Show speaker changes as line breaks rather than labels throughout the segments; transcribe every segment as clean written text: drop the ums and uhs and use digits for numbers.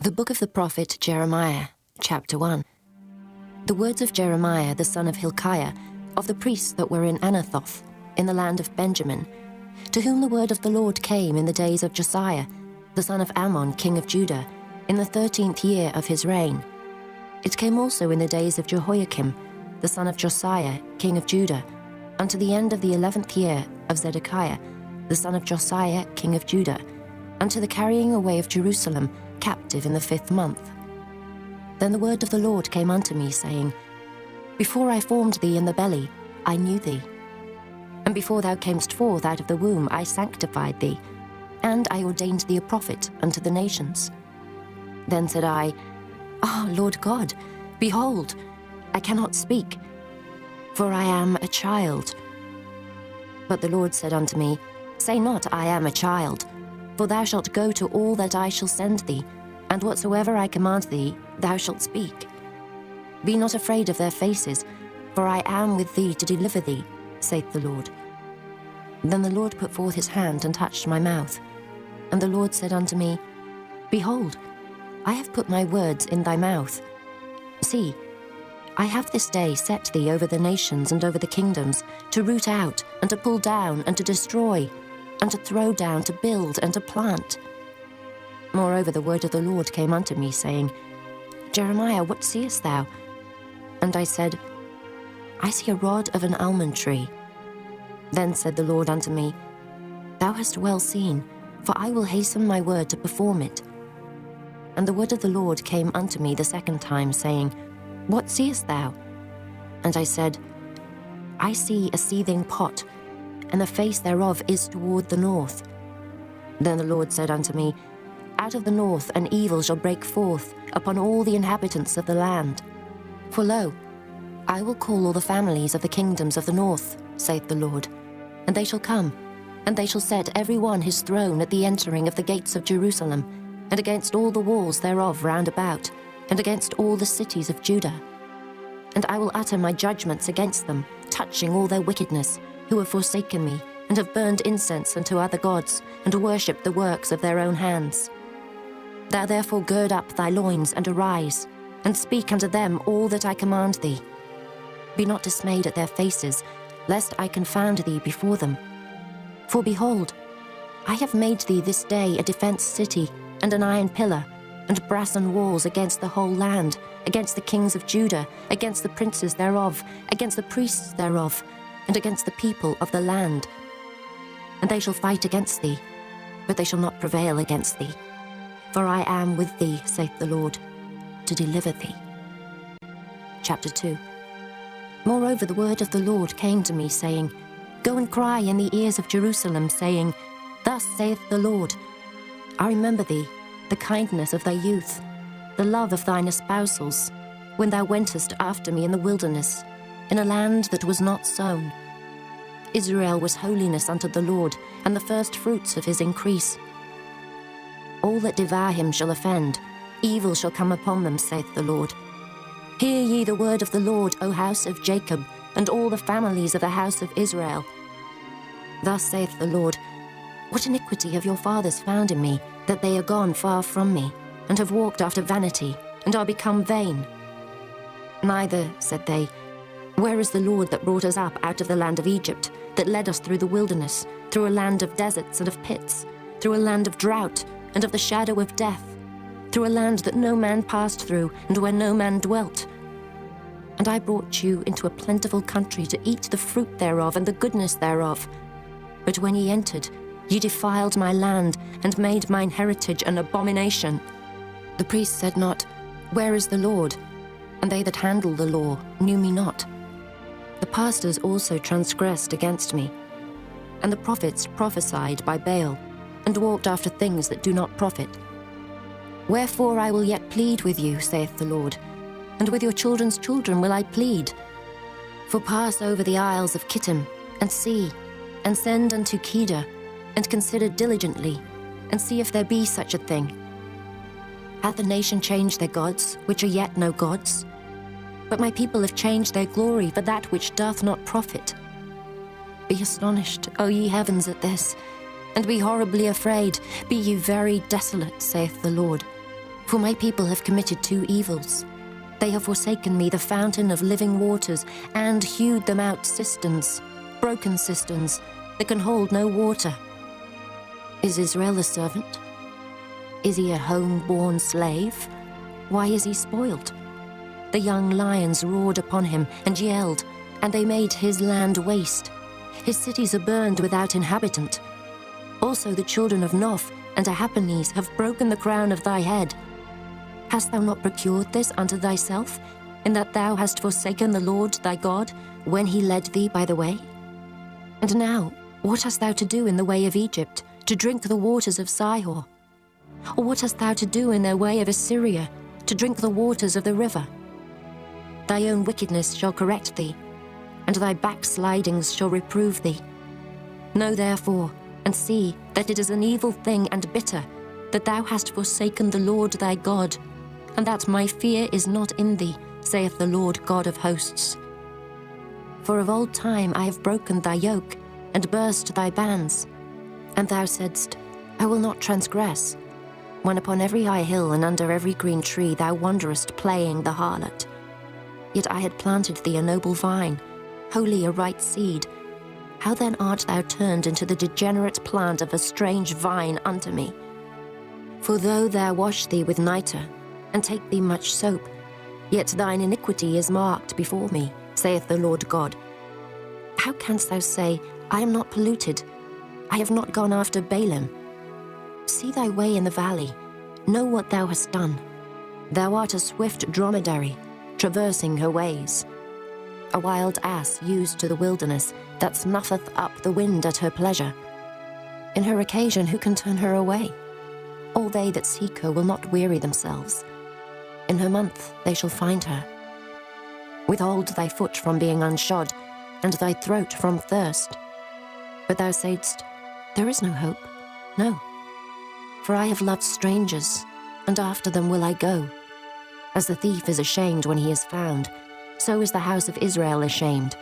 The book of the prophet Jeremiah, chapter 1. The words of Jeremiah the son of Hilkiah, of the priests that were in Anathoth, in the land of Benjamin, to whom the word of the Lord came in the days of Josiah, the son of Ammon, king of Judah, in the 13th year of his reign. It came also in the days of Jehoiakim, the son of Josiah, king of Judah, unto the end of the 11th year of Zedekiah, the son of Josiah, king of Judah, unto the carrying away of Jerusalem, captive in the 5th month. Then the word of the Lord came unto me, saying, Before I formed thee in the belly, I knew thee. And before thou camest forth out of the womb, I sanctified thee, and I ordained thee a prophet unto the nations. Then said I, Ah, Lord God, behold, I cannot speak, for I am a child. But the Lord said unto me, Say not, I am a child, for thou shalt go to all that I shall send thee, and whatsoever I command thee, thou shalt speak. Be not afraid of their faces, for I am with thee to deliver thee, saith the Lord. Then the Lord put forth his hand and touched my mouth. And the Lord said unto me, Behold, I have put my words in thy mouth. See, I have this day set thee over the nations and over the kingdoms, to root out, and to pull down, and to destroy, and to throw down, to build, and to plant. Moreover, the word of the Lord came unto me, saying, Jeremiah, what seest thou? And I said, I see a rod of an almond tree. Then said the Lord unto me, Thou hast well seen, for I will hasten my word to perform it. And the word of the Lord came unto me the second time, saying, What seest thou? And I said, I see a seething pot, and the face thereof is toward the north. Then the Lord said unto me, Out of the north an evil shall break forth upon all the inhabitants of the land. For lo, I will call all the families of the kingdoms of the north, saith the Lord, and they shall come, and they shall set every one his throne at the entering of the gates of Jerusalem, and against all the walls thereof round about, and against all the cities of Judah. And I will utter my judgments against them, touching all their wickedness, who have forsaken me, and have burned incense unto other gods, and worshipped the works of their own hands. Thou therefore gird up thy loins, and arise, and speak unto them all that I command thee. Be not dismayed at their faces, lest I confound thee before them. For behold, I have made thee this day a defence city, and an iron pillar, and brassen walls against the whole land, against the kings of Judah, against the princes thereof, against the priests thereof, and against the people of the land. And they shall fight against thee, but they shall not prevail against thee. For I am with thee, saith the Lord, to deliver thee. Chapter 2. Moreover, the word of the Lord came to me, saying, Go and cry in the ears of Jerusalem, saying, Thus saith the Lord, I remember thee, the kindness of thy youth, the love of thine espousals, when thou wentest after me in the wilderness, in a land that was not sown. Israel was holiness unto the Lord, and the first fruits of his increase. All that devour him shall offend, evil shall come upon them, saith the Lord. Hear ye the word of the Lord, O house of Jacob, and all the families of the house of Israel. Thus saith the Lord, What iniquity have your fathers found in me, that they are gone far from me, and have walked after vanity, and are become vain? Neither, said they, Where is the Lord that brought us up out of the land of Egypt, that led us through the wilderness, through a land of deserts and of pits, through a land of drought and of the shadow of death, through a land that no man passed through, and where no man dwelt? And I brought you into a plentiful country to eat the fruit thereof and the goodness thereof. But when ye entered, ye defiled my land, and made mine heritage an abomination. The priests said not, Where is the Lord? And they that handle the law knew me not. The pastors also transgressed against me, and the prophets prophesied by Baal, and walked after things that do not profit. Wherefore I will yet plead with you, saith the Lord, and with your children's children will I plead. For pass over the isles of Kittim, and see, and send unto Kedar, and consider diligently, and see if there be such a thing. Hath the nation changed their gods, which are yet no gods? But my people have changed their glory for that which doth not profit. Be astonished, O ye heavens, at this, and be horribly afraid. Be ye very desolate, saith the Lord. For my people have committed 2 evils. They have forsaken me, the fountain of living waters, and hewed them out cisterns, broken cisterns, that can hold no water. Is Israel a servant? Is he a home-born slave? Why is he spoiled? The young lions roared upon him and yelled, and they made his land waste. His cities are burned without inhabitant. Also the children of Noph and Ahaphanes have broken the crown of thy head. Hast thou not procured this unto thyself, in that thou hast forsaken the Lord thy God, when he led thee by the way? And now, what hast thou to do in the way of Egypt, to drink the waters of Sihor? Or what hast thou to do in the way of Assyria, to drink the waters of the river? Thy own wickedness shall correct thee, and thy backslidings shall reprove thee. Know therefore, and see that it is an evil thing and bitter, that thou hast forsaken the Lord thy God, and that my fear is not in thee, saith the Lord God of hosts. For of old time I have broken thy yoke, and burst thy bands. And thou saidst, I will not transgress, when upon every high hill and under every green tree thou wanderest playing the harlot. Yet I had planted thee a noble vine, wholly a right seed. How then art thou turned into the degenerate plant of a strange vine unto me? For though thou wash thee with nitre, and take thee much soap, yet thine iniquity is marked before me, saith the Lord God. How canst thou say, I am not polluted, I have not gone after Balaam? See thy way in the valley, know what thou hast done. Thou art a swift dromedary, traversing her ways. A wild ass used to the wilderness, that snuffeth up the wind at her pleasure. In her occasion who can turn her away? All they that seek her will not weary themselves. In her month they shall find her. Withhold thy foot from being unshod, and thy throat from thirst. But thou saidst, there is no hope, no. For I have loved strangers, and after them will I go. As the thief is ashamed when he is found, so is the house of Israel ashamed,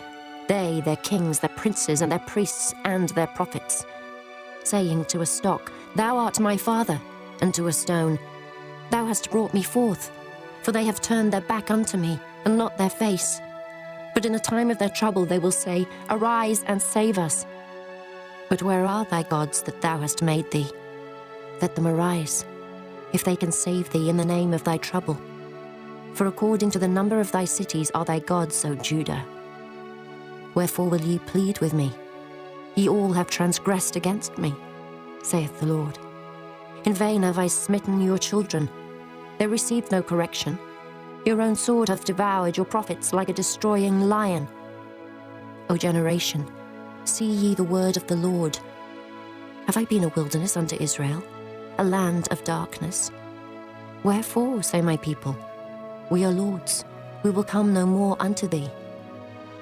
they, their kings, their princes, and their priests, and their prophets. Saying to a stock, thou art my father, and to a stone, thou hast brought me forth. For they have turned their back unto me, and not their face. But in the time of their trouble they will say, arise and save us. But where are thy gods that thou hast made thee? Let them arise, if they can save thee in the name of thy trouble. For according to the number of thy cities are thy gods, O Judah. Wherefore will ye plead with me? Ye all have transgressed against me, saith the Lord. In vain have I smitten your children. They received no correction. Your own sword hath devoured your prophets like a destroying lion. O generation, see ye the word of the Lord. Have I been a wilderness unto Israel, a land of darkness? Wherefore, say my people, we are lords, we will come no more unto thee.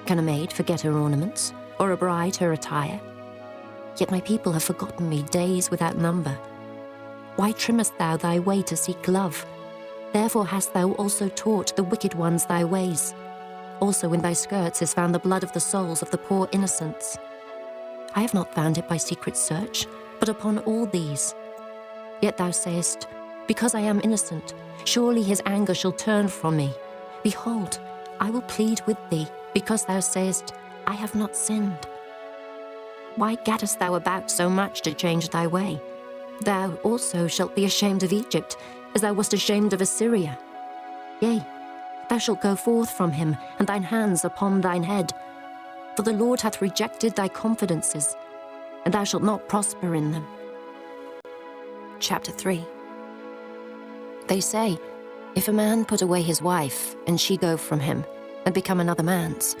Can a maid forget her ornaments, or a bride her attire? Yet my people have forgotten me days without number. Why trimmest thou thy way to seek love? Therefore hast thou also taught the wicked ones thy ways. Also in thy skirts is found the blood of the souls of the poor innocents. I have not found it by secret search, but upon all these. Yet thou sayest, because I am innocent, surely his anger shall turn from me. Behold, I will plead with thee, because thou sayest, I have not sinned. Why gaddest thou about so much to change thy way? Thou also shalt be ashamed of Egypt, as thou wast ashamed of Assyria. Yea, thou shalt go forth from him, and thine hands upon thine head. For the Lord hath rejected thy confidences, and thou shalt not prosper in them. Chapter 3. They say, if a man put away his wife, and she go from him, and become another man's,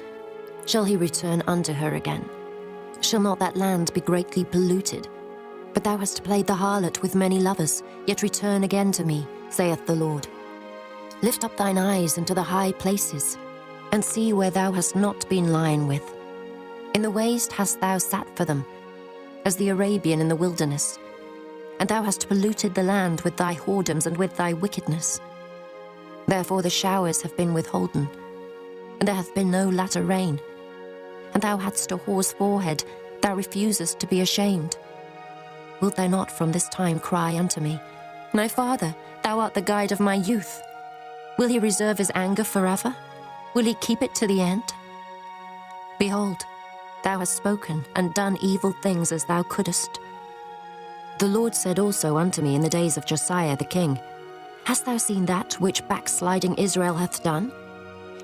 shall he return unto her again? Shall not that land be greatly polluted? But thou hast played the harlot with many lovers, yet return again to me, saith the Lord. Lift up thine eyes into the high places, and see where thou hast not been lying with. In the waste hast thou sat for them, as the Arabian in the wilderness. And thou hast polluted the land with thy whoredoms and with thy wickedness. Therefore the showers have been withholden, and there hath been no latter rain. And thou hadst a hoarse forehead, thou refusest to be ashamed. Wilt thou not from this time cry unto me, My Father, Thou art the guide of my youth. Will he reserve his anger forever? Will he keep it to the end? Behold, thou hast spoken and done evil things as thou couldest. The Lord said also unto me in the days of Josiah the king, Hast thou seen that which backsliding Israel hath done?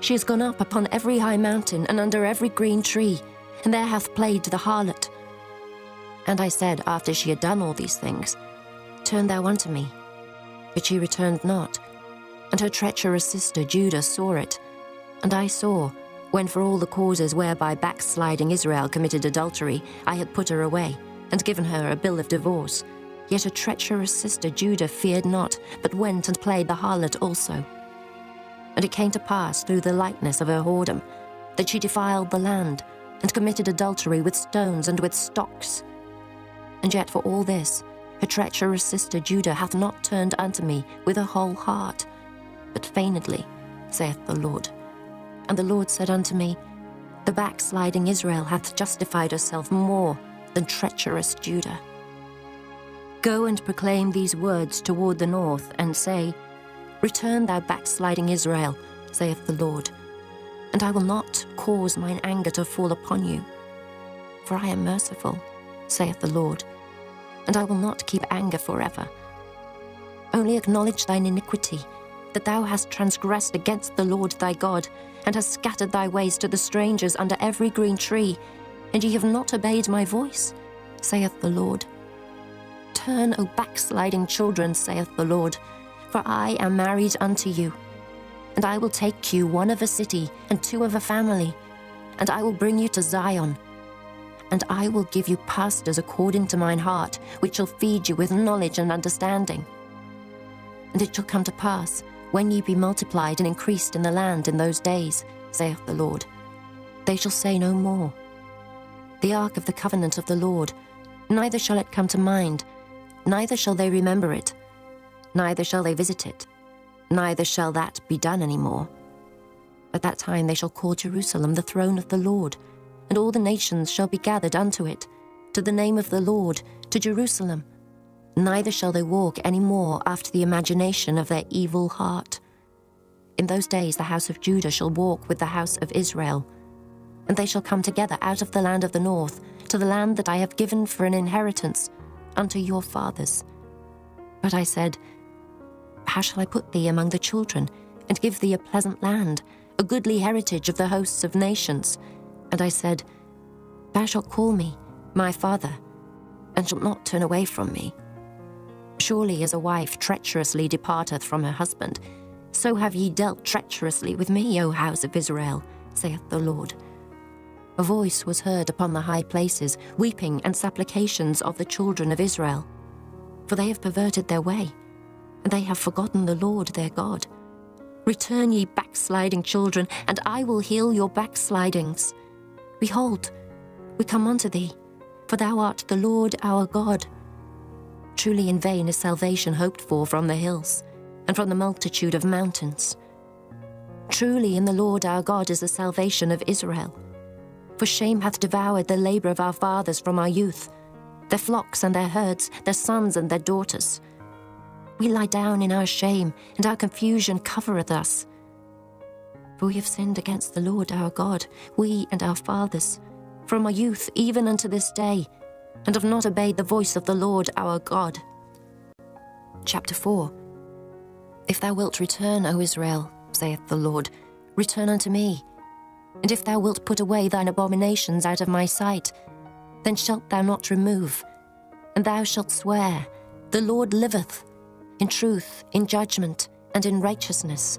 She is gone up upon every high mountain and under every green tree, and there hath played the harlot. And I said, after she had done all these things, Turn thou unto me. But she returned not. And her treacherous sister Judah saw it. And I saw, when for all the causes whereby backsliding Israel committed adultery, I had put her away, and given her a bill of divorce. Yet her treacherous sister Judah feared not, but went and played the harlot also. And it came to pass through the lightness of her whoredom, that she defiled the land, and committed adultery with stones and with stocks. And yet for all this, her treacherous sister Judah hath not turned unto me with her whole heart, but feignedly, saith the Lord. And the Lord said unto me, The backsliding Israel hath justified herself more than treacherous Judah. Go and proclaim these words toward the north, and say, Return, thou backsliding Israel, saith the Lord, and I will not cause mine anger to fall upon you. For I am merciful, saith the Lord, and I will not keep anger forever. Only acknowledge thine iniquity, that thou hast transgressed against the Lord thy God, and hast scattered thy ways to the strangers under every green tree, and ye have not obeyed my voice, saith the Lord. Turn, O backsliding children, saith the Lord, for I am married unto you. And I will take you one of a city, and two of a family, and I will bring you to Zion. And I will give you pastors according to mine heart, which shall feed you with knowledge and understanding. And it shall come to pass, when ye be multiplied and increased in the land in those days, saith the Lord, they shall say no more, The ark of the covenant of the Lord, neither shall it come to mind, neither shall they remember it, neither shall they visit it, neither shall that be done any more. At that time they shall call Jerusalem the throne of the Lord, and all the nations shall be gathered unto it, to the name of the Lord, to Jerusalem. Neither shall they walk any more after the imagination of their evil heart. In those days the house of Judah shall walk with the house of Israel, and they shall come together out of the land of the north, to the land that I have given for an inheritance unto your fathers. But I said, How shall I put thee among the children, and give thee a pleasant land, a goodly heritage of the hosts of nations? And I said, Thou shalt call me, my father, and shalt not turn away from me. Surely as a wife treacherously departeth from her husband, so have ye dealt treacherously with me, O house of Israel, saith the Lord. A voice was heard upon the high places, weeping and supplications of the children of Israel. For they have perverted their way, and they have forgotten the Lord their God. Return, ye backsliding children, and I will heal your backslidings. Behold, we come unto thee, for thou art the Lord our God. Truly in vain is salvation hoped for from the hills, and from the multitude of mountains. Truly in the Lord our God is the salvation of Israel. For shame hath devoured the labour of our fathers from our youth, their flocks and their herds, their sons and their daughters. We lie down in our shame, and our confusion covereth us. For we have sinned against the Lord our God, we and our fathers, from our youth even unto this day, and have not obeyed the voice of the Lord our God. Chapter 4. If thou wilt return, O Israel, saith the Lord, return unto me. And if thou wilt put away thine abominations out of my sight, then shalt thou not remove. And thou shalt swear, The Lord liveth, in truth, in judgment, and in righteousness.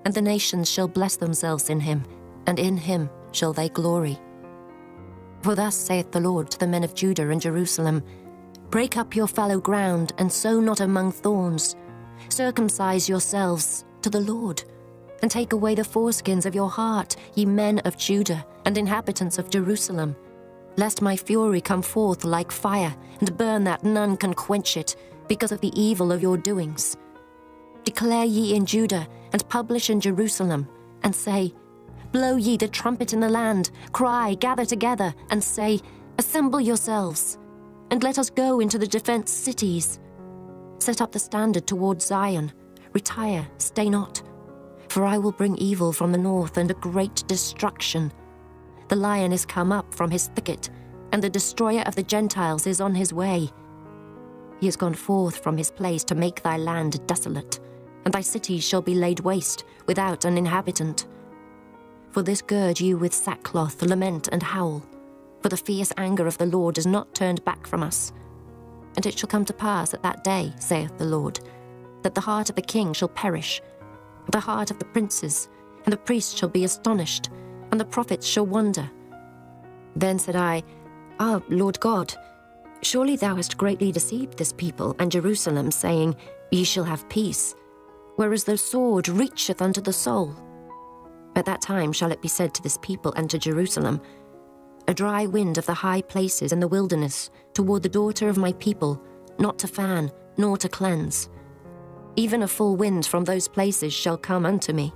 And the nations shall bless themselves in him, and in him shall they glory. For thus saith the Lord to the men of Judah and Jerusalem, Break up your fallow ground, and sow not among thorns. Circumcise yourselves to the Lord, and take away the foreskins of your heart, ye men of Judah, and inhabitants of Jerusalem, lest my fury come forth like fire, and burn that none can quench it, because of the evil of your doings. Declare ye in Judah, and publish in Jerusalem, and say, Blow ye the trumpet in the land, cry, gather together, and say, Assemble yourselves, and let us go into the defenced cities. Set up the standard towards Zion. Retire, stay not. For I will bring evil from the north and a great destruction. The lion is come up from his thicket, and the destroyer of the Gentiles is on his way. He has gone forth from his place to make thy land desolate, and thy cities shall be laid waste, without an inhabitant. For this gird you with sackcloth, lament and howl. For the fierce anger of the Lord is not turned back from us. And it shall come to pass at that day, saith the Lord, that the heart of the king shall perish, the heart of the princes, and the priests shall be astonished, and the prophets shall wonder. Then said I, Ah, Lord God, surely thou hast greatly deceived this people and Jerusalem, saying, Ye shall have peace, whereas the sword reacheth unto the soul. At that time shall it be said to this people and to Jerusalem, A dry wind of the high places in the wilderness toward the daughter of my people, not to fan, nor to cleanse. Even a full wind from those places shall come unto me.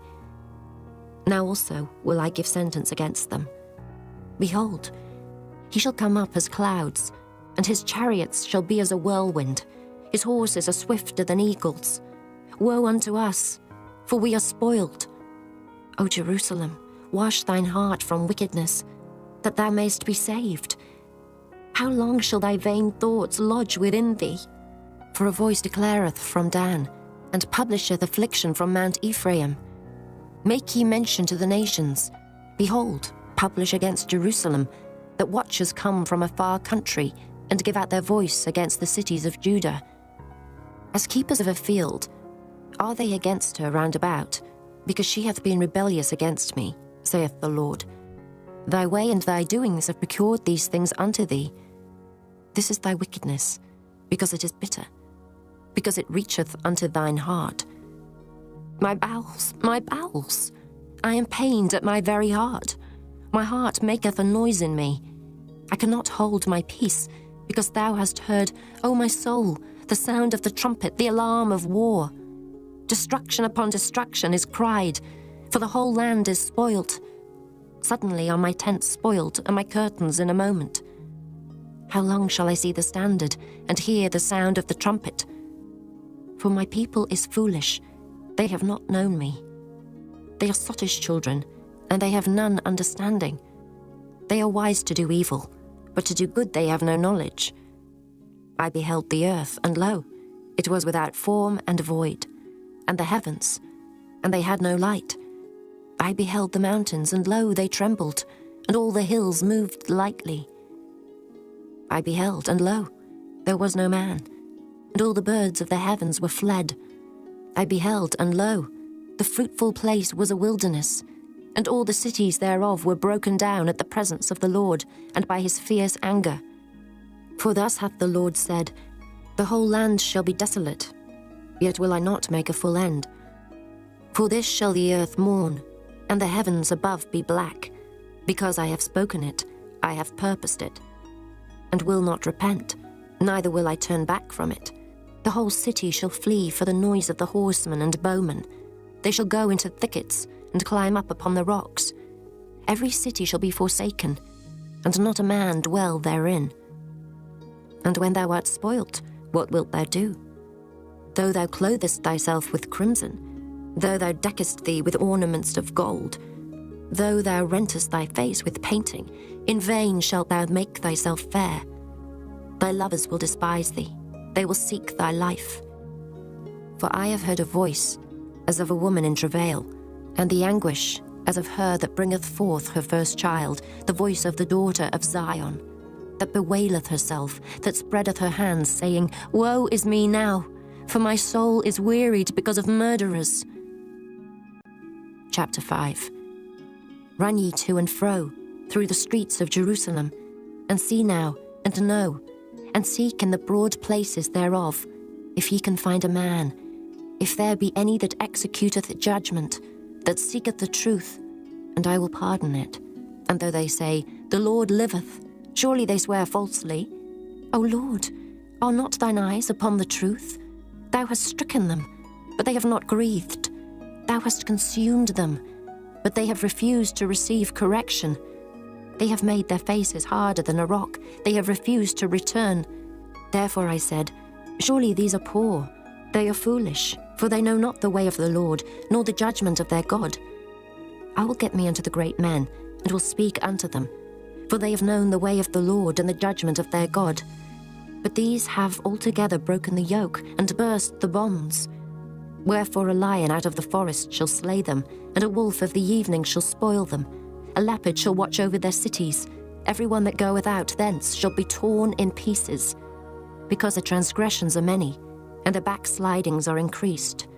Now also will I give sentence against them. Behold, he shall come up as clouds, and his chariots shall be as a whirlwind. His horses are swifter than eagles. Woe unto us, for we are spoiled. O Jerusalem, wash thine heart from wickedness, that thou mayst be saved. How long shall thy vain thoughts lodge within thee? For a voice declareth from Dan, and publisheth affliction from Mount Ephraim. Make ye mention to the nations. Behold, publish against Jerusalem, that watchers come from a far country, and give out their voice against the cities of Judah. As keepers of a field, are they against her round about, because she hath been rebellious against me, saith the Lord. Thy way and thy doings have procured these things unto thee. This is thy wickedness, because it is bitter, because it reacheth unto thine heart. My bowels, I am pained at my very heart. My heart maketh a noise in me. I cannot hold my peace, because thou hast heard, O my soul, the sound of the trumpet, the alarm of war. Destruction upon destruction is cried, for the whole land is spoilt. Suddenly are my tents spoiled, and my curtains in a moment. How long shall I see the standard, and hear the sound of the trumpet? For my people is foolish, they have not known me. They are sottish children, and they have none understanding. They are wise to do evil, but to do good they have no knowledge. I beheld the earth, and lo, it was without form and void, and the heavens, and they had no light. I beheld the mountains, and lo, they trembled, and all the hills moved lightly. I beheld, and lo, there was no man, and all the birds of the heavens were fled. I beheld, and lo, the fruitful place was a wilderness, and all the cities thereof were broken down at the presence of the Lord, and by his fierce anger. For thus hath the Lord said, The whole land shall be desolate, yet will I not make a full end. For this shall the earth mourn, and the heavens above be black, because I have spoken it, I have purposed it, and will not repent, neither will I turn back from it. The whole city shall flee for the noise of the horsemen and bowmen. They shall go into thickets, and climb up upon the rocks. Every city shall be forsaken, and not a man dwell therein. And when thou art spoilt, what wilt thou do? Though thou clothest thyself with crimson, though thou deckest thee with ornaments of gold, though thou rentest thy face with painting, in vain shalt thou make thyself fair. Thy lovers will despise thee, they will seek thy life. For I have heard a voice, as of a woman in travail, and the anguish, as of her that bringeth forth her first child, the voice of the daughter of Zion, that bewaileth herself, that spreadeth her hands, saying, Woe is me now, for my soul is wearied because of murderers. Chapter 5. Run ye to and fro through the streets of Jerusalem, and see now, and know, and seek in the broad places thereof, if ye can find a man, if there be any that executeth judgment, that seeketh the truth, and I will pardon it. And though they say, The Lord liveth, surely they swear falsely. O Lord, are not thine eyes upon the truth? Thou hast stricken them, but they have not grieved. Thou hast consumed them, but they have refused to receive correction. They have made their faces harder than a rock. They have refused to return. Therefore I said, Surely these are poor, they are foolish, for they know not the way of the Lord, nor the judgment of their God. I will get me unto the great men, and will speak unto them, for they have known the way of the Lord and the judgment of their God. But these have altogether broken the yoke, and burst the bonds. Wherefore a lion out of the forest shall slay them, and a wolf of the evening shall spoil them. A leopard shall watch over their cities. Every one that goeth out thence shall be torn in pieces, because the transgressions are many, and the backslidings are increased.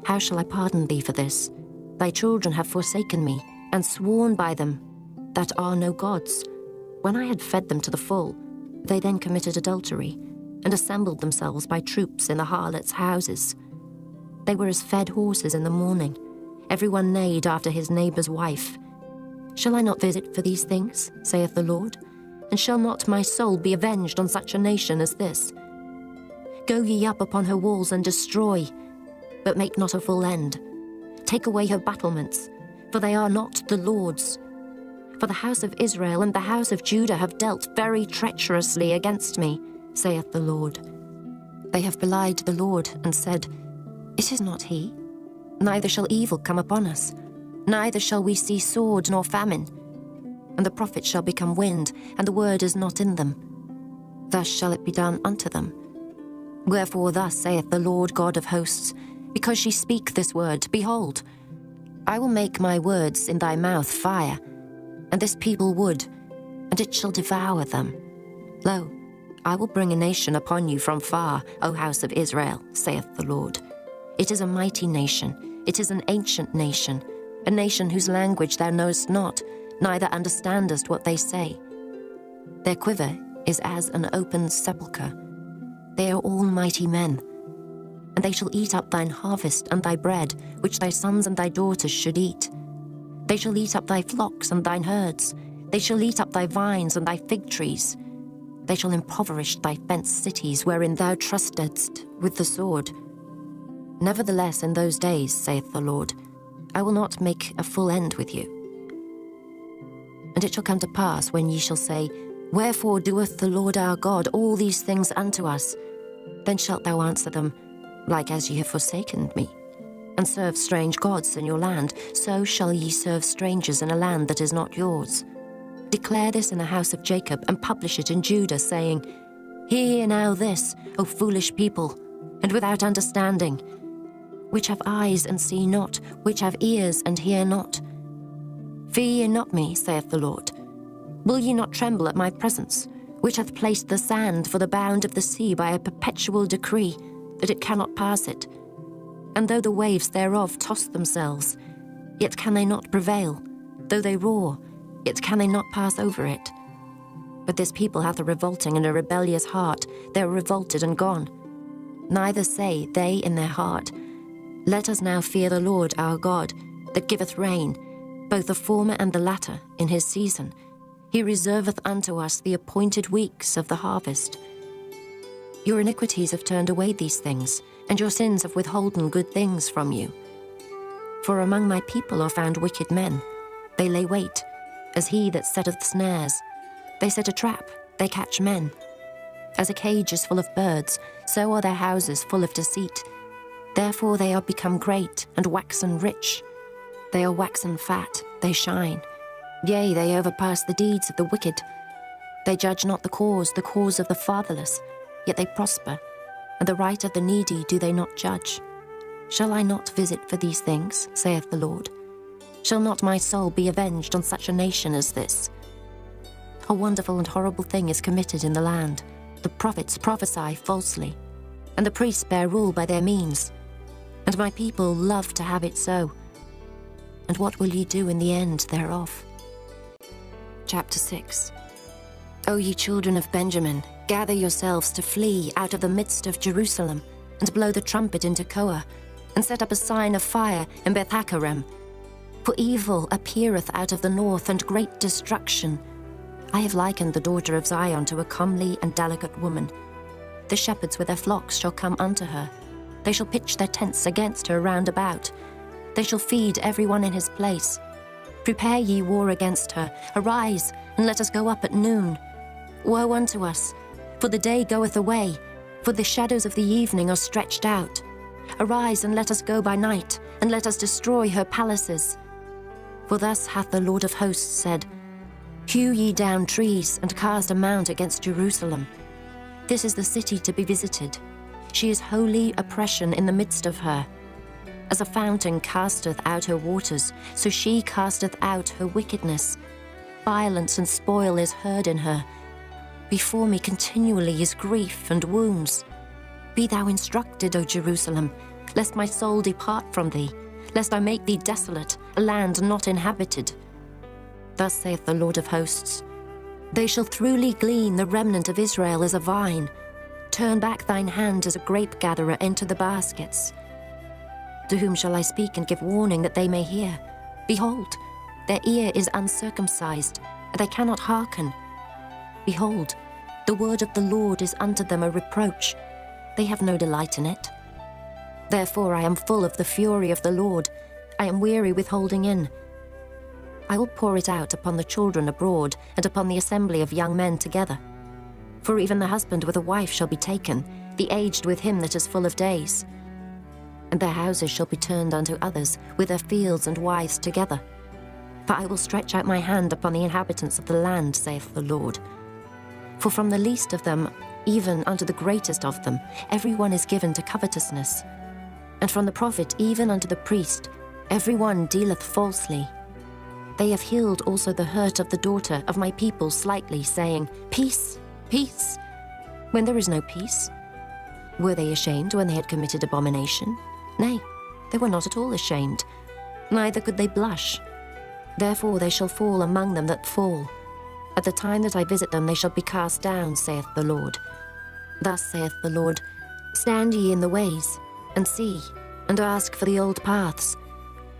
How shall I pardon thee for this? Thy children have forsaken me, and sworn by them that are no gods. When I had fed them to the full, they then committed adultery, and assembled themselves by troops in the harlots' houses. They were as fed horses in the morning. Every one neighed after his neighbour's wife. Shall I not visit for these things, saith the Lord? And shall not my soul be avenged on such a nation as this? Go ye up upon her walls and destroy, but make not a full end. Take away her battlements, for they are not the Lord's. For the house of Israel and the house of Judah have dealt very treacherously against me, saith the Lord. They have belied the Lord, and said, It is not he. Neither shall evil come upon us, neither shall we see sword nor famine. And the prophets shall become wind, and the word is not in them. Thus shall it be done unto them. Wherefore thus saith the Lord God of hosts, because ye speak this word, behold, I will make my words in thy mouth fire, and this people wood, and it shall devour them. Lo, I will bring a nation upon you from far, O house of Israel, saith the Lord. It is a mighty nation, it is an ancient nation, a nation whose language thou knowest not, neither understandest what they say. Their quiver is as an open sepulchre. They are all mighty men. And they shall eat up thine harvest and thy bread, which thy sons and thy daughters should eat. They shall eat up thy flocks and thine herds. They shall eat up thy vines and thy fig trees. They shall impoverish thy fenced cities, wherein thou trustedst with the sword. Nevertheless, in those days, saith the Lord, I will not make a full end with you. And it shall come to pass, when ye shall say, Wherefore doeth the Lord our God all these things unto us? Then shalt thou answer them, Like as ye have forsaken me, and served strange gods in your land, so shall ye serve strangers in a land that is not yours. Declare this in the house of Jacob, and publish it in Judah, saying, Hear now this, O foolish people, and without understanding, which have eyes and see not, which have ears and hear not. Fear ye not me, saith the Lord. Will ye not tremble at my presence, which hath placed the sand for the bound of the sea by a perpetual decree, that it cannot pass it? And though the waves thereof toss themselves, yet can they not prevail. Though they roar, yet can they not pass over it. But this people hath a revolting and a rebellious heart. They are revolted and gone. Neither say they in their heart, Let us now fear the Lord our God, that giveth rain, both the former and the latter, in his season. He reserveth unto us the appointed weeks of the harvest. Your iniquities have turned away these things, and your sins have withholden good things from you. For among my people are found wicked men. They lay wait, as he that setteth snares. They set a trap, they catch men. As a cage is full of birds, so are their houses full of deceit. Therefore they are become great, and waxen rich. They are waxen fat, they shine. Yea, they overpass the deeds of the wicked. They judge not the cause of the fatherless, yet they prosper, and the right of the needy do they not judge. Shall I not visit for these things, saith the Lord? Shall not my soul be avenged on such a nation as this? A wonderful and horrible thing is committed in the land. The prophets prophesy falsely, and the priests bear rule by their means. And my people love to have it so. And what will ye do in the end thereof? Chapter 6. O ye children of Benjamin, gather yourselves to flee out of the midst of Jerusalem, and blow the trumpet into Koah, and set up a sign of fire in Beth-Haccherem. For evil appeareth out of the north, and great destruction. I have likened the daughter of Zion to a comely and delicate woman. The shepherds with their flocks shall come unto her. They shall pitch their tents against her round about. They shall feed every one in his place. Prepare ye war against her. Arise, and let us go up at noon. Woe unto us, for the day goeth away, For the shadows of the evening are stretched out. Arise and let us go by night, and let us destroy her palaces. For thus hath the Lord of hosts said, Hew ye down trees, and cast a mount against Jerusalem. This is the city to be visited. She is holy oppression in the midst of her. As a fountain casteth out her waters, so she casteth out her wickedness. Violence and spoil is heard in her. Before me continually is grief and wounds. Be thou instructed, O Jerusalem, lest my soul depart from thee, lest I make thee desolate, a land not inhabited. Thus saith the Lord of hosts, They shall throughly glean the remnant of Israel as a vine. Turn back thine hand as a grape-gatherer into the baskets. To whom shall I speak and give warning that they may hear? Behold, their ear is uncircumcised, and they cannot hearken. Behold, the word of the Lord is unto them a reproach. They have no delight in it. Therefore I am full of the fury of the Lord. I am weary with holding in. I will pour it out upon the children abroad, and upon the assembly of young men together. For even the husband with a wife shall be taken, the aged with him that is full of days. And their houses shall be turned unto others, with their fields and wives together. For I will stretch out my hand upon the inhabitants of the land, saith the Lord. For from the least of them, even unto the greatest of them, every one is given to covetousness. And from the prophet even unto the priest, every one dealeth falsely. They have healed also the hurt of the daughter of my people slightly, saying, Peace, peace, when there is no peace. Were they ashamed when they had committed abomination? Nay, they were not at all ashamed, neither could they blush. Therefore they shall fall among them that fall. At the time that I visit them they shall be cast down, saith the Lord. Thus saith the Lord, Stand ye in the ways, and see, and ask for the old paths.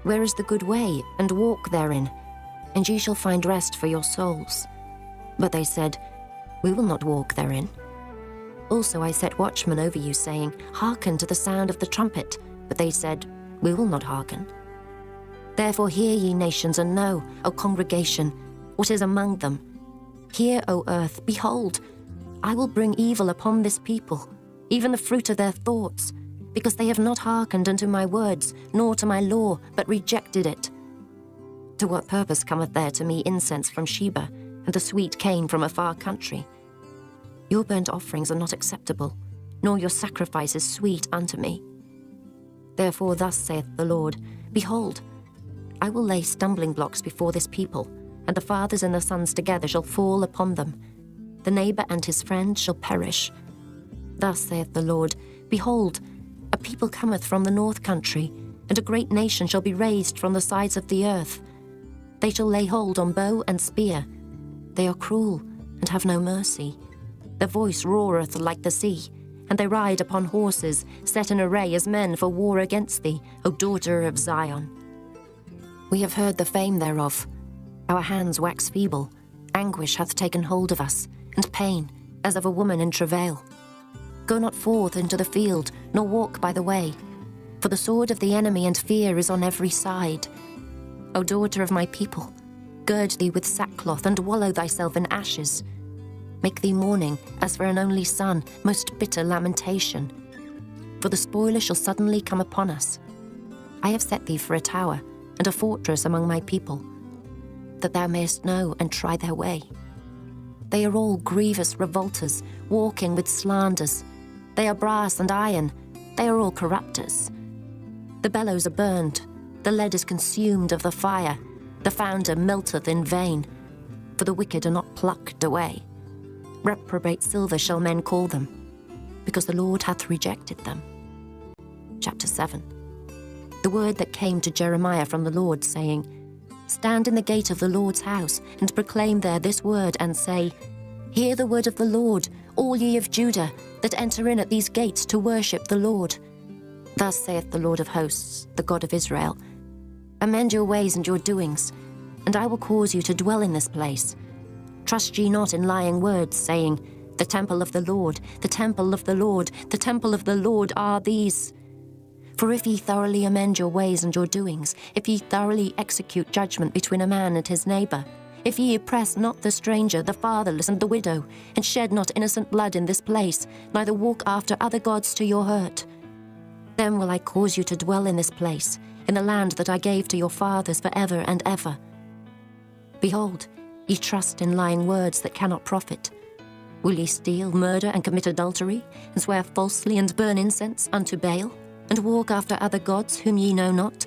Where is the good way, and walk therein, and ye shall find rest for your souls. But they said, We will not walk therein. Also I set watchmen over you, saying, Hearken to the sound of the trumpet. But they said, We will not hearken. Therefore hear ye nations, and know, O congregation, what is among them. Hear, O earth, behold, I will bring evil upon this people, even the fruit of their thoughts, because they have not hearkened unto my words, nor to my law, but rejected it. To what purpose cometh there to me incense from Sheba, and the sweet cane from a far country? Your burnt offerings are not acceptable, nor your sacrifices sweet unto me. Therefore thus saith the Lord, Behold, I will lay stumbling blocks before this people, and the fathers and the sons together shall fall upon them. The neighbor and his friend shall perish. Thus saith the Lord, Behold, a people cometh from the north country, and a great nation shall be raised from the sides of the earth. They shall lay hold on bow and spear. They are cruel, and have no mercy. Their voice roareth like the sea, and they ride upon horses, set in array as men for war against thee, O daughter of Zion. We have heard the fame thereof. Our hands wax feeble. Anguish hath taken hold of us, and pain, as of a woman in travail. Go not forth into the field, nor walk by the way, for the sword of the enemy and fear is on every side. O daughter of my people, gird thee with sackcloth, and wallow thyself in ashes. Make thee mourning, as for an only son, most bitter lamentation. For the spoiler shall suddenly come upon us. I have set thee for a tower, and a fortress among my people, that thou mayest know and try their way. They are all grievous revolters, walking with slanders. They are brass and iron, they are all corrupters. The bellows are burned, the lead is consumed of the fire, the founder melteth in vain, for the wicked are not plucked away. Reprobate silver shall men call them, because the Lord hath rejected them. Chapter 7. The word that came to Jeremiah from the Lord, saying, Stand in the gate of the Lord's house, and proclaim there this word, and say, Hear the word of the Lord, all ye of Judah, that enter in at these gates to worship the Lord. Thus saith the Lord of hosts, the God of Israel, Amend your ways and your doings, and I will cause you to dwell in this place. Trust ye not in lying words, saying, The temple of the Lord, the temple of the Lord, the temple of the Lord are these. For if ye thoroughly amend your ways and your doings, if ye thoroughly execute judgment between a man and his neighbor, if ye oppress not the stranger, the fatherless, and the widow, and shed not innocent blood in this place, neither walk after other gods to your hurt. Then will I cause you to dwell in this place, in the land that I gave to your fathers for ever and ever. Behold, ye trust in lying words that cannot profit. Will ye steal, murder, and commit adultery, and swear falsely, and burn incense unto Baal, and walk after other gods whom ye know not,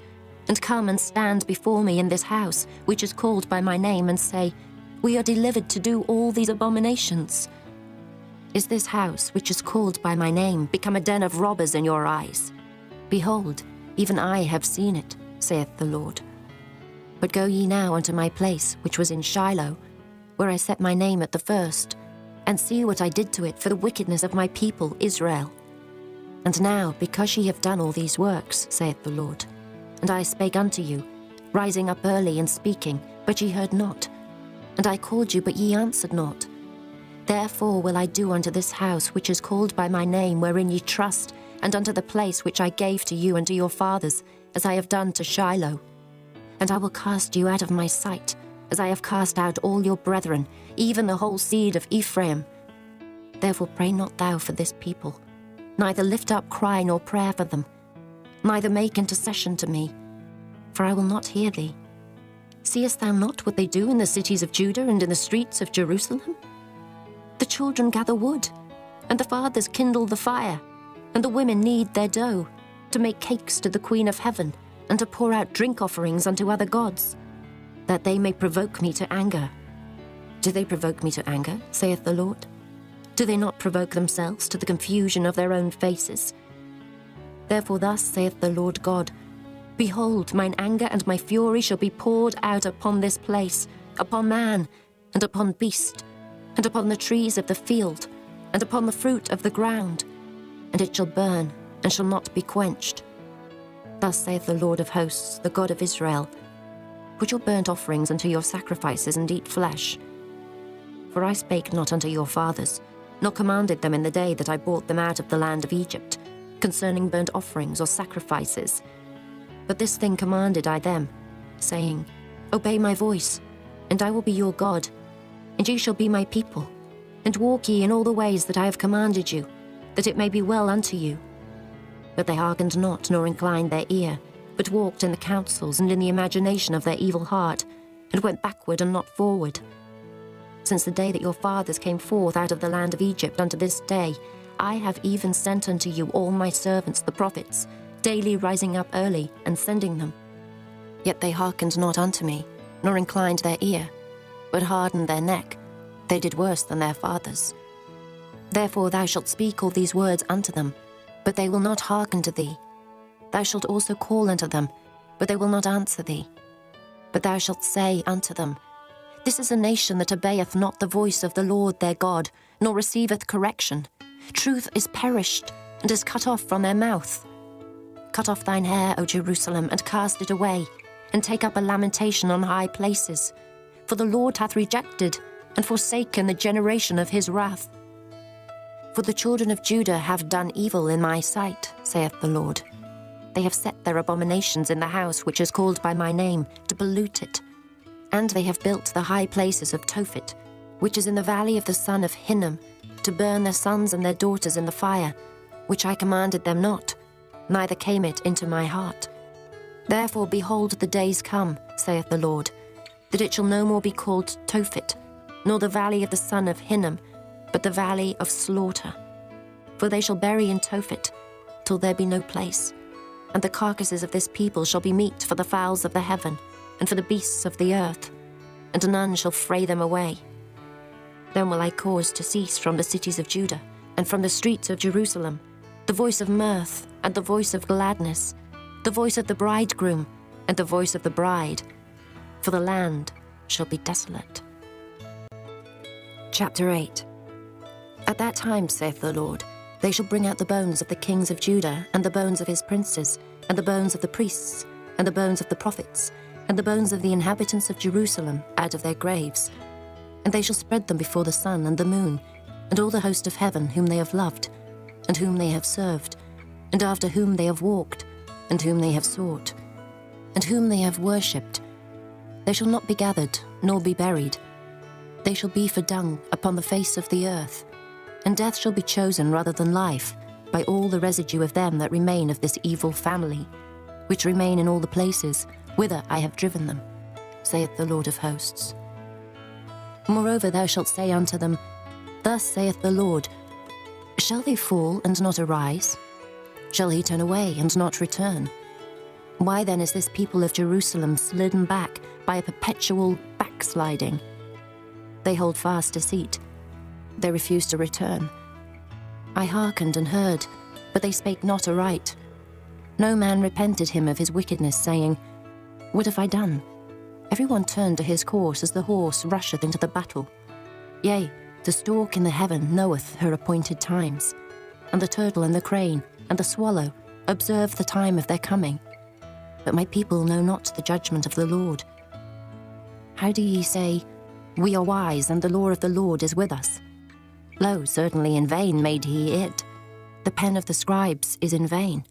and come and stand before me in this house, which is called by my name, and say, We are delivered to do all these abominations? Is this house, which is called by my name, become a den of robbers in your eyes? Behold, even I have seen it, saith the Lord. But go ye now unto my place, which was in Shiloh, where I set my name at the first, and see what I did to it for the wickedness of my people Israel. And now, because ye have done all these works, saith the Lord, and I spake unto you, rising up early and speaking, but ye heard not, and I called you, but ye answered not. Therefore will I do unto this house which is called by my name, wherein ye trust, and unto the place which I gave to you and to your fathers, as I have done to Shiloh. And I will cast you out of my sight, as I have cast out all your brethren, even the whole seed of Ephraim. Therefore pray not thou for this people, neither lift up cry nor prayer for them, neither make intercession to me, for I will not hear thee. Seest thou not what they do in the cities of Judah and in the streets of Jerusalem? The children gather wood, and the fathers kindle the fire, and the women knead their dough, to make cakes to the Queen of Heaven, and to pour out drink offerings unto other gods, that they may provoke me to anger. Do they provoke me to anger, saith the Lord? Do they not provoke themselves to the confusion of their own faces? Therefore thus saith the Lord God, Behold, mine anger and my fury shall be poured out upon this place, upon man, and upon beast, and upon the trees of the field, and upon the fruit of the ground, and it shall burn, and shall not be quenched. Thus saith the Lord of hosts, the God of Israel, Put your burnt offerings unto your sacrifices, and eat flesh. For I spake not unto your fathers, nor commanded them in the day that I brought them out of the land of Egypt, concerning burnt offerings or sacrifices. But this thing commanded I them, saying, Obey my voice, and I will be your God, and ye shall be my people, and walk ye in all the ways that I have commanded you, that it may be well unto you. But they hearkened not, nor inclined their ear, but walked in the counsels and in the imagination of their evil heart, and went backward and not forward. Since the day that your fathers came forth out of the land of Egypt unto this day, I have even sent unto you all my servants the prophets, daily rising up early and sending them. Yet they hearkened not unto me, nor inclined their ear, but hardened their neck. They did worse than their fathers. Therefore thou shalt speak all these words unto them, but they will not hearken to thee. Thou shalt also call unto them, but they will not answer thee. But thou shalt say unto them, This is a nation that obeyeth not the voice of the Lord their God, nor receiveth correction. Truth is perished, and is cut off from their mouth. Cut off thine hair, O Jerusalem, and cast it away, and take up a lamentation on high places. For the Lord hath rejected, and forsaken the generation of his wrath. For the children of Judah have done evil in my sight, saith the Lord. They have set their abominations in the house which is called by my name, to pollute it. And they have built the high places of Tophet, which is in the valley of the son of Hinnom, to burn their sons and their daughters in the fire, which I commanded them not, neither came it into my heart. Therefore, behold, the days come, saith the Lord, that it shall no more be called Tophet, nor the valley of the son of Hinnom, but the valley of slaughter. For they shall bury in Tophet, till there be no place. And the carcasses of this people shall be meat for the fowls of the heaven, and for the beasts of the earth, and none shall fray them away. Then will I cause to cease from the cities of Judah, and from the streets of Jerusalem, the voice of mirth, and the voice of gladness, the voice of the bridegroom, and the voice of the bride, for the land shall be desolate. Chapter 8. At that time, saith the Lord, they shall bring out the bones of the kings of Judah, and the bones of his princes, and the bones of the priests, and the bones of the prophets, and the bones of the inhabitants of Jerusalem out of their graves. And they shall spread them before the sun and the moon, and all the host of heaven whom they have loved, and whom they have served, and after whom they have walked, and whom they have sought, and whom they have worshipped. They shall not be gathered, nor be buried. They shall be for dung upon the face of the earth, and death shall be chosen rather than life by all the residue of them that remain of this evil family, which remain in all the places whither I have driven them, saith the Lord of hosts. Moreover thou shalt say unto them, Thus saith the Lord, Shall they fall and not arise? Shall he turn away and not return? Why then is this people of Jerusalem slidden back by a perpetual backsliding? They hold fast deceit. They refuse to return. I hearkened and heard, but they spake not aright. No man repented him of his wickedness, saying, What have I done? Every one turned to his course as the horse rusheth into the battle. Yea, the stork in the heaven knoweth her appointed times, and the turtle and the crane and the swallow observe the time of their coming. But my people know not the judgment of the Lord. How do ye say, We are wise, and the law of the Lord is with us? Lo, certainly in vain made he it. The pen of the scribes is in vain.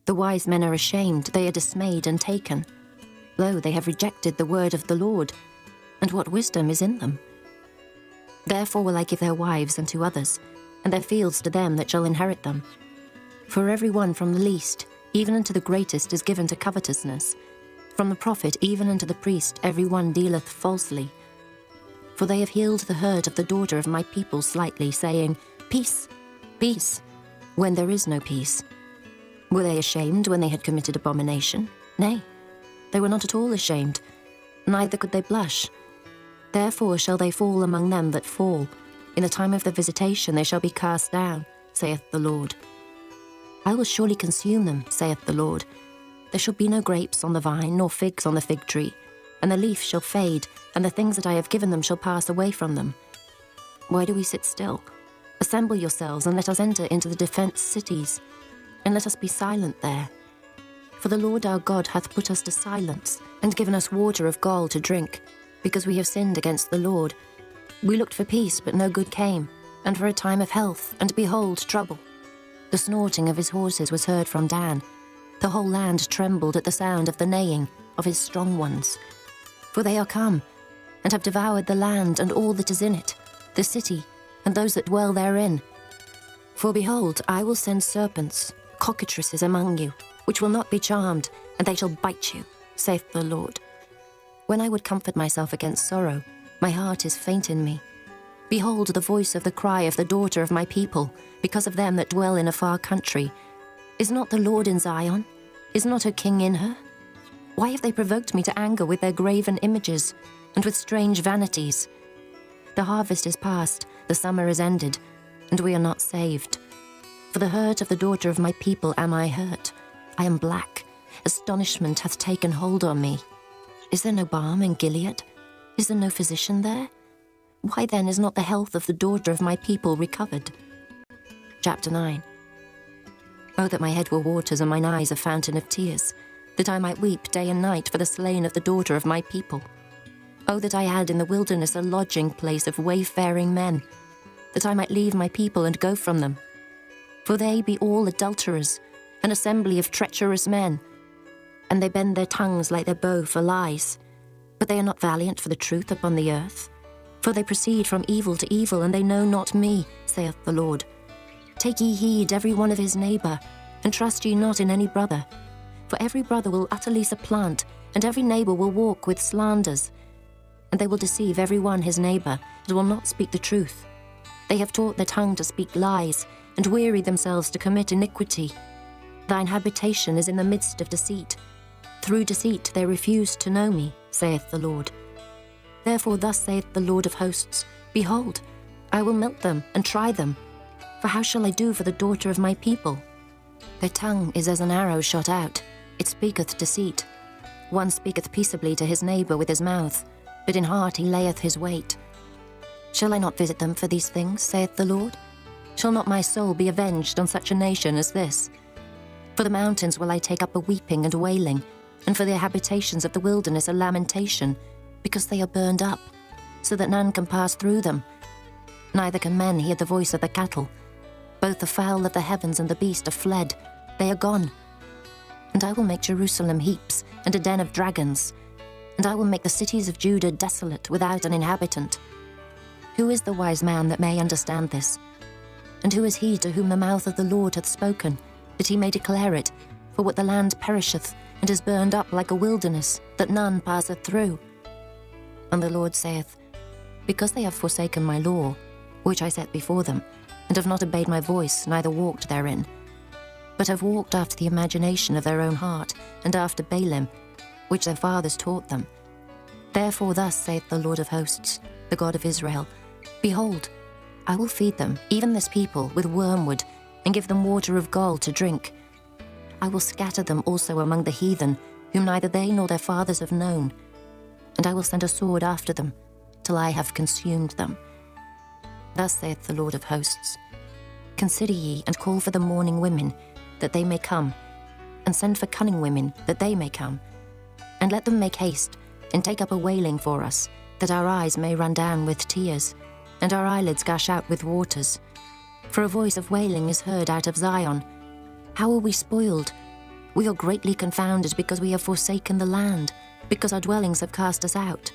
The wise men are ashamed, they are dismayed and taken. Lo, they have rejected the word of the Lord, and what wisdom is in them? Therefore will I give their wives unto others, and their fields to them that shall inherit them. For every one from the least, even unto the greatest, is given to covetousness. From the prophet even unto the priest every one dealeth falsely. For they have healed the hurt of the daughter of my people slightly, saying, Peace, peace, when there is no peace. Were they ashamed when they had committed abomination? Nay, they were not at all ashamed, neither could they blush. Therefore shall they fall among them that fall. In the time of their visitation they shall be cast down, saith the Lord. I will surely consume them, saith the Lord. There shall be no grapes on the vine, nor figs on the fig tree, and the leaf shall fade, and the things that I have given them shall pass away from them. Why do we sit still? Assemble yourselves, and let us enter into the defenced cities, and let us be silent there. For the Lord our God hath put us to silence, and given us water of gall to drink, because we have sinned against the Lord. We looked for peace, but no good came, and for a time of health, and behold, trouble. The snorting of his horses was heard from Dan. The whole land trembled at the sound of the neighing of his strong ones. For they are come, and have devoured the land and all that is in it, the city, and those that dwell therein. For behold, I will send serpents, cockatrices among you, which will not be charmed, and they shall bite you, saith the Lord. When I would comfort myself against sorrow, my heart is faint in me. Behold the voice of the cry of the daughter of my people, because of them that dwell in a far country. Is not the Lord in Zion? Is not her king in her? Why have they provoked me to anger with their graven images, and with strange vanities? The harvest is past, the summer is ended, and we are not saved. For the hurt of the daughter of my people am I hurt. I am black. Astonishment hath taken hold on me. Is there no balm in Gilead? Is there no physician there? Why then is not the health of the daughter of my people recovered? Chapter 9. Oh, that my head were waters and mine eyes a fountain of tears, that I might weep day and night for the slain of the daughter of my people. Oh, that I had in the wilderness a lodging place of wayfaring men, that I might leave my people and go from them. For they be all adulterers, an assembly of treacherous men, and they bend their tongues like their bow for lies. But they are not valiant for the truth upon the earth. For they proceed from evil to evil, and they know not me, saith the Lord. Take ye heed every one of his neighbour, and trust ye not in any brother. For every brother will utterly supplant, and every neighbour will walk with slanders. And they will deceive every one his neighbour, and will not speak the truth. They have taught their tongue to speak lies, and weary themselves to commit iniquity. Thine habitation is in the midst of deceit. Through deceit they refuse to know me, saith the Lord. Therefore thus saith the Lord of hosts, Behold, I will melt them and try them. For how shall I do for the daughter of my people? Their tongue is as an arrow shot out, it speaketh deceit. One speaketh peaceably to his neighbour with his mouth, but in heart he layeth his wait. Shall I not visit them for these things, saith the Lord? Shall not my soul be avenged on such a nation as this? For the mountains will I take up a weeping and wailing, and for the habitations of the wilderness a lamentation, because they are burned up, so that none can pass through them. Neither can men hear the voice of the cattle. Both the fowl of the heavens and the beast are fled, they are gone. And I will make Jerusalem heaps, and a den of dragons. and I will make the cities of Judah desolate without an inhabitant. Who is the wise man that may understand this? And who is he to whom the mouth of the Lord hath spoken, that he may declare it? For what the land perisheth, and is burned up like a wilderness, that none passeth through. And the Lord saith, Because they have forsaken my law, which I set before them, and have not obeyed my voice, neither walked therein, but have walked after the imagination of their own heart, and after Baalim, which their fathers taught them. Therefore thus saith the Lord of hosts, the God of Israel, Behold, I will feed them, even this people, with wormwood, and give them water of gall to drink. I will scatter them also among the heathen, whom neither they nor their fathers have known. And I will send a sword after them, till I have consumed them. Thus saith the Lord of hosts, Consider ye, and call for the mourning women, that they may come, and send for cunning women, that they may come. And let them make haste, and take up a wailing for us, that our eyes may run down with tears, and our eyelids gush out with waters. For a voice of wailing is heard out of Zion. How are we spoiled? We are greatly confounded, because we have forsaken the land, because our dwellings have cast us out.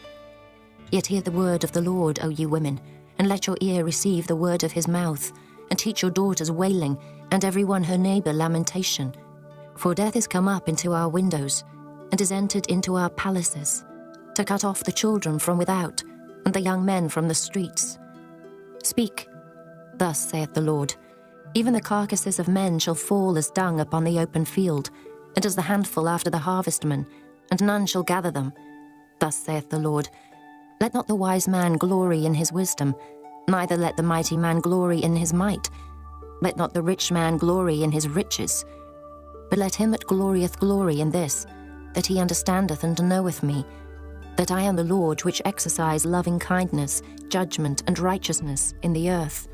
Yet hear the word of the Lord, O ye women, and let your ear receive the word of his mouth, and teach your daughters wailing, and every one her neighbour lamentation. For death is come up into our windows, and is entered into our palaces, to cut off the children from without, and the young men from the streets. Speak, thus saith the Lord, Even the carcasses of men shall fall as dung upon the open field, and as the handful after the harvestman, and none shall gather them. Thus saith the Lord, Let not the wise man glory in his wisdom, neither let the mighty man glory in his might. Let not the rich man glory in his riches, but let him that glorieth glory in this, that he understandeth and knoweth me, that I am the Lord which exercise loving kindness, judgment, and righteousness in the earth.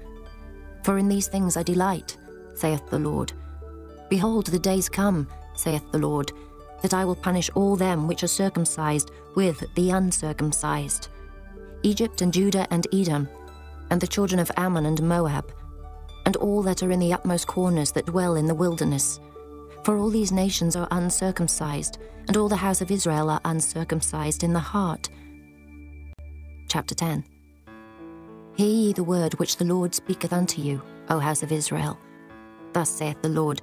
For in these things I delight, saith the Lord. Behold, the days come, saith the Lord, that I will punish all them which are circumcised with the uncircumcised, Egypt and Judah and Edom, and the children of Ammon and Moab, and all that are in the utmost corners that dwell in the wilderness. For all these nations are uncircumcised, and all the house of Israel are uncircumcised in the heart. Chapter 10. Hear ye the word which the Lord speaketh unto you, O house of Israel. Thus saith the Lord,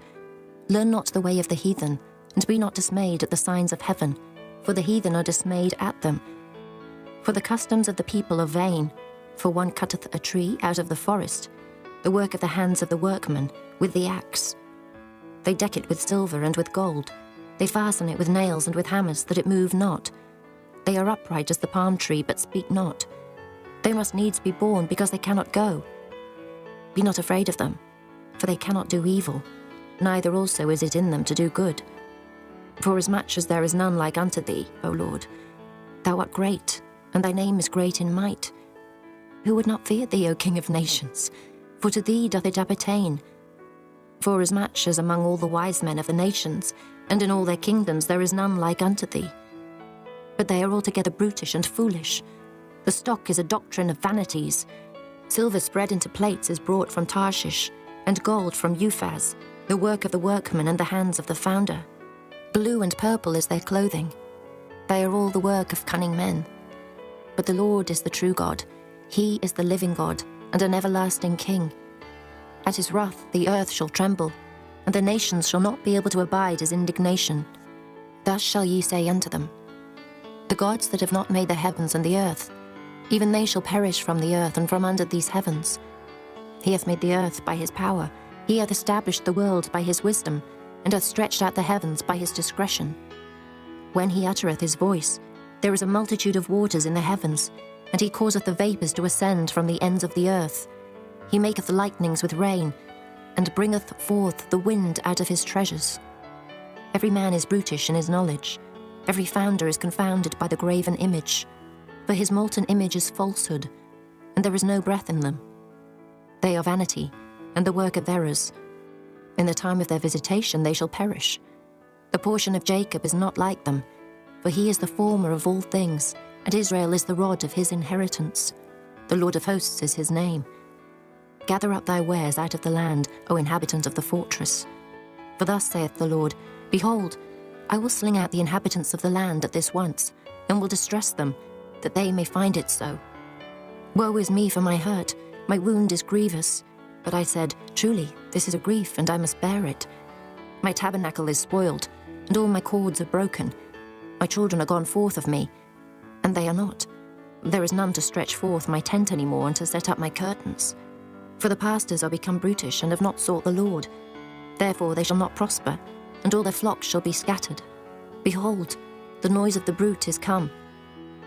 Learn not the way of the heathen, and be not dismayed at the signs of heaven, for the heathen are dismayed at them. For the customs of the people are vain, for one cutteth a tree out of the forest, the work of the hands of the workman, with the axe. They deck it with silver and with gold. They fasten it with nails and with hammers, that it move not. They are upright as the palm tree, but speak not. They must needs be born, because they cannot go. Be not afraid of them, for they cannot do evil, neither also is it in them to do good. Forasmuch as there is none like unto thee, O Lord, thou art great, and thy name is great in might. Who would not fear thee, O King of nations? For to thee doth it appertain. Forasmuch as among all the wise men of the nations, and in all their kingdoms, there is none like unto thee. But they are altogether brutish and foolish. The stock is a doctrine of vanities. Silver spread into plates is brought from Tarshish, and gold from Uphaz, the work of the workman and the hands of the founder. Blue and purple is their clothing. They are all the work of cunning men. But the Lord is the true God. He is the living God, and an everlasting King. At his wrath the earth shall tremble, and the nations shall not be able to abide his indignation. Thus shall ye say unto them, The gods that have not made the heavens and the earth, even they shall perish from the earth and from under these heavens. He hath made the earth by his power, he hath established the world by his wisdom, and hath stretched out the heavens by his discretion. When he uttereth his voice, there is a multitude of waters in the heavens, and he causeth the vapours to ascend from the ends of the earth. He maketh lightnings with rain, and bringeth forth the wind out of his treasures. Every man is brutish in his knowledge. Every founder is confounded by the graven image. For his molten image is falsehood, and there is no breath in them. They are vanity, and the work of errors. In the time of their visitation they shall perish. The portion of Jacob is not like them, for he is the former of all things, and Israel is the rod of his inheritance. The Lord of hosts is his name. Gather up thy wares out of the land, O inhabitant of the fortress. For thus saith the Lord, Behold, I will sling out the inhabitants of the land at this once, and will distress them, that they may find it so. Woe is me for my hurt, my wound is grievous. But I said, truly, this is a grief, and I must bear it. My tabernacle is spoiled, and all my cords are broken. My children are gone forth of me, and they are not. There is none to stretch forth my tent any more, and to set up my curtains. For the pastors are become brutish, and have not sought the Lord. Therefore they shall not prosper, and all their flocks shall be scattered. Behold, the noise of the brute is come,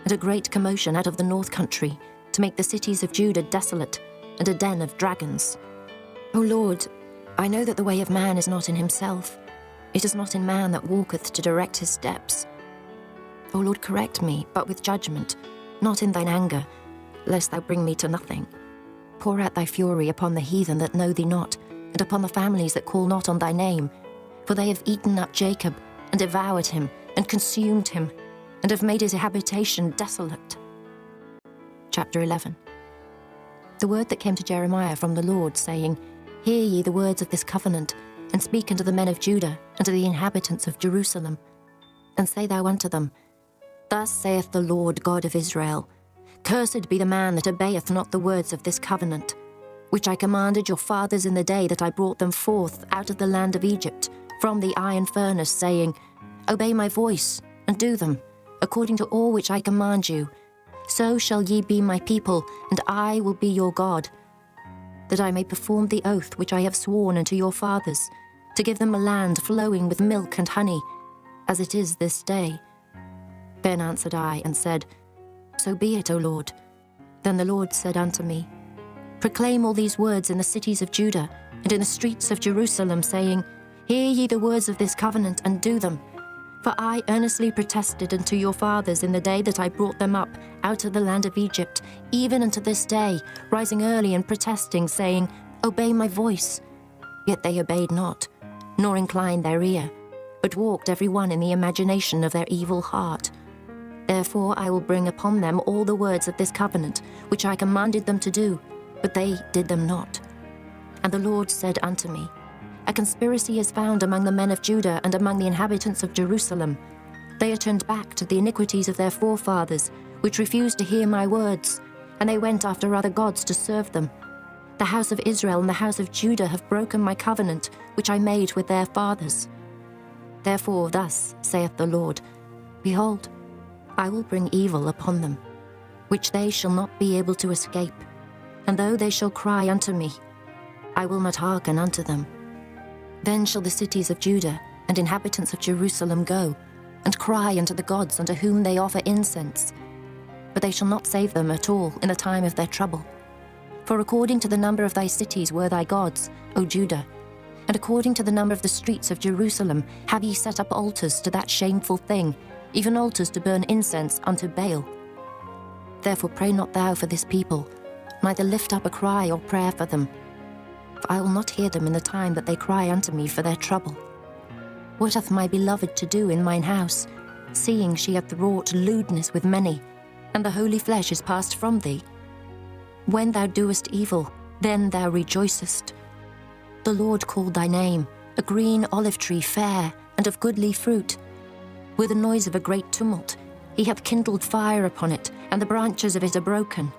and a great commotion out of the north country, to make the cities of Judah desolate, and a den of dragons. O Lord, I know that the way of man is not in himself. It is not in man that walketh to direct his steps. O Lord, correct me, but with judgment, not in thine anger, lest thou bring me to nothing. Pour out thy fury upon the heathen that know thee not, and upon the families that call not on thy name. For they have eaten up Jacob, and devoured him, and consumed him, and have made his habitation desolate. Chapter 11. The word that came to Jeremiah from the Lord, saying, Hear ye the words of this covenant, and speak unto the men of Judah, and to the inhabitants of Jerusalem. And say thou unto them, Thus saith the Lord God of Israel, Cursed be the man that obeyeth not the words of this covenant, which I commanded your fathers in the day that I brought them forth out of the land of Egypt, from the iron furnace, saying, Obey my voice, and do them, according to all which I command you. So shall ye be my people, and I will be your God, that I may perform the oath which I have sworn unto your fathers, to give them a land flowing with milk and honey, as it is this day. Then answered I, and said, So be it, O Lord. Then the Lord said unto me, Proclaim all these words in the cities of Judah, and in the streets of Jerusalem, saying, Hear ye the words of this covenant, and do them. For I earnestly protested unto your fathers in the day that I brought them up out of the land of Egypt, even unto this day, rising early and protesting, saying, Obey my voice. Yet they obeyed not, nor inclined their ear, but walked every one in the imagination of their evil heart. Therefore I will bring upon them all the words of this covenant, which I commanded them to do, but they did them not. And the Lord said unto me, A conspiracy is found among the men of Judah and among the inhabitants of Jerusalem. They are turned back to the iniquities of their forefathers, which refused to hear my words, and they went after other gods to serve them. The house of Israel and the house of Judah have broken my covenant, which I made with their fathers. Therefore thus saith the Lord, Behold, I will bring evil upon them, which they shall not be able to escape. And though they shall cry unto me, I will not hearken unto them. Then shall the cities of Judah and inhabitants of Jerusalem go, and cry unto the gods unto whom they offer incense. But they shall not save them at all in the time of their trouble. For according to the number of thy cities were thy gods, O Judah, and according to the number of the streets of Jerusalem have ye set up altars to that shameful thing, even altars to burn incense unto Baal. Therefore pray not thou for this people, neither lift up a cry or prayer for them. For I will not hear them in the time that they cry unto me for their trouble. What hath my beloved to do in mine house, seeing she hath wrought lewdness with many, and the holy flesh is passed from thee? When thou doest evil, then thou rejoicest. The Lord called thy name, a green olive tree fair, and of goodly fruit. With the noise of a great tumult, he hath kindled fire upon it, and the branches of it are broken.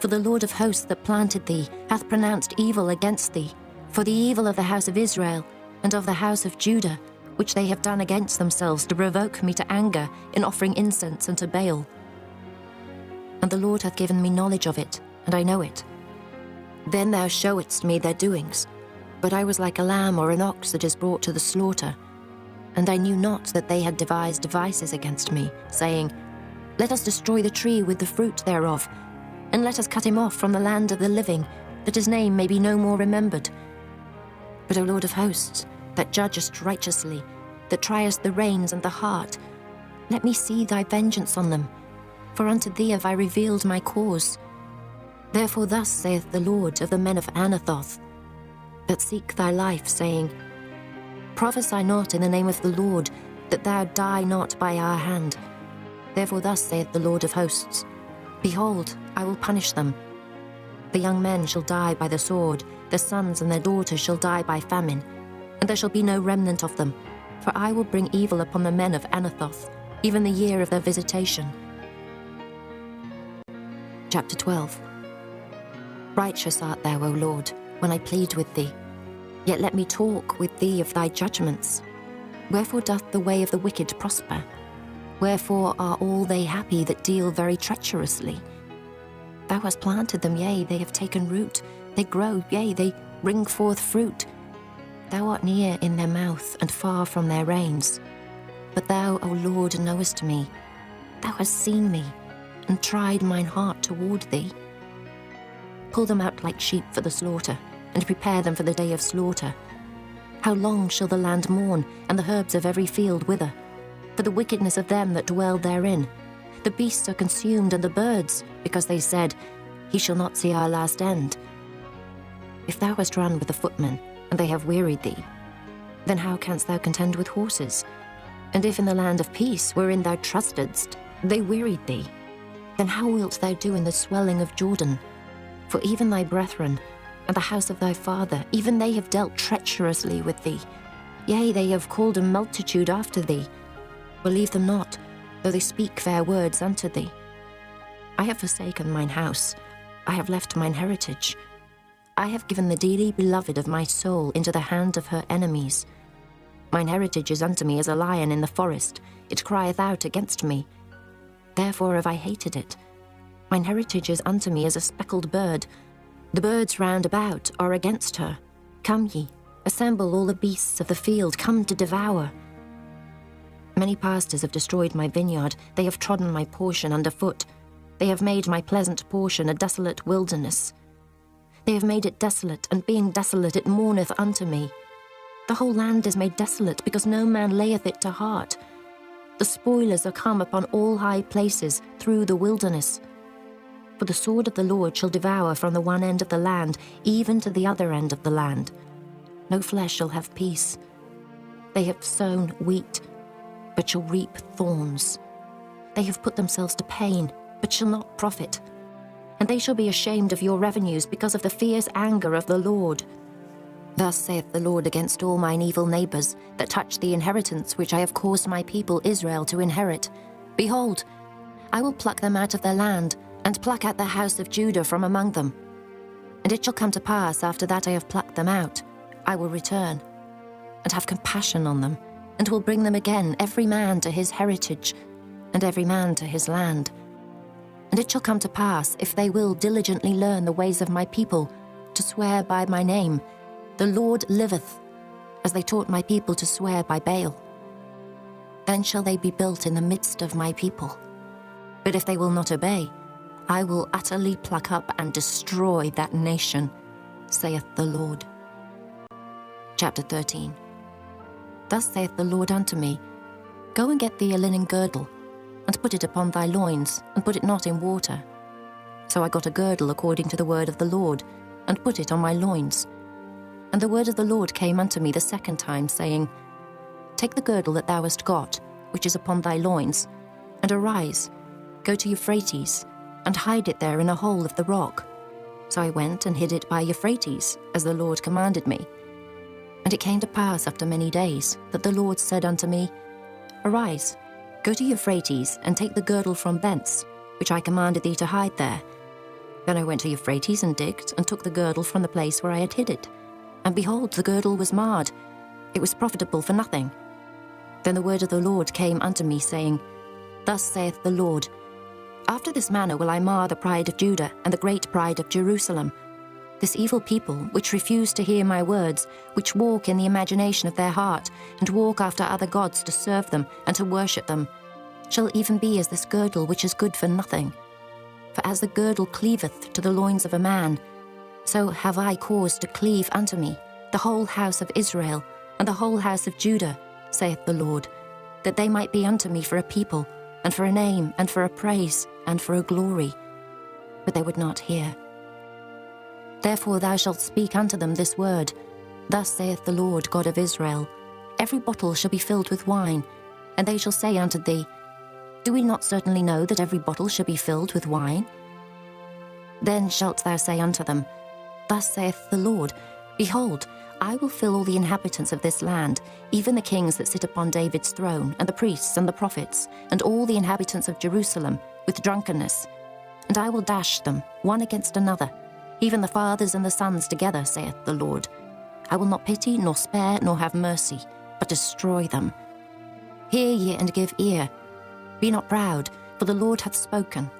For the Lord of hosts that planted thee hath pronounced evil against thee, for the evil of the house of Israel and of the house of Judah, which they have done against themselves to provoke me to anger in offering incense unto Baal. And the Lord hath given me knowledge of it, and I know it. Then thou showedst me their doings, but I was like a lamb or an ox that is brought to the slaughter. And I knew not that they had devised devices against me, saying, Let us destroy the tree with the fruit thereof, and let us cut him off from the land of the living, that his name may be no more remembered. But, O Lord of hosts, that judgest righteously, that triest the reins and the heart, let me see thy vengeance on them, for unto thee have I revealed my cause. Therefore thus saith the Lord of the men of Anathoth, that seek thy life, saying, Prophesy not in the name of the Lord, that thou die not by our hand. Therefore thus saith the Lord of hosts, Behold, I will punish them. The young men shall die by the sword, their sons and their daughters shall die by famine, and there shall be no remnant of them. For I will bring evil upon the men of Anathoth, even the year of their visitation. Chapter 12. Righteous art thou, O Lord, when I plead with thee. Yet let me talk with thee of thy judgments. Wherefore doth the way of the wicked prosper? Wherefore are all they happy that deal very treacherously? Thou hast planted them, yea, they have taken root. They grow, yea, they bring forth fruit. Thou art near in their mouth, and far from their reins. But thou, O Lord, knowest me. Thou hast seen me, and tried mine heart toward thee. Pull them out like sheep for the slaughter, and prepare them for the day of slaughter. How long shall the land mourn, and the herbs of every field wither? For the wickedness of them that dwell therein. The beasts are consumed, and the birds, because they said, He shall not see our last end. If thou hast run with the footmen, and they have wearied thee, then how canst thou contend with horses? And if in the land of peace, wherein thou trustedst, they wearied thee, then how wilt thou do in the swelling of Jordan? For even thy brethren, and the house of thy father, even they have dealt treacherously with thee. Yea, they have called a multitude after thee. Believe them not, though they speak fair words unto thee. I have forsaken mine house, I have left mine heritage. I have given the dearly beloved of my soul into the hand of her enemies. Mine heritage is unto me as a lion in the forest, it crieth out against me. Therefore have I hated it. Mine heritage is unto me as a speckled bird. The birds round about are against her. Come ye, assemble all the beasts of the field, come to devour. Many pastors have destroyed my vineyard, they have trodden my portion under foot. They have made my pleasant portion a desolate wilderness. They have made it desolate, and being desolate it mourneth unto me. The whole land is made desolate, because no man layeth it to heart. The spoilers are come upon all high places through the wilderness. For the sword of the Lord shall devour from the one end of the land, even to the other end of the land. No flesh shall have peace. They have sown wheat, but shall reap thorns. They have put themselves to pain, but shall not profit. And they shall be ashamed of your revenues because of the fierce anger of the Lord. Thus saith the Lord against all mine evil neighbours that touch the inheritance which I have caused my people Israel to inherit. Behold, I will pluck them out of their land, and pluck out the house of Judah from among them. And it shall come to pass, after that I have plucked them out, I will return, and have compassion on them, and will bring them again, every man to his heritage, and every man to his land. And it shall come to pass, if they will diligently learn the ways of my people, to swear by my name, the Lord liveth, as they taught my people to swear by Baal. Then shall they be built in the midst of my people. But if they will not obey, I will utterly pluck up and destroy that nation, saith the Lord. Chapter 13. Thus saith the Lord unto me, Go and get thee a linen girdle, and put it upon thy loins, and put it not in water. So I got a girdle according to the word of the Lord, and put it on my loins. And the word of the Lord came unto me the second time, saying, Take the girdle that thou hast got, which is upon thy loins, and arise, go to Euphrates, and hide it there in a hole of the rock. So I went and hid it by Euphrates, as the Lord commanded me. And it came to pass after many days, that the Lord said unto me, Arise, go to Euphrates, and take the girdle from thence, which I commanded thee to hide there. Then I went to Euphrates, and digged, and took the girdle from the place where I had hid it. And behold, the girdle was marred, it was profitable for nothing. Then the word of the Lord came unto me, saying, Thus saith the Lord, After this manner will I mar the pride of Judah, and the great pride of Jerusalem. This evil people, which refuse to hear my words, which walk in the imagination of their heart, and walk after other gods to serve them, and to worship them, shall even be as this girdle which is good for nothing. For as the girdle cleaveth to the loins of a man, so have I caused to cleave unto me the whole house of Israel, and the whole house of Judah, saith the Lord, that they might be unto me for a people, and for a name, and for a praise, and for a glory. But they would not hear. Therefore thou shalt speak unto them this word, Thus saith the Lord God of Israel, Every bottle shall be filled with wine, and they shall say unto thee, Do we not certainly know that every bottle shall be filled with wine? Then shalt thou say unto them, Thus saith the Lord, Behold, I will fill all the inhabitants of this land, even the kings that sit upon David's throne, and the priests and the prophets, and all the inhabitants of Jerusalem, with drunkenness. And I will dash them, one against another, even the fathers and the sons together, saith the Lord. I will not pity, nor spare, nor have mercy, but destroy them. Hear ye and give ear. Be not proud, for the Lord hath spoken.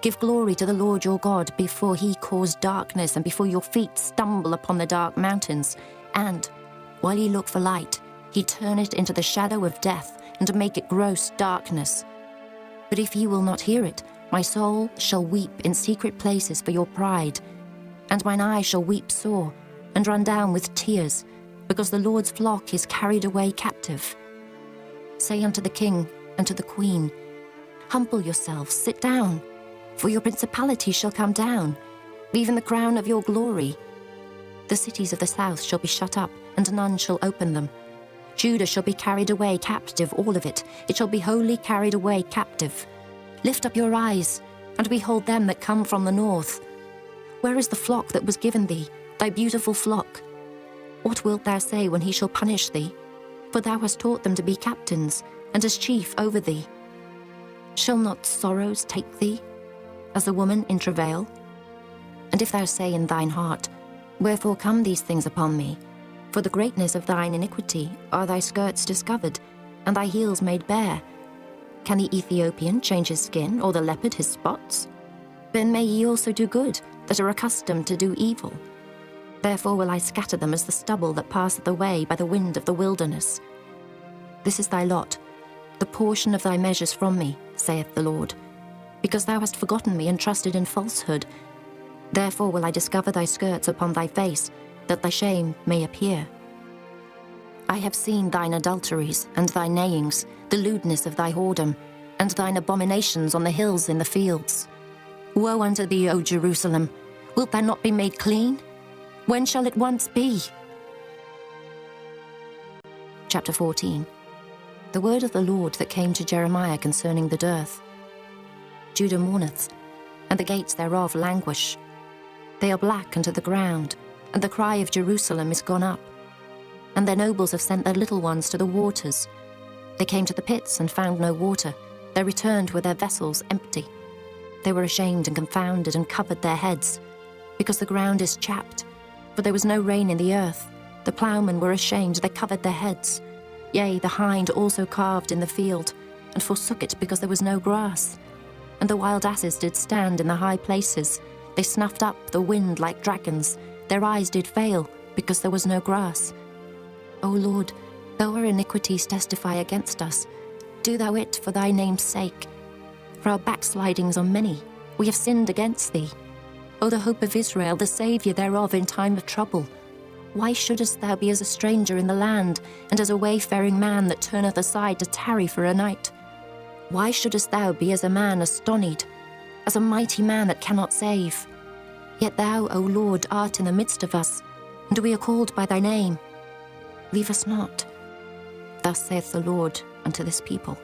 Give glory to the Lord your God before he cause darkness, and before your feet stumble upon the dark mountains. And, while ye look for light, he turn it into the shadow of death, and make it gross darkness. But if ye will not hear it, my soul shall weep in secret places for your pride, and mine eye shall weep sore, and run down with tears, because the Lord's flock is carried away captive. Say unto the king and to the queen, Humble yourselves, sit down, for your principality shall come down, even the crown of your glory. The cities of the south shall be shut up, and none shall open them. Judah shall be carried away captive, all of it. It shall be wholly carried away captive. Lift up your eyes, and behold them that come from the north. Where is the flock that was given thee, thy beautiful flock? What wilt thou say when he shall punish thee? For thou hast taught them to be captains, and as chief over thee. Shall not sorrows take thee, as a woman in travail? And if thou say in thine heart, Wherefore come these things upon me? For the greatness of thine iniquity are thy skirts discovered, and thy heels made bare. Can the Ethiopian change his skin, or the leopard his spots? Then may ye also do good, that are accustomed to do evil. Therefore will I scatter them as the stubble that passeth away by the wind of the wilderness. This is thy lot, the portion of thy measures from me, saith the Lord. Because thou hast forgotten me and trusted in falsehood, therefore will I discover thy skirts upon thy face, that thy shame may appear. I have seen thine adulteries and thy neighings, the lewdness of thy whoredom, and thine abominations on the hills in the fields. Woe unto thee, O Jerusalem! Wilt thou not be made clean? When shall it once be? Chapter 14. The word of the Lord that came to Jeremiah concerning the dearth. Judah mourneth, and the gates thereof languish. They are black unto the ground, and the cry of Jerusalem is gone up. And their nobles have sent their little ones to the waters. They came to the pits and found no water. They returned with their vessels empty. They were ashamed and confounded and covered their heads, because the ground is chapped, for there was no rain in the earth. The ploughmen were ashamed, they covered their heads. Yea, the hind also calved in the field, and forsook it because there was no grass. And the wild asses did stand in the high places. They snuffed up the wind like dragons. Their eyes did fail, because there was no grass. O Lord, though our iniquities testify against us, do thou it for thy name's sake. For our backslidings are many. We have sinned against thee. O the hope of Israel, the Saviour thereof in time of trouble. Why shouldest thou be as a stranger in the land, and as a wayfaring man that turneth aside to tarry for a night? Why shouldest thou be as a man astonied, as a mighty man that cannot save? Yet thou, O Lord, art in the midst of us, and we are called by thy name. Leave us not. Thus saith the Lord unto this people.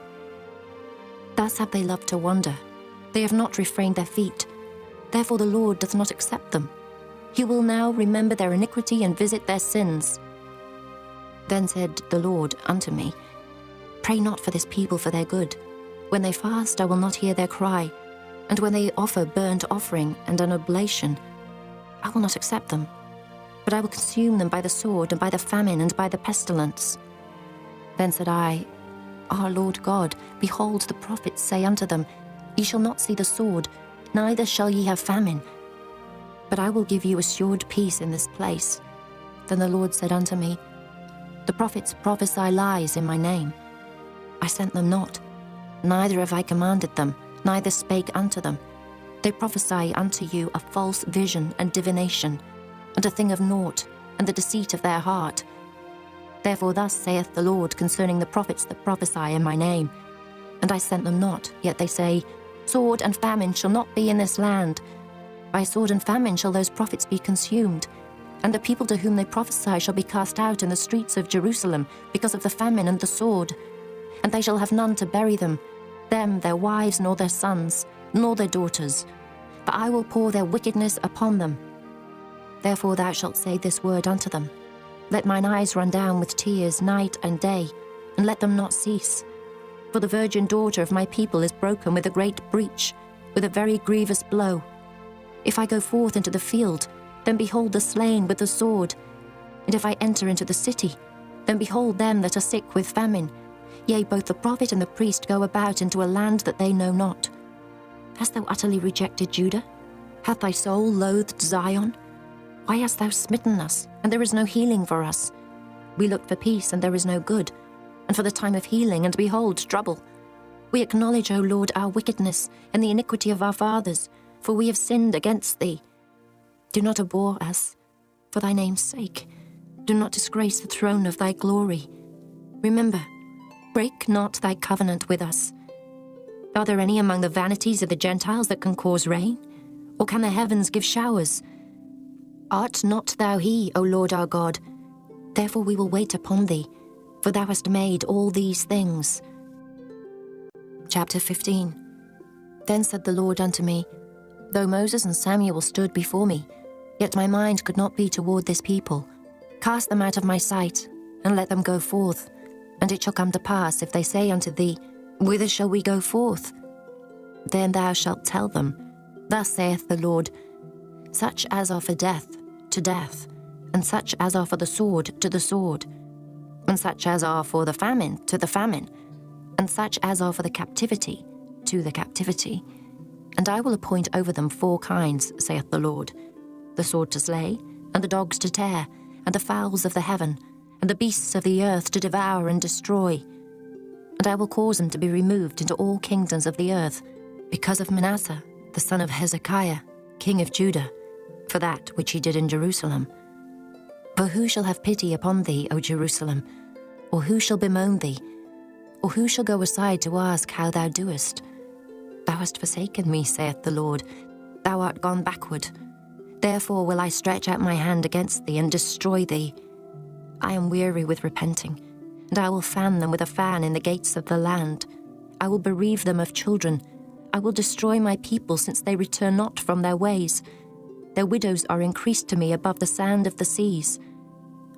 Thus have they loved to wander. They have not refrained their feet. Therefore the Lord doth not accept them. He will now remember their iniquity and visit their sins. Then said the Lord unto me, Pray not for this people for their good. When they fast, I will not hear their cry, and when they offer burnt offering and an oblation, I will not accept them. But I will consume them by the sword, and by the famine, and by the pestilence. Then said I, Our Lord God, behold, the prophets say unto them, Ye shall not see the sword, neither shall ye have famine. But I will give you assured peace in this place. Then the Lord said unto me, The prophets prophesy lies in my name. I sent them not, neither have I commanded them, neither spake unto them. They prophesy unto you a false vision and divination, and a thing of naught, and the deceit of their heart. Therefore thus saith the Lord concerning the prophets that prophesy in my name. And I sent them not, yet they say, Sword and famine shall not be in this land. By sword and famine shall those prophets be consumed, and the people to whom they prophesy shall be cast out in the streets of Jerusalem because of the famine and the sword. And they shall have none to bury them, their wives, nor their sons, nor their daughters. For I will pour their wickedness upon them. Therefore thou shalt say this word unto them, Let mine eyes run down with tears night and day, and let them not cease. For the virgin daughter of my people is broken with a great breach, with a very grievous blow. If I go forth into the field, then behold the slain with the sword. And if I enter into the city, then behold them that are sick with famine. Yea, both the prophet and the priest go about into a land that they know not. Hast thou utterly rejected Judah? Hath thy soul loathed Zion? Why hast thou smitten us, and there is no healing for us? We looked for peace, and there is no good, and for the time of healing, and behold, trouble. We acknowledge, O Lord, our wickedness, and the iniquity of our fathers, for we have sinned against thee. Do not abhor us, for thy name's sake. Do not disgrace the throne of thy glory. Remember, break not thy covenant with us. Are there any among the vanities of the Gentiles that can cause rain? Or can the heavens give showers? Art not thou he, O Lord our God? Therefore we will wait upon thee, for thou hast made all these things. Chapter 15. Then said the Lord unto me, Though Moses and Samuel stood before me, yet my mind could not be toward this people. Cast them out of my sight, and let them go forth. And it shall come to pass, if they say unto thee, Whither shall we go forth? Then thou shalt tell them, Thus saith the Lord, Such as are for death, to death, and such as are for the sword, to the sword, and such as are for the famine, to the famine, and such as are for the captivity, to the captivity. And I will appoint over them 4 kinds, saith the Lord, the sword to slay, and the dogs to tear, and the fowls of the heaven, and the beasts of the earth to devour and destroy. And I will cause them to be removed into all kingdoms of the earth, because of Manasseh, the son of Hezekiah, king of Judah, for that which he did in Jerusalem. For who shall have pity upon thee, O Jerusalem? Or who shall bemoan thee? Or who shall go aside to ask how thou doest? Thou hast forsaken me, saith the Lord. Thou art gone backward. Therefore will I stretch out my hand against thee and destroy thee. I am weary with repenting, and I will fan them with a fan in the gates of the land. I will bereave them of children. I will destroy my people, since they return not from their ways. Their widows are increased to me above the sand of the seas.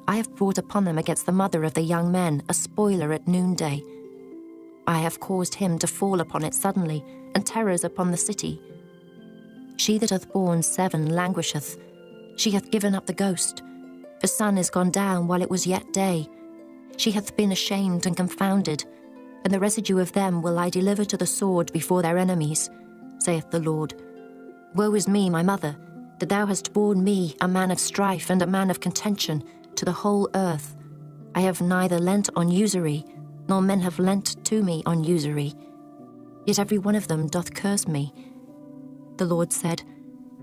I have brought upon them against the mother of the young men a spoiler at noonday. I have caused him to fall upon it suddenly, and terrors upon the city. She that hath borne 7 languisheth. She hath given up the ghost. Her sun is gone down while it was yet day. She hath been ashamed and confounded, and the residue of them will I deliver to the sword before their enemies, saith the Lord. Woe is me, my mother, that thou hast borne me, a man of strife and a man of contention, to the whole earth. I have neither lent on usury, nor men have lent to me on usury. Yet every one of them doth curse me. The Lord said,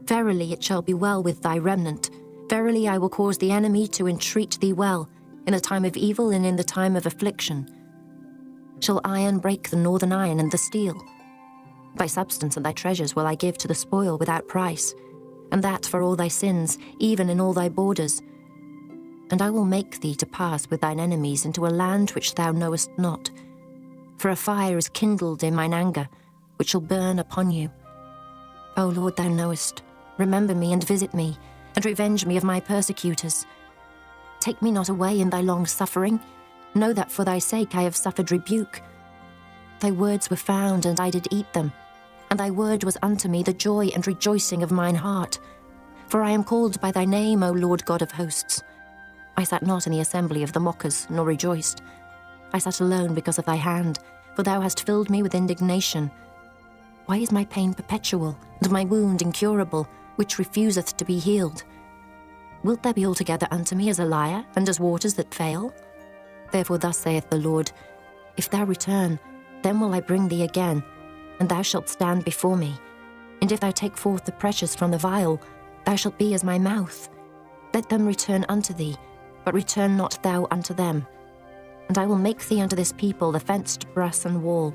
Verily it shall be well with thy remnant. Verily I will cause the enemy to entreat thee well, in the time of evil and in the time of affliction. Shall iron break the northern iron and the steel? Thy substance and thy treasures will I give to the spoil without price, and that for all thy sins, even in all thy borders. And I will make thee to pass with thine enemies into a land which thou knowest not. For a fire is kindled in mine anger, which shall burn upon you. O Lord, thou knowest. Remember me and visit me, and revenge me of my persecutors. Take me not away in thy long suffering. Know that for thy sake I have suffered rebuke. Thy words were found, and I did eat them, and thy word was unto me the joy and rejoicing of mine heart. For I am called by thy name, O Lord God of hosts. I sat not in the assembly of the mockers, nor rejoiced. I sat alone because of thy hand, for thou hast filled me with indignation. Why is my pain perpetual, and my wound incurable, which refuseth to be healed? Wilt thou be altogether unto me as a liar, and as waters that fail? Therefore thus saith the Lord, If thou return, then will I bring thee again, and thou shalt stand before me. And if thou take forth the precious from the vial, thou shalt be as my mouth. Let them return unto thee, but return not thou unto them. And I will make thee unto this people the fenced brass and wall,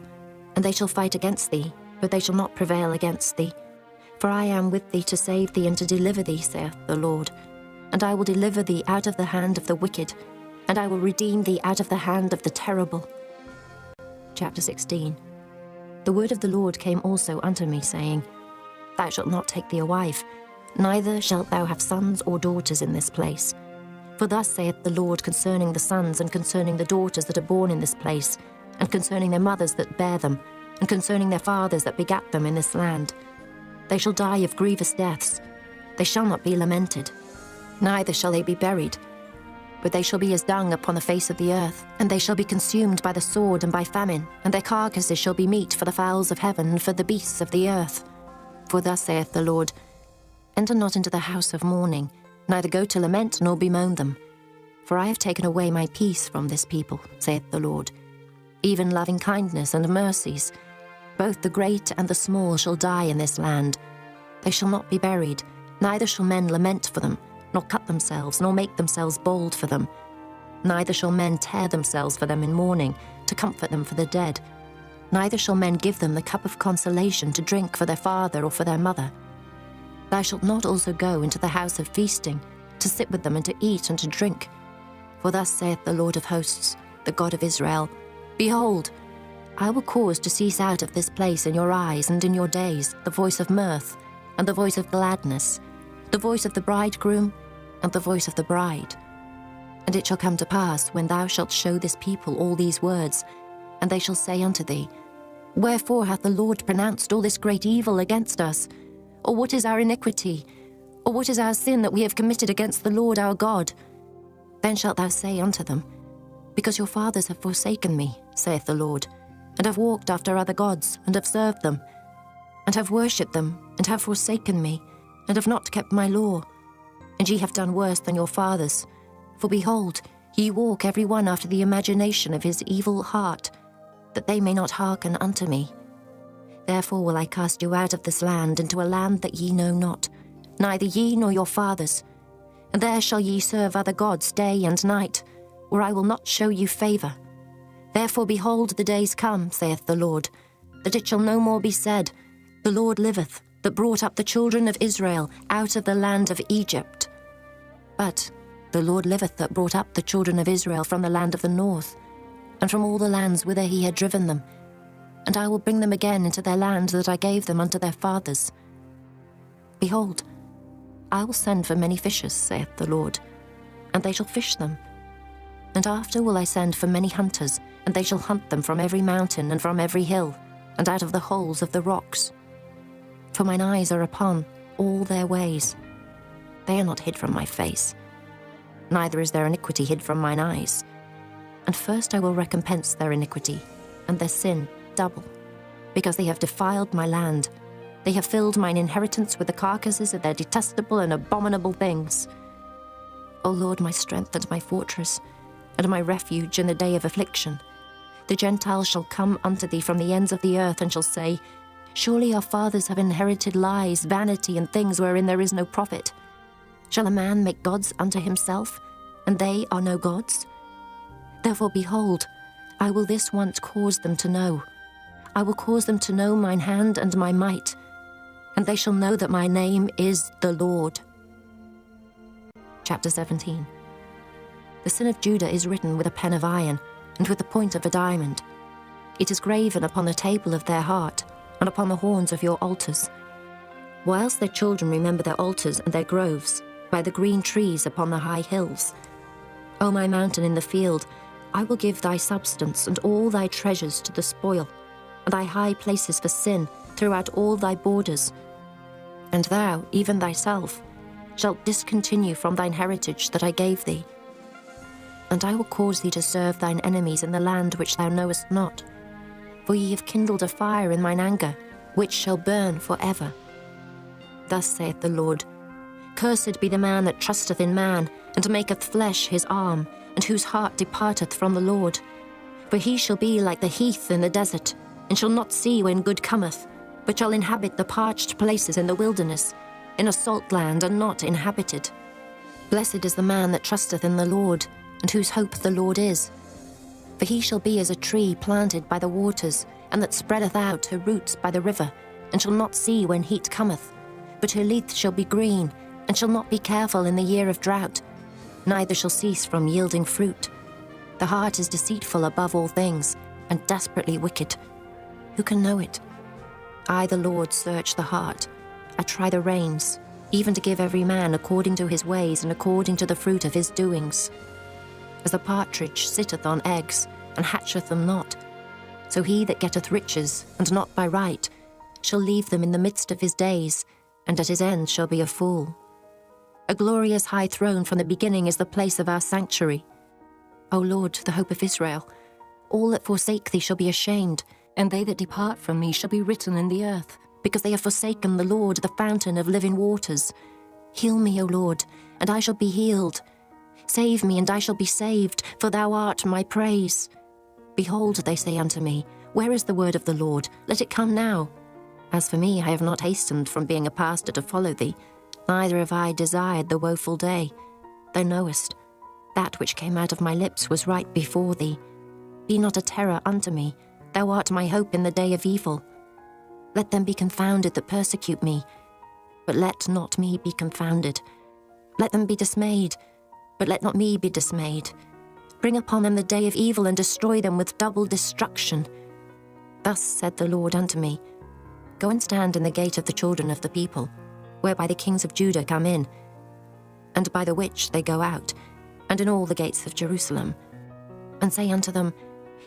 and they shall fight against thee, but they shall not prevail against thee. For I am with thee to save thee and to deliver thee, saith the Lord. And I will deliver thee out of the hand of the wicked, and I will redeem thee out of the hand of the terrible. Chapter 16. The word of the Lord came also unto me, saying, Thou shalt not take thee a wife, neither shalt thou have sons or daughters in this place. For thus saith the Lord concerning the sons and concerning the daughters that are born in this place, and concerning their mothers that bear them, and concerning their fathers that begat them in this land. They shall die of grievous deaths. They shall not be lamented, neither shall they be buried. But they shall be as dung upon the face of the earth, and they shall be consumed by the sword and by famine, and their carcasses shall be meat for the fowls of heaven and for the beasts of the earth. For thus saith the Lord, Enter not into the house of mourning, neither go to lament nor bemoan them. For I have taken away my peace from this people, saith the Lord, even loving kindness and mercies. Both the great and the small shall die in this land. They shall not be buried, neither shall men lament for them, nor cut themselves, nor make themselves bald for them. Neither shall men tear themselves for them in mourning, to comfort them for the dead. Neither shall men give them the cup of consolation to drink for their father or for their mother. Thou shalt not also go into the house of feasting, to sit with them and to eat and to drink. For thus saith the Lord of hosts, the God of Israel, Behold, I will cause to cease out of this place in your eyes and in your days the voice of mirth, and the voice of gladness, the voice of the bridegroom, and the voice of the bride. And it shall come to pass, when thou shalt show this people all these words, and they shall say unto thee, Wherefore hath the Lord pronounced all this great evil against us? Or what is our iniquity? Or what is our sin that we have committed against the Lord our God? Then shalt thou say unto them, Because your fathers have forsaken me, saith the Lord, and have walked after other gods, and have served them, and have worshipped them, and have forsaken me, and have not kept my law. And ye have done worse than your fathers. For behold, ye walk every one after the imagination of his evil heart, that they may not hearken unto me. Therefore will I cast you out of this land into a land that ye know not, neither ye nor your fathers. And there shall ye serve other gods day and night, where I will not show you favour. Therefore behold, the days come, saith the Lord, that it shall no more be said, The Lord liveth, that brought up the children of Israel out of the land of Egypt. But the Lord liveth, that brought up the children of Israel from the land of the north, and from all the lands whither he had driven them. And I will bring them again into their land that I gave them unto their fathers. Behold, I will send for many fishers, saith the Lord, and they shall fish them. And after will I send for many hunters, and they shall hunt them from every mountain and from every hill, and out of the holes of the rocks. For mine eyes are upon all their ways. They are not hid from my face, neither is their iniquity hid from mine eyes. And first I will recompense their iniquity, and their sin double, because they have defiled my land. They have filled mine inheritance with the carcasses of their detestable and abominable things. O Lord, my strength and my fortress, and my refuge in the day of affliction. The Gentiles shall come unto thee from the ends of the earth, and shall say, Surely our fathers have inherited lies, vanity, and things wherein there is no profit. Shall a man make gods unto himself, and they are no gods? Therefore, behold, I will this once cause them to know. I will cause them to know mine hand and my might, and they shall know that my name is the Lord. Chapter 17. The sin of Judah is written with a pen of iron, and with the point of a diamond. It is graven upon the table of their heart, and upon the horns of your altars. Whilst their children remember their altars and their groves, by the green trees upon the high hills. O my mountain in the field, I will give thy substance and all thy treasures to the spoil, and thy high places for sin throughout all thy borders. And thou, even thyself, shalt discontinue from thine heritage that I gave thee. And I will cause thee to serve thine enemies in the land which thou knowest not. For ye have kindled a fire in mine anger, which shall burn for ever. Thus saith the Lord, Cursed be the man that trusteth in man, and maketh flesh his arm, and whose heart departeth from the Lord. For he shall be like the heath in the desert, and shall not see when good cometh, but shall inhabit the parched places in the wilderness, in a salt land and not inhabited. Blessed is the man that trusteth in the Lord, and whose hope the Lord is. For he shall be as a tree planted by the waters, and that spreadeth out her roots by the river, and shall not see when heat cometh. But her leaf shall be green, and shall not be careful in the year of drought, neither shall cease from yielding fruit. The heart is deceitful above all things, and desperately wicked. Who can know it? I, the Lord, search the heart. I try the reins, even to give every man according to his ways and according to the fruit of his doings. As the partridge sitteth on eggs, and hatcheth them not, so he that getteth riches, and not by right, shall leave them in the midst of his days, and at his end shall be a fool. A glorious high throne from the beginning is the place of our sanctuary. O Lord, the hope of Israel, all that forsake thee shall be ashamed, and they that depart from me shall be written in the earth, because they have forsaken the Lord, the fountain of living waters. Heal me, O Lord, and I shall be healed. Save me, and I shall be saved, for thou art my praise. Behold, they say unto me, where is the word of the Lord? Let it come now. As for me, I have not hastened from being a pastor to follow thee, neither have I desired the woeful day. Thou knowest, that which came out of my lips was right before thee. Be not a terror unto me, thou art my hope in the day of evil. Let them be confounded that persecute me, but let not me be confounded. Let them be dismayed, but let not me be dismayed. Bring upon them the day of evil, and destroy them with double destruction. Thus said the Lord unto me, Go and stand in the gate of the children of the people, whereby the kings of Judah come in, and by the which they go out, and in all the gates of Jerusalem. And say unto them,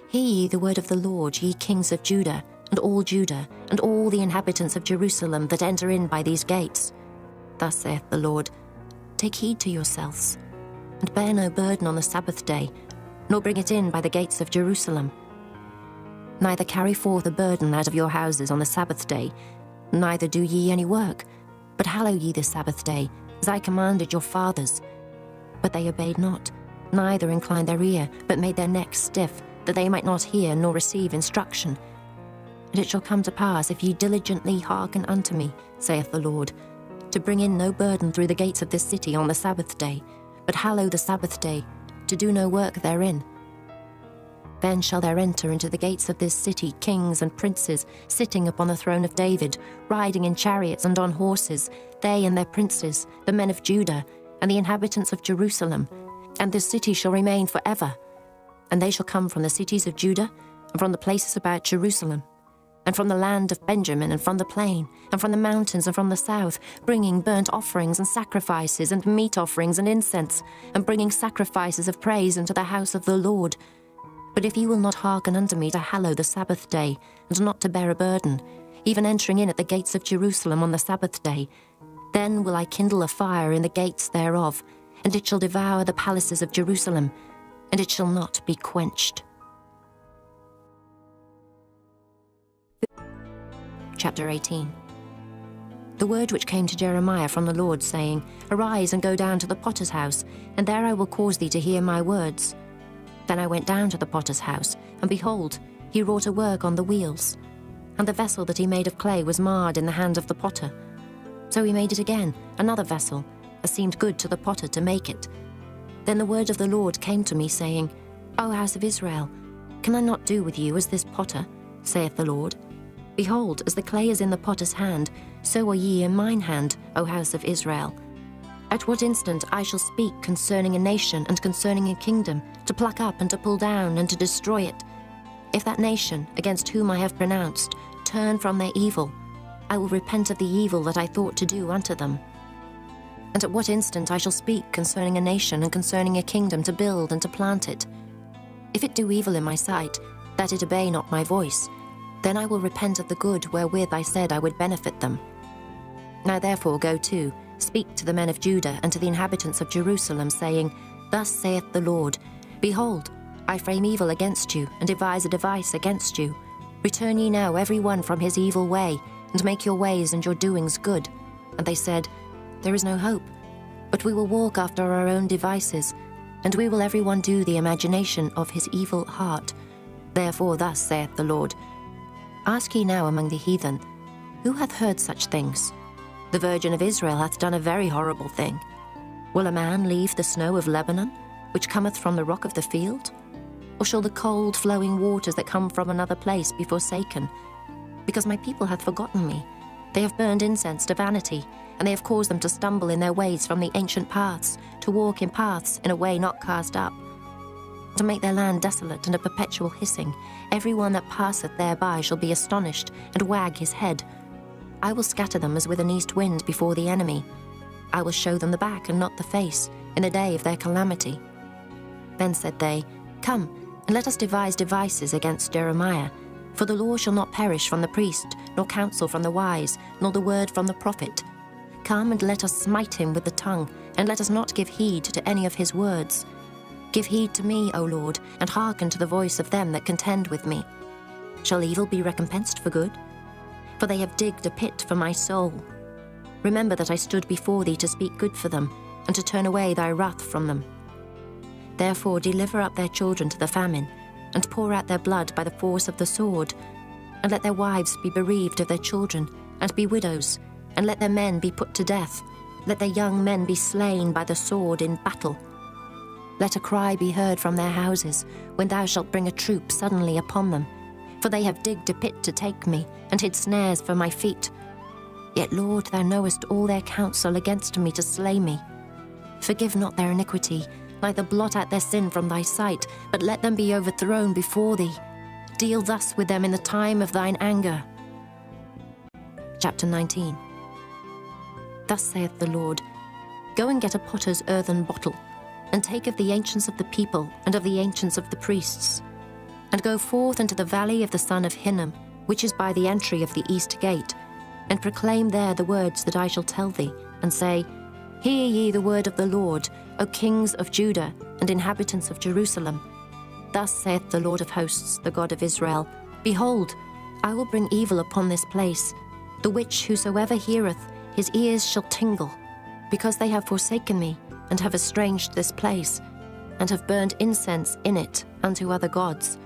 Hear ye the word of the Lord, ye kings of Judah, and all the inhabitants of Jerusalem that enter in by these gates. Thus saith the Lord, Take heed to yourselves, and bear no burden on the Sabbath day, nor bring it in by the gates of Jerusalem. Neither carry forth a burden out of your houses on the Sabbath day, neither do ye any work, but hallow ye the Sabbath day, as I commanded your fathers. But they obeyed not, neither inclined their ear, but made their necks stiff, that they might not hear nor receive instruction. And it shall come to pass, if ye diligently hearken unto me, saith the Lord, to bring in no burden through the gates of this city on the Sabbath day, but hallow the Sabbath day, to do no work therein. Then shall there enter into the gates of this city kings and princes, sitting upon the throne of David, riding in chariots and on horses, they and their princes, the men of Judah, and the inhabitants of Jerusalem. And this city shall remain forever. And they shall come from the cities of Judah, and from the places about Jerusalem, and from the land of Benjamin, and from the plain, and from the mountains, and from the south, bringing burnt offerings and sacrifices, and meat offerings and incense, and bringing sacrifices of praise into the house of the Lord. But if ye will not hearken unto me to hallow the Sabbath day, and not to bear a burden, even entering in at the gates of Jerusalem on the Sabbath day, then will I kindle a fire in the gates thereof, and it shall devour the palaces of Jerusalem, and it shall not be quenched. Chapter 18. The word which came to Jeremiah from the Lord, saying, Arise and go down to the potter's house, and there I will cause thee to hear my words. Then I went down to the potter's house, and behold, he wrought a work on the wheels. And the vessel that he made of clay was marred in the hand of the potter. So he made it again, another vessel, as seemed good to the potter to make it. Then the word of the Lord came to me, saying, O house of Israel, can I not do with you as this potter, saith the Lord? Behold, as the clay is in the potter's hand, so are ye in mine hand, O house of Israel. At what instant I shall speak concerning a nation and concerning a kingdom, to pluck up and to pull down and to destroy it. If that nation, against whom I have pronounced, turn from their evil, I will repent of the evil that I thought to do unto them. And at what instant I shall speak concerning a nation and concerning a kingdom, to build and to plant it. If it do evil in my sight, that it obey not my voice, then I will repent of the good wherewith I said I would benefit them. Now therefore go to, speak to the men of Judah and to the inhabitants of Jerusalem, saying, Thus saith the Lord, Behold, I frame evil against you, and devise a device against you. Return ye now every one from his evil way, and make your ways and your doings good. And they said, There is no hope, but we will walk after our own devices, and we will every one do the imagination of his evil heart. Therefore thus saith the Lord, Ask ye now among the heathen, who hath heard such things? The Virgin of Israel hath done a very horrible thing. Will a man leave the snow of Lebanon, which cometh from the rock of the field? Or shall the cold flowing waters that come from another place be forsaken? Because my people hath forgotten me. They have burned incense to vanity, and they have caused them to stumble in their ways from the ancient paths, to walk in paths in a way not cast up. To make their land desolate and a perpetual hissing, every one that passeth thereby shall be astonished, and wag his head. I will scatter them as with an east wind before the enemy, I will show them the back and not the face, in the day of their calamity." Then said they, "Come, and let us devise devices against Jeremiah. For the law shall not perish from the priest, nor counsel from the wise, nor the word from the prophet. Come and let us smite him with the tongue, and let us not give heed to any of his words. Give heed to me, O Lord, and hearken to the voice of them that contend with me. Shall evil be recompensed for good? For they have digged a pit for my soul. Remember that I stood before thee to speak good for them, and to turn away thy wrath from them. Therefore deliver up their children to the famine, and pour out their blood by the force of the sword. And let their wives be bereaved of their children, and be widows, and let their men be put to death. Let their young men be slain by the sword in battle. Let a cry be heard from their houses, when thou shalt bring a troop suddenly upon them. For they have digged a pit to take me, and hid snares for my feet. Yet, Lord, thou knowest all their counsel against me to slay me. Forgive not their iniquity, neither blot out their sin from thy sight, but let them be overthrown before thee. Deal thus with them in the time of thine anger." Chapter 19. Thus saith the Lord, "Go and get a potter's earthen bottle, and take of the ancients of the people, and of the ancients of the priests, and go forth into the valley of the son of Hinnom, which is by the entry of the east gate, and proclaim there the words that I shall tell thee, and say, Hear ye the word of the Lord, O kings of Judah, and inhabitants of Jerusalem. Thus saith the Lord of hosts, the God of Israel, Behold, I will bring evil upon this place, the which whosoever heareth, his ears shall tingle, because they have forsaken me, and have estranged this place, and have burned incense in it unto other gods,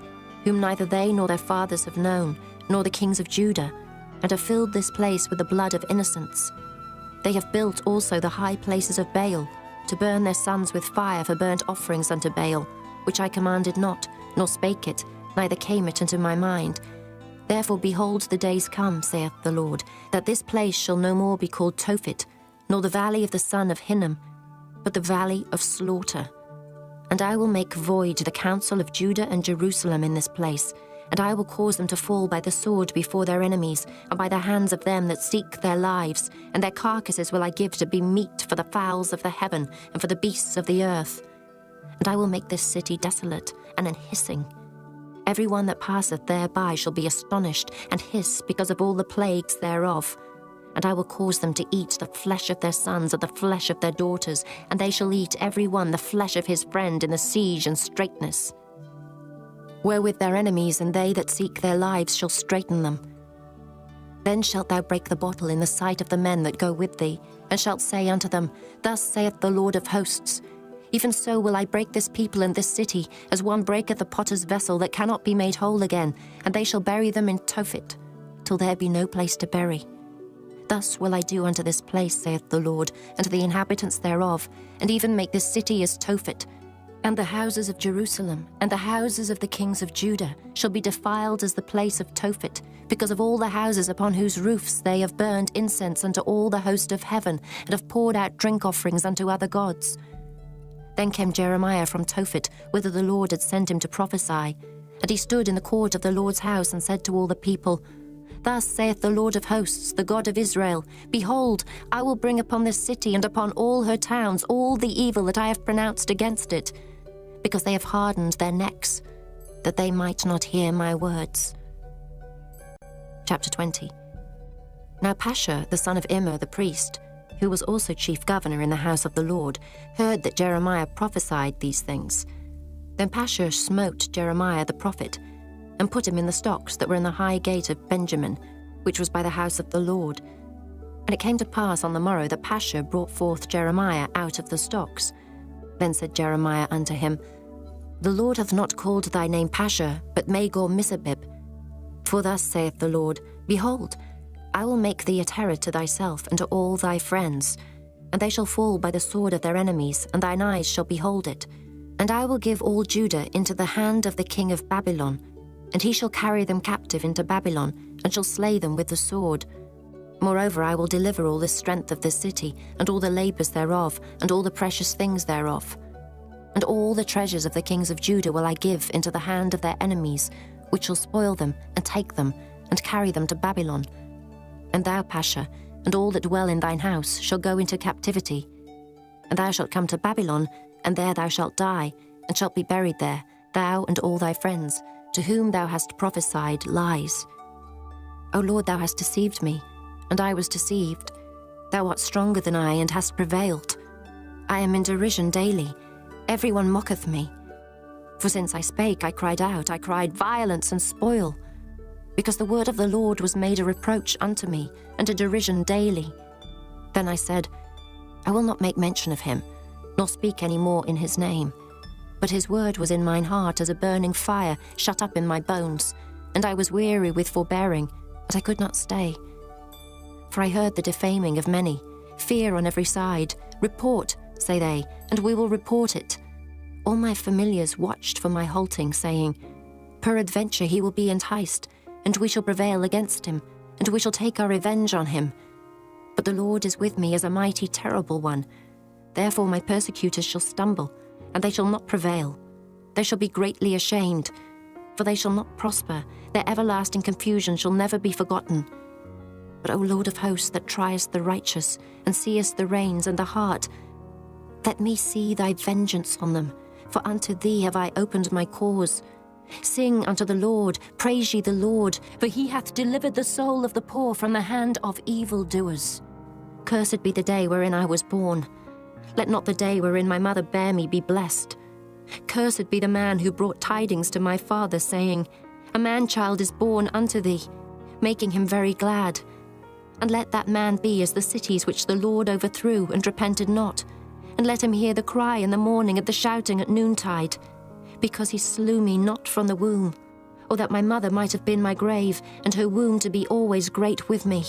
whom neither they nor their fathers have known, nor the kings of Judah, and have filled this place with the blood of innocents. They have built also the high places of Baal, to burn their sons with fire for burnt offerings unto Baal, which I commanded not, nor spake it, neither came it into my mind. Therefore behold, the days come, saith the Lord, that this place shall no more be called Tophet, nor the valley of the son of Hinnom, but the valley of slaughter. And I will make void the counsel of Judah and Jerusalem in this place, and I will cause them to fall by the sword before their enemies, and by the hands of them that seek their lives, and their carcasses will I give to be meat for the fowls of the heaven, and for the beasts of the earth. And I will make this city desolate, and an hissing. Every one that passeth thereby shall be astonished, and hiss because of all the plagues thereof. And I will cause them to eat the flesh of their sons and the flesh of their daughters, and they shall eat every one the flesh of his friend in the siege and straitness. Wherewith their enemies and they that seek their lives shall straiten them. Then shalt thou break the bottle in the sight of the men that go with thee, and shalt say unto them, Thus saith the Lord of hosts, Even so will I break this people and this city, as one breaketh a potter's vessel that cannot be made whole again, and they shall bury them in Tophet, till there be no place to bury. Thus will I do unto this place, saith the Lord, and to the inhabitants thereof, and even make this city as Tophet. And the houses of Jerusalem, and the houses of the kings of Judah, shall be defiled as the place of Tophet, because of all the houses upon whose roofs they have burned incense unto all the host of heaven, and have poured out drink offerings unto other gods. Then came Jeremiah from Tophet, whither the Lord had sent him to prophesy. And he stood in the court of the Lord's house, and said to all the people, Thus saith the Lord of hosts, the God of Israel, Behold, I will bring upon this city and upon all her towns all the evil that I have pronounced against it, because they have hardened their necks, that they might not hear my words. Chapter 20. Now Pashur, the son of Immer the priest, who was also chief governor in the house of the Lord, heard that Jeremiah prophesied these things. Then Pashur smote Jeremiah the prophet, and put him in the stocks that were in the high gate of Benjamin, which was by the house of the Lord. And it came to pass on the morrow that Pashur brought forth Jeremiah out of the stocks. Then said Jeremiah unto him, The Lord hath not called thy name Pashur, but Magor-Missabib. For thus saith the Lord, Behold, I will make thee a terror to thyself and to all thy friends, and they shall fall by the sword of their enemies, and thine eyes shall behold it. And I will give all Judah into the hand of the king of Babylon, and he shall carry them captive into Babylon, and shall slay them with the sword. Moreover, I will deliver all the strength of the city, and all the labours thereof, and all the precious things thereof. And all the treasures of the kings of Judah will I give into the hand of their enemies, which shall spoil them, and take them, and carry them to Babylon. And thou, Pashur, and all that dwell in thine house shall go into captivity. And thou shalt come to Babylon, and there thou shalt die, and shalt be buried there, thou and all thy friends, to whom thou hast prophesied lies. O Lord, thou hast deceived me, and I was deceived. Thou art stronger than I, and hast prevailed. I am in derision daily. Every one mocketh me. For since I spake, I cried out, I cried violence and spoil. Because the word of the Lord was made a reproach unto me, and a derision daily. Then I said, I will not make mention of him, nor speak any more in his name. But his word was in mine heart as a burning fire shut up in my bones, and I was weary with forbearing, but I could not stay. For I heard the defaming of many, fear on every side. Report, say they, and we will report it. All my familiars watched for my halting, saying, Peradventure he will be enticed, and we shall prevail against him, and we shall take our revenge on him. But the Lord is with me as a mighty, terrible one. Therefore my persecutors shall stumble, and they shall not prevail. They shall be greatly ashamed, for they shall not prosper. Their everlasting confusion shall never be forgotten. But, O Lord of hosts, that triest the righteous, and seest the reins and the heart, let me see thy vengeance on them, for unto thee have I opened my cause. Sing unto the Lord, praise ye the Lord, for he hath delivered the soul of the poor from the hand of evildoers. Cursed be the day wherein I was born. Let not the day wherein my mother bare me be blessed. Cursed be the man who brought tidings to my father, saying, A man-child is born unto thee, making him very glad. And let that man be as the cities which the Lord overthrew and repented not. And let him hear the cry in the morning and the shouting at noontide. Because he slew me not from the womb, or that my mother might have been my grave, and her womb to be always great with me.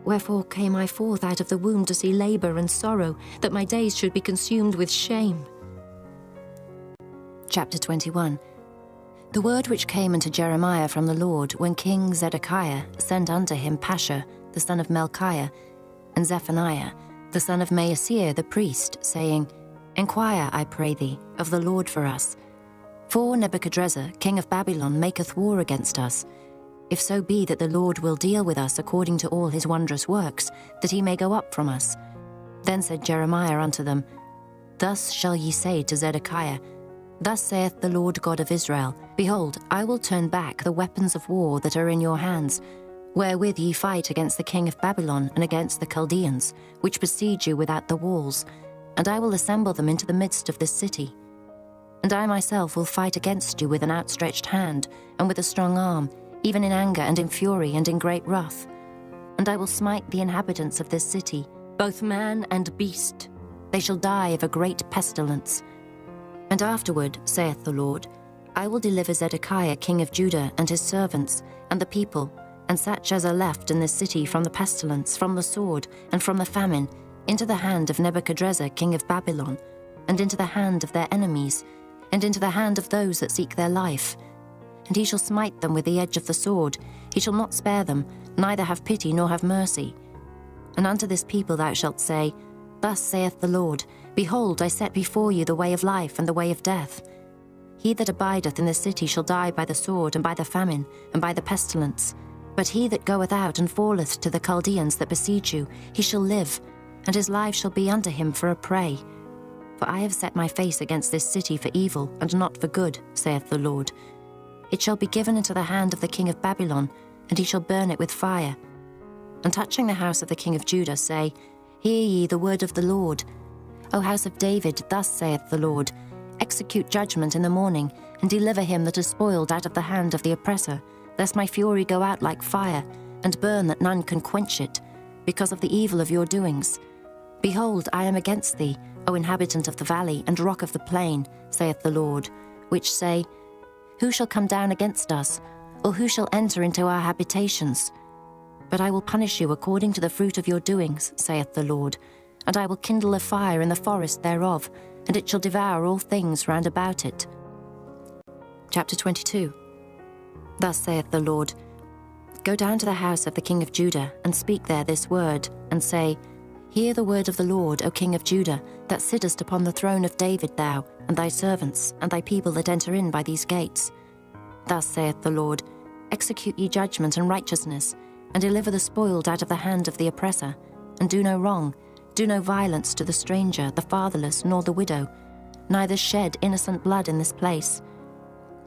Wherefore came I forth out of the womb to see labour and sorrow, that my days should be consumed with shame. Chapter 21. The word which came unto Jeremiah from the Lord, when King Zedekiah sent unto him Pashur, the son of Melchiah, and Zephaniah, the son of Maaseiah the priest, saying, Enquire, I pray thee, of the Lord for us. For Nebuchadrezzar, king of Babylon, maketh war against us. If so be that the Lord will deal with us according to all his wondrous works, that he may go up from us. Then said Jeremiah unto them, Thus shall ye say to Zedekiah, Thus saith the Lord God of Israel, Behold, I will turn back the weapons of war that are in your hands, wherewith ye fight against the king of Babylon and against the Chaldeans, which besiege you without the walls, and I will assemble them into the midst of this city. And I myself will fight against you with an outstretched hand, and with a strong arm, even in anger and in fury and in great wrath. And I will smite the inhabitants of this city, both man and beast. They shall die of a great pestilence. And afterward, saith the Lord, I will deliver Zedekiah king of Judah and his servants, and the people, and such as are left in this city from the pestilence, from the sword, and from the famine, into the hand of Nebuchadrezzar king of Babylon, and into the hand of their enemies, and into the hand of those that seek their life. And he shall smite them with the edge of the sword. He shall not spare them, neither have pity nor have mercy. And unto this people thou shalt say, Thus saith the Lord, Behold, I set before you the way of life and the way of death. He that abideth in the city shall die by the sword, and by the famine, and by the pestilence. But he that goeth out and falleth to the Chaldeans that besiege you, he shall live, and his life shall be unto him for a prey. For I have set my face against this city for evil, and not for good, saith the Lord. It shall be given into the hand of the king of Babylon, and he shall burn it with fire. And touching the house of the king of Judah, say, Hear ye the word of the Lord. O house of David, thus saith the Lord, Execute judgment in the morning, and deliver him that is spoiled out of the hand of the oppressor, lest my fury go out like fire, and burn that none can quench it, because of the evil of your doings. Behold, I am against thee, O inhabitant of the valley and rock of the plain, saith the Lord, which say, Who shall come down against us, or who shall enter into our habitations? But I will punish you according to the fruit of your doings, saith the Lord, and I will kindle a fire in the forest thereof, and it shall devour all things round about it. Chapter 22. Thus saith the Lord, Go down to the house of the king of Judah, and speak there this word, and say, Hear the word of the Lord, O king of Judah, that sittest upon the throne of David thou, and thy servants, and thy people that enter in by these gates. Thus saith the Lord, Execute ye judgment and righteousness, and deliver the spoiled out of the hand of the oppressor, and do no wrong, do no violence to the stranger, the fatherless, nor the widow, neither shed innocent blood in this place.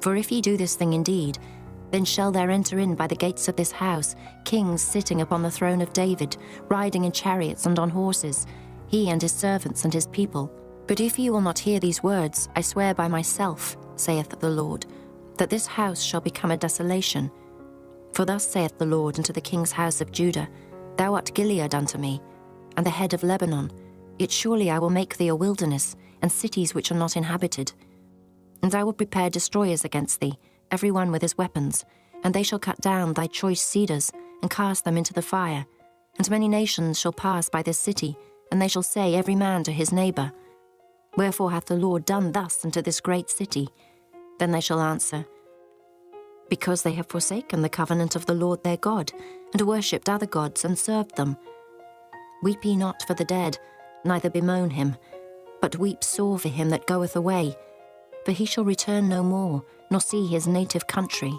For if ye do this thing indeed, then shall there enter in by the gates of this house kings sitting upon the throne of David, riding in chariots and on horses, he and his servants and his people. But if ye will not hear these words, I swear by myself, saith the Lord, that this house shall become a desolation. For thus saith the Lord unto the king's house of Judah, Thou art Gilead unto me, and the head of Lebanon, yet surely I will make thee a wilderness, and cities which are not inhabited. And I will prepare destroyers against thee, every one with his weapons, and they shall cut down thy choice cedars, and cast them into the fire. And many nations shall pass by this city, and they shall say every man to his neighbour, Wherefore hath the Lord done thus unto this great city? Then they shall answer, Because they have forsaken the covenant of the Lord their God, and worshipped other gods, and served them. Weep ye not for the dead, neither bemoan him, but weep sore for him that goeth away, for he shall return no more, nor see his native country.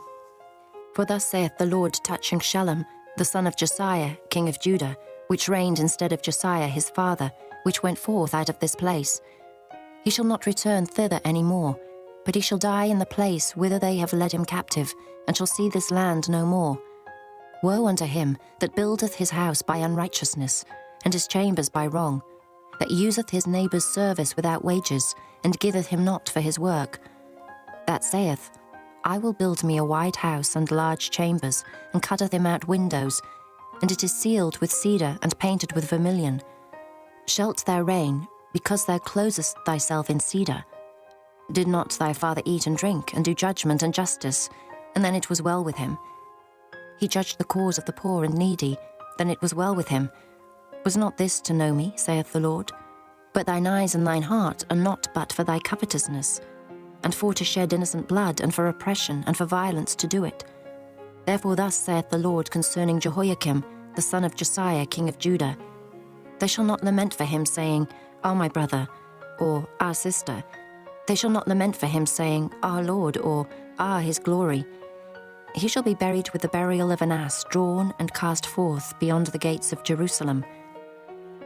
For thus saith the Lord touching Shallum, the son of Josiah, king of Judah, which reigned instead of Josiah his father, which went forth out of this place. He shall not return thither any more, but he shall die in the place whither they have led him captive, and shall see this land no more. Woe unto him that buildeth his house by unrighteousness, and his chambers by wrong, that useth his neighbour's service without wages, and giveth him not for his work. That saith, I will build me a wide house and large chambers, and cutteth him out windows, and it is sealed with cedar and painted with vermilion. Shalt thou reign, because thou closest thyself in cedar? Did not thy father eat and drink, and do judgment and justice, and then it was well with him? He judged the cause of the poor and needy, then it was well with him. Was not this to know me, saith the Lord? But thine eyes and thine heart are not but for thy covetousness, and for to shed innocent blood, and for oppression, and for violence to do it. Therefore thus saith the Lord concerning Jehoiakim, the son of Josiah, king of Judah, They shall not lament for him, saying, Ah, my brother, or our sister. They shall not lament for him, saying, Our Lord, or Ah, his glory. He shall be buried with the burial of an ass, drawn and cast forth beyond the gates of Jerusalem.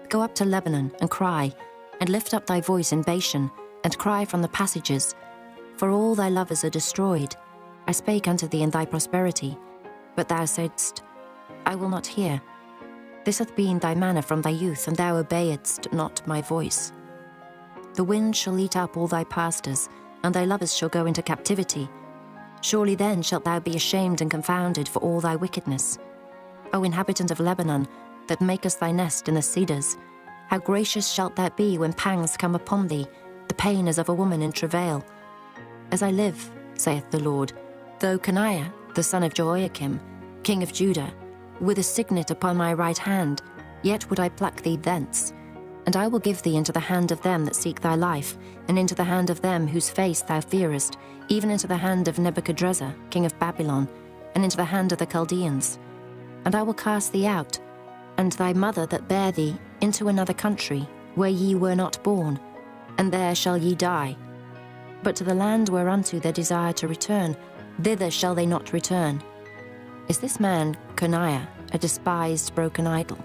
Go up to Lebanon, and cry, and lift up thy voice in Bashan, and cry from the passages. For all thy lovers are destroyed. I spake unto thee in thy prosperity, but thou saidst, I will not hear. This hath been thy manner from thy youth, and thou obeyedst not my voice. The wind shall eat up all thy pastors, and thy lovers shall go into captivity. Surely then shalt thou be ashamed and confounded for all thy wickedness. O inhabitant of Lebanon, that makest thy nest in the cedars, how gracious shalt thou be when pangs come upon thee, the pain as of a woman in travail. As I live, saith the Lord, though Coniah, the son of Jehoiakim, king of Judah, with a signet upon my right hand, yet would I pluck thee thence. And I will give thee into the hand of them that seek thy life, and into the hand of them whose face thou fearest, even into the hand of Nebuchadrezzar, king of Babylon, and into the hand of the Chaldeans. And I will cast thee out, and thy mother that bare thee, into another country, where ye were not born, and there shall ye die. But to the land whereunto they desire to return, thither shall they not return. Is this man, Coniah, a despised broken idol?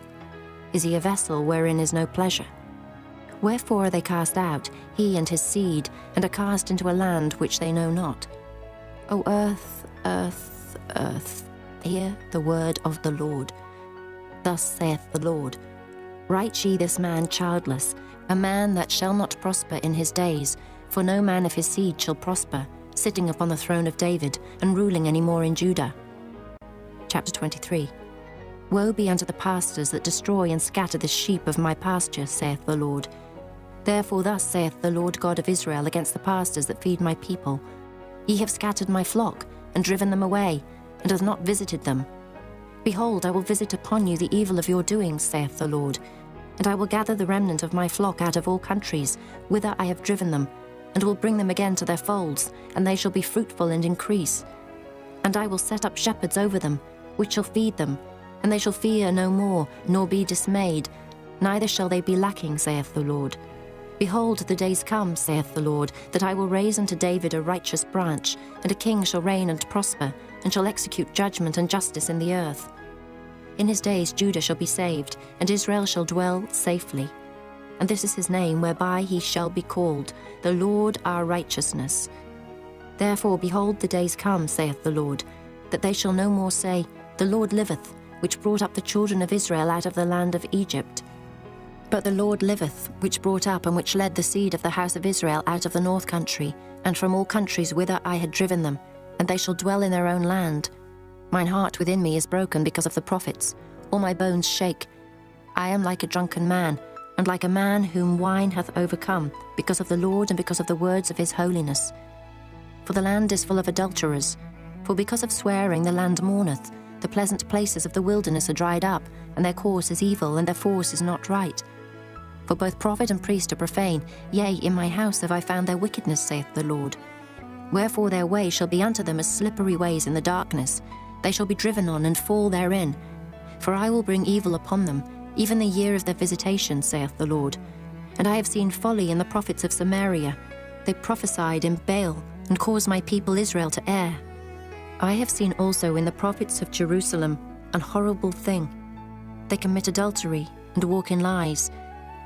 Is he a vessel wherein is no pleasure? Wherefore are they cast out, he and his seed, and are cast into a land which they know not? O earth, earth, earth, hear the word of the Lord. Thus saith the Lord, Write ye this man childless, a man that shall not prosper in his days, for no man of his seed shall prosper, sitting upon the throne of David, and ruling any more in Judah. Chapter 23. Woe be unto the pastors that destroy and scatter the sheep of my pasture, saith the Lord. Therefore thus saith the Lord God of Israel against the pastors that feed my people, Ye have scattered my flock, and driven them away, and have not visited them. Behold, I will visit upon you the evil of your doings, saith the Lord, and I will gather the remnant of my flock out of all countries, whither I have driven them, and will bring them again to their folds, and they shall be fruitful and increase. And I will set up shepherds over them, which shall feed them, and they shall fear no more, nor be dismayed, neither shall they be lacking, saith the Lord. Behold, the days come, saith the Lord, that I will raise unto David a righteous branch, and a king shall reign and prosper, and shall execute judgment and justice in the earth. In his days Judah shall be saved, and Israel shall dwell safely. And this is his name, whereby he shall be called, the Lord our righteousness. Therefore, behold, the days come, saith the Lord, that they shall no more say, The Lord liveth, which brought up the children of Israel out of the land of Egypt. But the Lord liveth, which brought up and which led the seed of the house of Israel out of the north country, and from all countries whither I had driven them, and they shall dwell in their own land. Mine heart within me is broken because of the prophets. All my bones shake. I am like a drunken man, and like a man whom wine hath overcome, because of the Lord and because of the words of his holiness. For the land is full of adulterers. For because of swearing the land mourneth. The pleasant places of the wilderness are dried up, and their course is evil, and their force is not right. For both prophet and priest are profane, yea, in my house have I found their wickedness, saith the Lord. Wherefore their way shall be unto them as slippery ways in the darkness. They shall be driven on and fall therein. For I will bring evil upon them, even the year of their visitation, saith the Lord. And I have seen folly in the prophets of Samaria. They prophesied in Baal, and caused my people Israel to err. I have seen also in the prophets of Jerusalem an horrible thing. They commit adultery and walk in lies.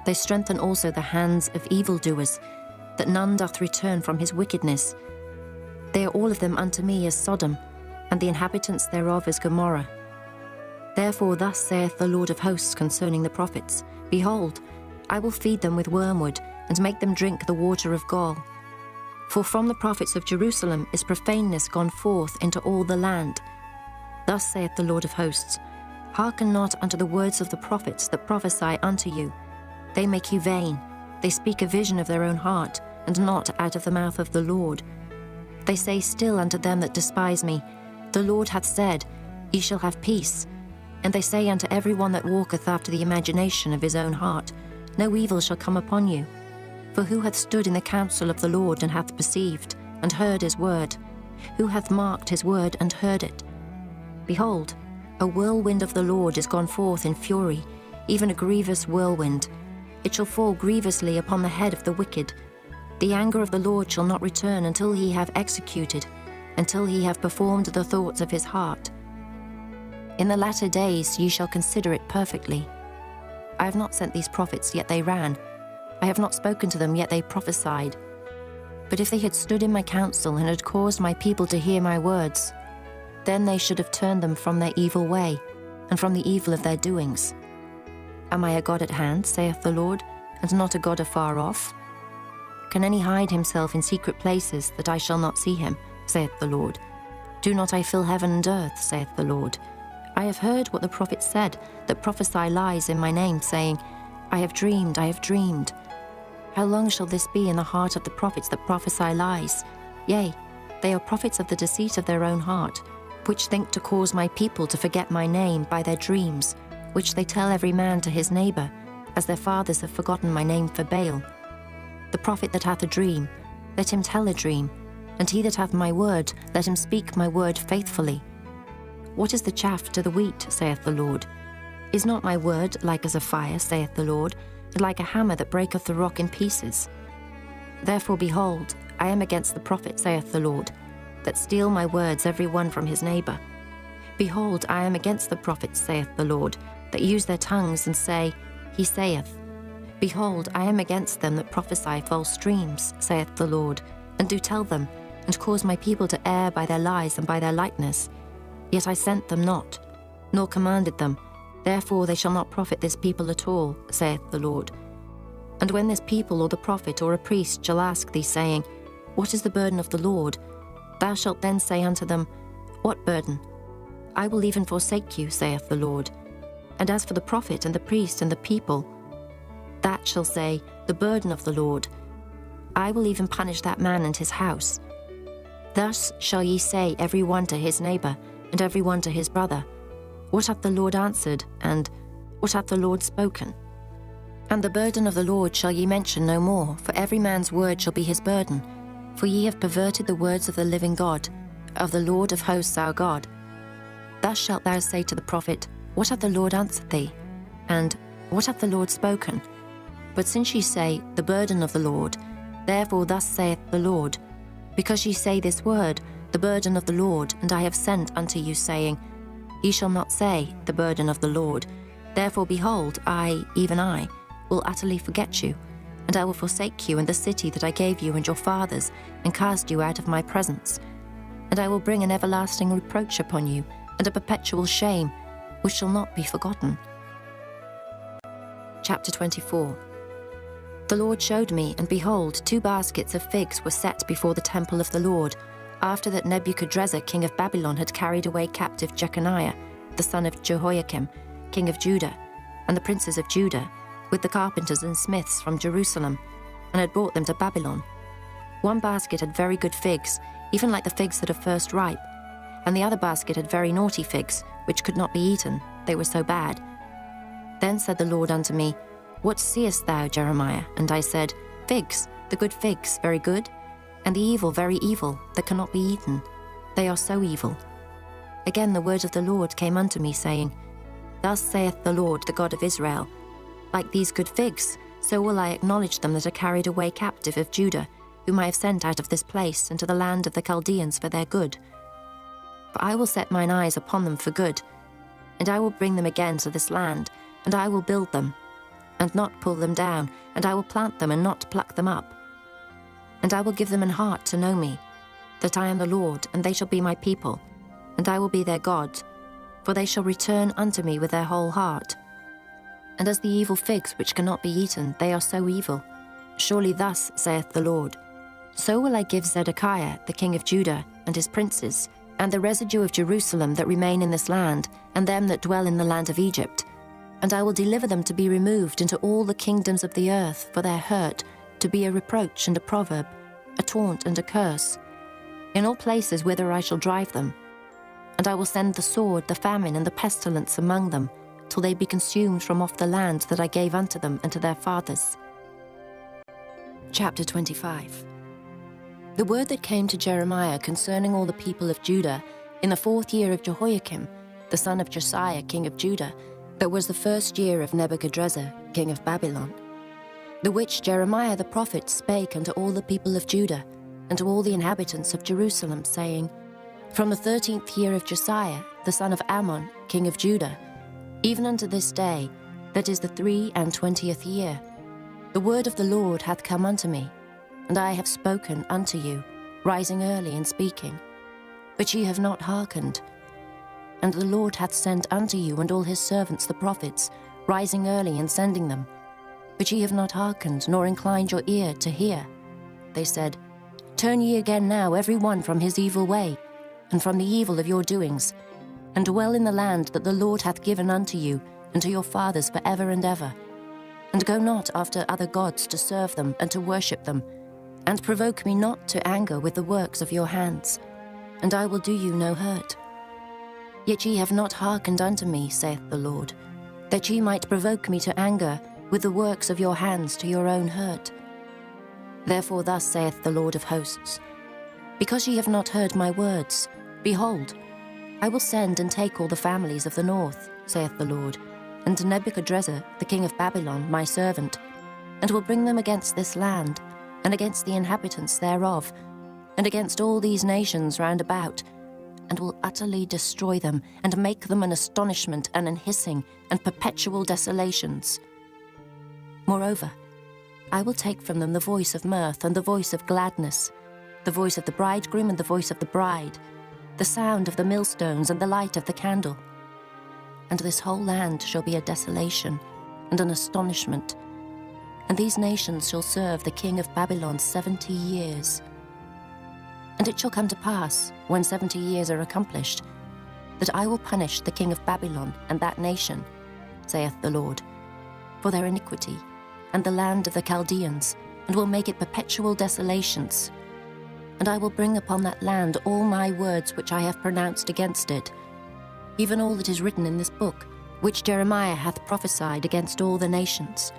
They strengthen also the hands of evildoers, that none doth return from his wickedness. They are all of them unto me as Sodom, and the inhabitants thereof as Gomorrah. Therefore thus saith the Lord of hosts concerning the prophets, Behold, I will feed them with wormwood, and make them drink the water of gall. For from the prophets of Jerusalem is profaneness gone forth into all the land. Thus saith the Lord of hosts, Hearken not unto the words of the prophets that prophesy unto you. They make you vain. They speak a vision of their own heart, and not out of the mouth of the Lord. They say still unto them that despise me, The Lord hath said, Ye shall have peace. And they say unto every one that walketh after the imagination of his own heart, No evil shall come upon you. For who hath stood in the counsel of the Lord, and hath perceived, and heard his word? Who hath marked his word, and heard it? Behold, a whirlwind of the Lord is gone forth in fury, even a grievous whirlwind. It shall fall grievously upon the head of the wicked. The anger of the Lord shall not return until he have executed, until he have performed the thoughts of his heart. In the latter days ye shall consider it perfectly. I have not sent these prophets, yet they ran. I have not spoken to them, yet they prophesied. But if they had stood in my counsel, and had caused my people to hear my words, then they should have turned them from their evil way, and from the evil of their doings. Am I a God at hand, saith the Lord, and not a God afar off? Can any hide himself in secret places, that I shall not see him, saith the Lord? Do not I fill heaven and earth, saith the Lord? I have heard what the prophets said, that prophesy lies in my name, saying, I have dreamed, I have dreamed. How long shall this be in the heart of the prophets that prophesy lies? Yea, they are prophets of the deceit of their own heart, which think to cause my people to forget my name by their dreams, which they tell every man to his neighbour, as their fathers have forgotten my name for Baal. The prophet that hath a dream, let him tell a dream, and he that hath my word, let him speak my word faithfully. What is the chaff to the wheat, saith the Lord? Is not my word like as a fire, saith the Lord, and like a hammer that breaketh the rock in pieces? Therefore, behold, I am against the prophet, saith the Lord, that steal my words every one from his neighbour. Behold, I am against the prophets, saith the Lord, that use their tongues and say, He saith. Behold, I am against them that prophesy false dreams, saith the Lord, and do tell them, and cause my people to err by their lies and by their lightness. Yet I sent them not, nor commanded them. Therefore they shall not profit this people at all, saith the Lord. And when this people or the prophet or a priest shall ask thee, saying, What is the burden of the Lord? Thou shalt then say unto them, What burden? I will even forsake you, saith the Lord. And as for the prophet and the priest and the people, that shall say, The burden of the Lord. I will even punish that man and his house. Thus shall ye say every one to his neighbour, and every one to his brother, What hath the Lord answered? And what hath the Lord spoken? And the burden of the Lord shall ye mention no more, for every man's word shall be his burden. For ye have perverted the words of the living God, of the Lord of hosts our God. Thus shalt thou say to the prophet, What hath the Lord answered thee? And what hath the Lord spoken? But since ye say, The burden of the Lord, therefore thus saith the Lord, because ye say this word, the burden of the Lord, and I have sent unto you, saying, He shall not say, the burden of the Lord. Therefore, behold, I, even I, will utterly forget you, and I will forsake you and the city that I gave you and your fathers, and cast you out of my presence. And I will bring an everlasting reproach upon you, and a perpetual shame, which shall not be forgotten. Chapter 24. The Lord showed me, and behold, 2 baskets of figs were set before the temple of the Lord, after that Nebuchadrezzar king of Babylon had carried away captive Jeconiah, the son of Jehoiakim, king of Judah, and the princes of Judah, with the carpenters and smiths from Jerusalem, and had brought them to Babylon. 1 basket had very good figs, even like the figs that are first ripe, and the other basket had very naughty figs, which could not be eaten, they were so bad. Then said the Lord unto me, What seest thou, Jeremiah? And I said, Figs, the good figs, very good, and the evil, very evil, that cannot be eaten. They are so evil. Again the word of the Lord came unto me, saying, Thus saith the Lord, the God of Israel, Like these good figs, so will I acknowledge them that are carried away captive of Judah, whom I have sent out of this place into the land of the Chaldeans for their good. For I will set mine eyes upon them for good, and I will bring them again to this land, and I will build them, and not pull them down, and I will plant them and not pluck them up. And I will give them an heart to know me, that I am the Lord, and they shall be my people, and I will be their God, for they shall return unto me with their whole heart. And as the evil figs which cannot be eaten, they are so evil. Surely thus saith the Lord, So will I give Zedekiah the king of Judah, and his princes, and the residue of Jerusalem that remain in this land, and them that dwell in the land of Egypt, and I will deliver them to be removed into all the kingdoms of the earth for their hurt, to be a reproach and a proverb, a taunt and a curse, in all places whither I shall drive them. And I will send the sword, the famine, and the pestilence among them, till they be consumed from off the land that I gave unto them and to their fathers. Chapter 25. The word that came to Jeremiah concerning all the people of Judah, in the 4th year of Jehoiakim, the son of Josiah, king of Judah, that was the 1st year of Nebuchadrezzar, king of Babylon, the which Jeremiah the prophet spake unto all the people of Judah, and to all the inhabitants of Jerusalem, saying, From the 13th year of Josiah, the son of Ammon, king of Judah, even unto this day, that is the 23 year, the word of the Lord hath come unto me, and I have spoken unto you, rising early and speaking. But ye have not hearkened. And the Lord hath sent unto you and all his servants the prophets, rising early and sending them. But ye have not hearkened, nor inclined your ear to hear. They said, Turn ye again now every one from his evil way, and from the evil of your doings, and dwell in the land that the Lord hath given unto you, and to your fathers for ever and ever. And go not after other gods to serve them and to worship them, and provoke me not to anger with the works of your hands, and I will do you no hurt. Yet ye have not hearkened unto me, saith the Lord, that ye might provoke me to anger with the works of your hands to your own hurt. Therefore thus saith the Lord of hosts, Because ye have not heard my words, behold, I will send and take all the families of the north, saith the Lord, and Nebuchadrezzar the king of Babylon my servant, and will bring them against this land, and against the inhabitants thereof, and against all these nations round about, and will utterly destroy them, and make them an astonishment and an hissing and perpetual desolations. Moreover, I will take from them the voice of mirth and the voice of gladness, the voice of the bridegroom and the voice of the bride, the sound of the millstones and the light of the candle. And this whole land shall be a desolation and an astonishment, and these nations shall serve the king of Babylon 70 years. And it shall come to pass, when 70 years are accomplished, that I will punish the king of Babylon and that nation, saith the Lord, for their iniquity, and the land of the Chaldeans, and will make it perpetual desolations. And I will bring upon that land all my words which I have pronounced against it, even all that is written in this book, which Jeremiah hath prophesied against all the nations.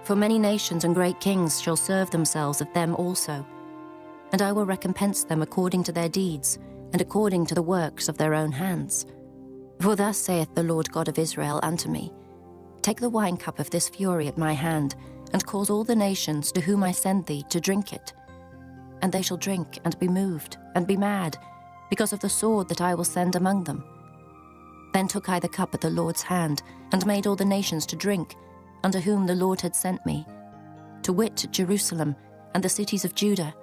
For many nations and great kings shall serve themselves of them also, and I will recompense them according to their deeds, and according to the works of their own hands. For thus saith the Lord God of Israel unto me, Take the wine cup of this fury at my hand, and cause all the nations to whom I send thee to drink it. And they shall drink and be moved, and be mad, because of the sword that I will send among them. Then took I the cup at the Lord's hand, and made all the nations to drink, unto whom the Lord had sent me, to wit, Jerusalem, and the cities of Judah,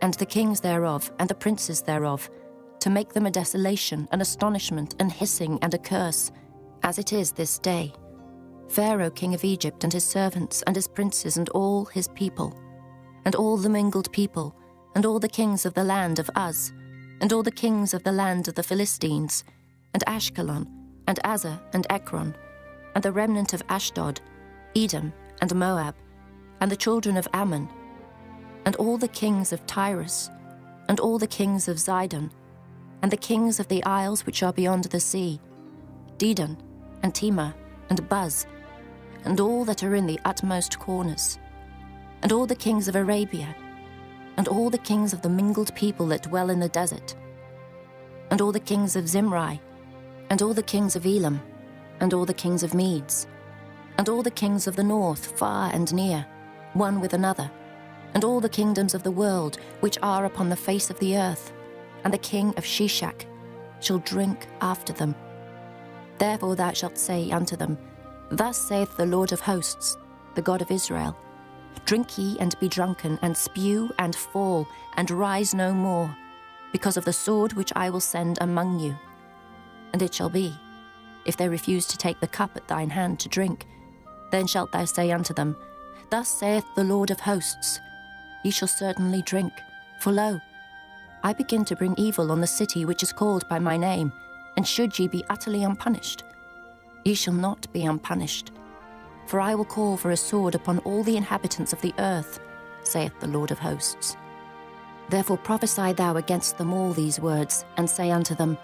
and the kings thereof, and the princes thereof, to make them a desolation, an astonishment, an hissing, and a curse, as it is this day. Pharaoh king of Egypt, and his servants, and his princes, and all his people, and all the mingled people, and all the kings of the land of Uz, and all the kings of the land of the Philistines, and Ashkelon, and Azar, and Ekron, and the remnant of Ashdod, Edom, and Moab, and the children of Ammon, and all the kings of Tyrus, and all the kings of Zidon, and the kings of the isles which are beyond the sea, Dedan, and Tema, and Buz, and all that are in the utmost corners, and all the kings of Arabia, and all the kings of the mingled people that dwell in the desert, and all the kings of Zimri, and all the kings of Elam, and all the kings of Medes, and all the kings of the north, far and near, one with another, and all the kingdoms of the world which are upon the face of the earth, and the king of Shishak shall drink after them. Therefore thou shalt say unto them, Thus saith the Lord of hosts, the God of Israel, Drink ye and be drunken, and spew and fall, and rise no more, because of the sword which I will send among you. And it shall be, if they refuse to take the cup at thine hand to drink, then shalt thou say unto them, Thus saith the Lord of hosts, Ye shall certainly drink, for lo, I begin to bring evil on the city which is called by my name, and should ye be utterly unpunished? Ye shall not be unpunished. For I will call for a sword upon all the inhabitants of the earth, saith the Lord of hosts. Therefore prophesy thou against them all these words, and say unto them,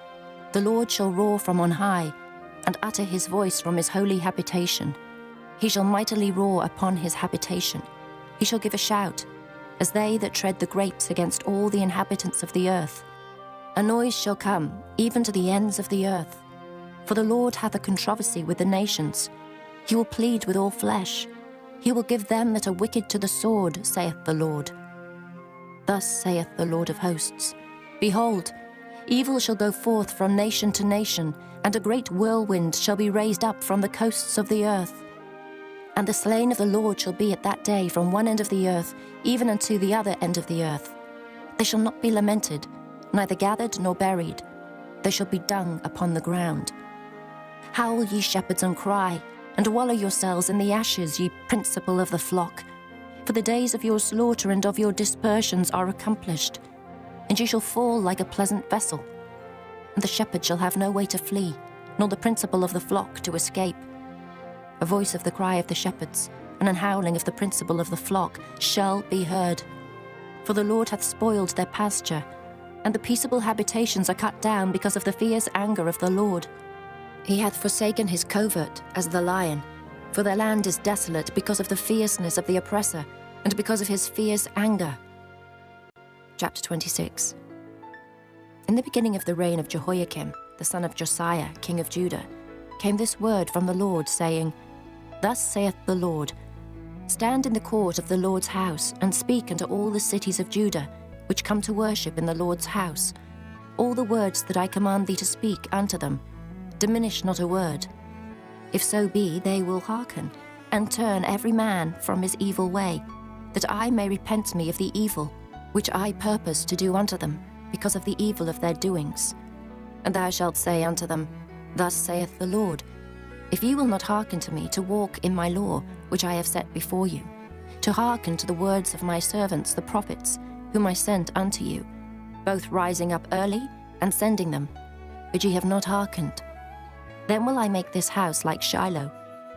The Lord shall roar from on high, and utter his voice from his holy habitation. He shall mightily roar upon his habitation. He shall give a shout, as they that tread the grapes against all the inhabitants of the earth. A noise shall come, even to the ends of the earth. For the Lord hath a controversy with the nations. He will plead with all flesh. He will give them that are wicked to the sword, saith the Lord. Thus saith the Lord of hosts, Behold, evil shall go forth from nation to nation, and a great whirlwind shall be raised up from the coasts of the earth. And the slain of the Lord shall be at that day from one end of the earth, even unto the other end of the earth. They shall not be lamented, neither gathered nor buried. They shall be dung upon the ground. Howl, ye shepherds, and cry, and wallow yourselves in the ashes, ye principal of the flock. For the days of your slaughter and of your dispersions are accomplished, and ye shall fall like a pleasant vessel. And the shepherd shall have no way to flee, nor the principal of the flock to escape. A voice of the cry of the shepherds, and an howling of the principal of the flock shall be heard. For the Lord hath spoiled their pasture, and the peaceable habitations are cut down because of the fierce anger of the Lord. He hath forsaken his covert as the lion, for their land is desolate because of the fierceness of the oppressor, and because of his fierce anger. Chapter 26. In the beginning of the reign of Jehoiakim, the son of Josiah, king of Judah, came this word from the Lord, saying, Thus saith the Lord, Stand in the court of the Lord's house, and speak unto all the cities of Judah, which come to worship in the Lord's house, all the words that I command thee to speak unto them. Diminish not a word. If so be, they will hearken, and turn every man from his evil way, that I may repent me of the evil which I purpose to do unto them, because of the evil of their doings. And thou shalt say unto them, Thus saith the Lord, If ye will not hearken to me to walk in my law, which I have set before you, to hearken to the words of my servants the prophets, whom I sent unto you, both rising up early and sending them, but ye have not hearkened, then will I make this house like Shiloh,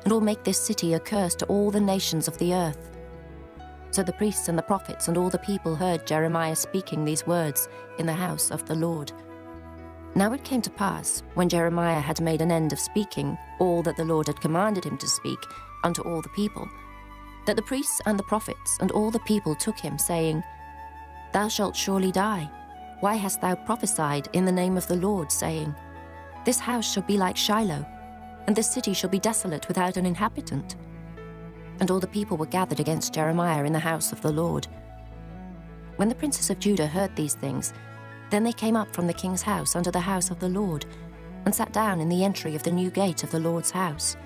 and will make this city a curse to all the nations of the earth. So the priests and the prophets and all the people heard Jeremiah speaking these words in the house of the Lord. Now it came to pass, when Jeremiah had made an end of speaking all that the Lord had commanded him to speak unto all the people, that the priests and the prophets and all the people took him, saying, Thou shalt surely die. Why hast thou prophesied in the name of the Lord, saying, This house shall be like Shiloh, and this city shall be desolate without an inhabitant? And all the people were gathered against Jeremiah in the house of the Lord. When the princes of Judah heard these things, then they came up from the king's house unto the house of the Lord, and sat down in the entry of the new gate of the Lord's house.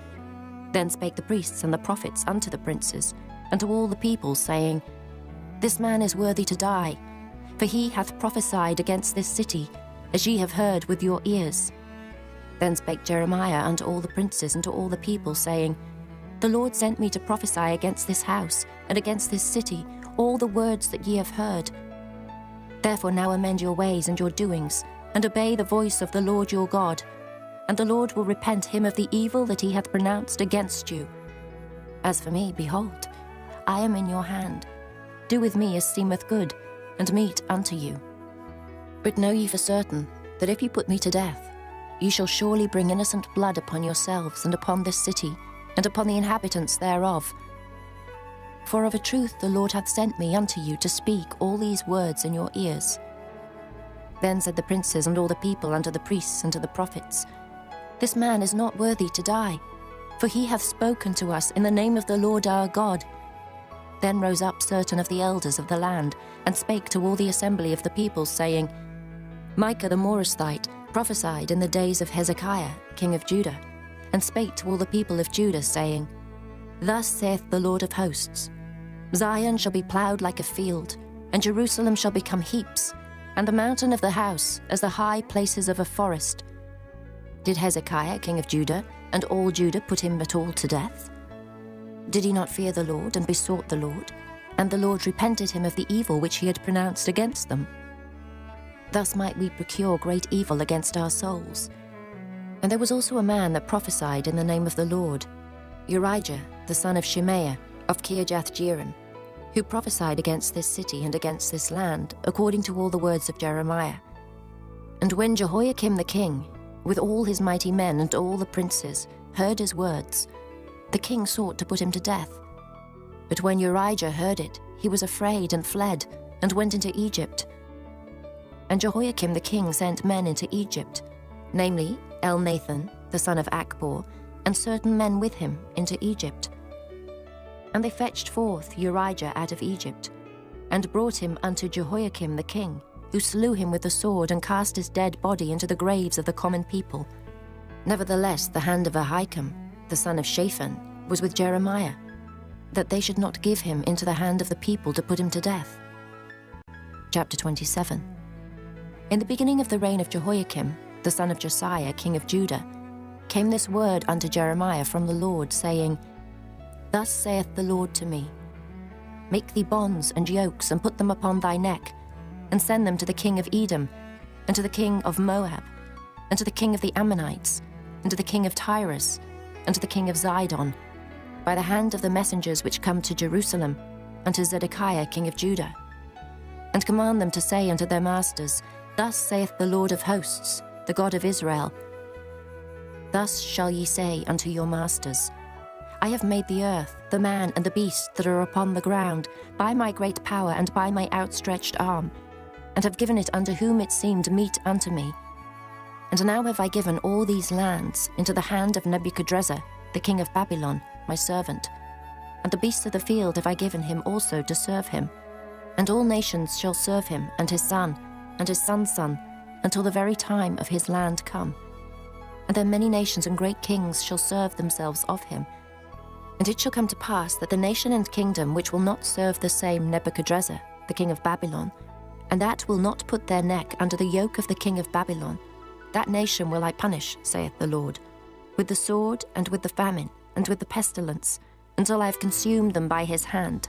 Then spake the priests and the prophets unto the princes, and to all the people, saying, This man is worthy to die, for he hath prophesied against this city, as ye have heard with your ears. Then spake Jeremiah unto all the princes and to all the people, saying, The Lord sent me to prophesy against this house, and against this city, all the words that ye have heard. Therefore now amend your ways and your doings, and obey the voice of the Lord your God, and the Lord will repent him of the evil that he hath pronounced against you. As for me, behold, I am in your hand. Do with me as seemeth good, and meet unto you. But know ye for certain, that if ye put me to death, ye shall surely bring innocent blood upon yourselves, and upon this city, and upon the inhabitants thereof. For of a truth the Lord hath sent me unto you to speak all these words in your ears. Then said the princes and all the people unto the priests and to the prophets, This man is not worthy to die, for he hath spoken to us in the name of the Lord our God. Then rose up certain of the elders of the land, and spake to all the assembly of the people, saying, Micah the Morasthite prophesied in the days of Hezekiah, king of Judah, and spake to all the people of Judah, saying, Thus saith the Lord of hosts, Zion shall be ploughed like a field, and Jerusalem shall become heaps, and the mountain of the house as the high places of a forest. Did Hezekiah, king of Judah, and all Judah put him at all to death? Did he not fear the Lord, and besought the Lord? And the Lord repented him of the evil which he had pronounced against them. Thus might we procure great evil against our souls. And there was also a man that prophesied in the name of the Lord, Urijah, the son of Shemaiah, of Kirjath-jearim, who prophesied against this city and against this land, according to all the words of Jeremiah. And when Jehoiakim the king, with all his mighty men and all the princes, heard his words, the king sought to put him to death. But when Urijah heard it, he was afraid and fled, and went into Egypt. And Jehoiakim the king sent men into Egypt, namely Elnathan, the son of Achbor, and certain men with him into Egypt. And they fetched forth Urijah out of Egypt, and brought him unto Jehoiakim the king, who slew him with the sword, and cast his dead body into the graves of the common people. Nevertheless the hand of Ahikam, the son of Shaphan, was with Jeremiah, that they should not give him into the hand of the people to put him to death. Chapter 27. In the beginning of the reign of Jehoiakim, the son of Josiah, king of Judah, came this word unto Jeremiah from the Lord, saying, Thus saith the Lord to me, Make thee bonds and yokes, and put them upon thy neck, and send them to the king of Edom, and to the king of Moab, and to the king of the Ammonites, and to the king of Tyrus, and to the king of Zidon, by the hand of the messengers which come to Jerusalem, unto Zedekiah king of Judah. And command them to say unto their masters, Thus saith the Lord of hosts, the God of Israel, Thus shall ye say unto your masters, I have made the earth, the man and the beast that are upon the ground, by my great power and by my outstretched arm, and have given it unto whom it seemed meet unto me. And now have I given all these lands into the hand of Nebuchadrezzar, the king of Babylon, my servant. And the beasts of the field have I given him also to serve him. And all nations shall serve him, and his son, and his son's son, until the very time of his land come. And then many nations and great kings shall serve themselves of him. And it shall come to pass that the nation and kingdom which will not serve the same Nebuchadrezzar, the king of Babylon, and that will not put their neck under the yoke of the king of Babylon, that nation will I punish, saith the Lord, with the sword, and with the famine, and with the pestilence, until I have consumed them by his hand.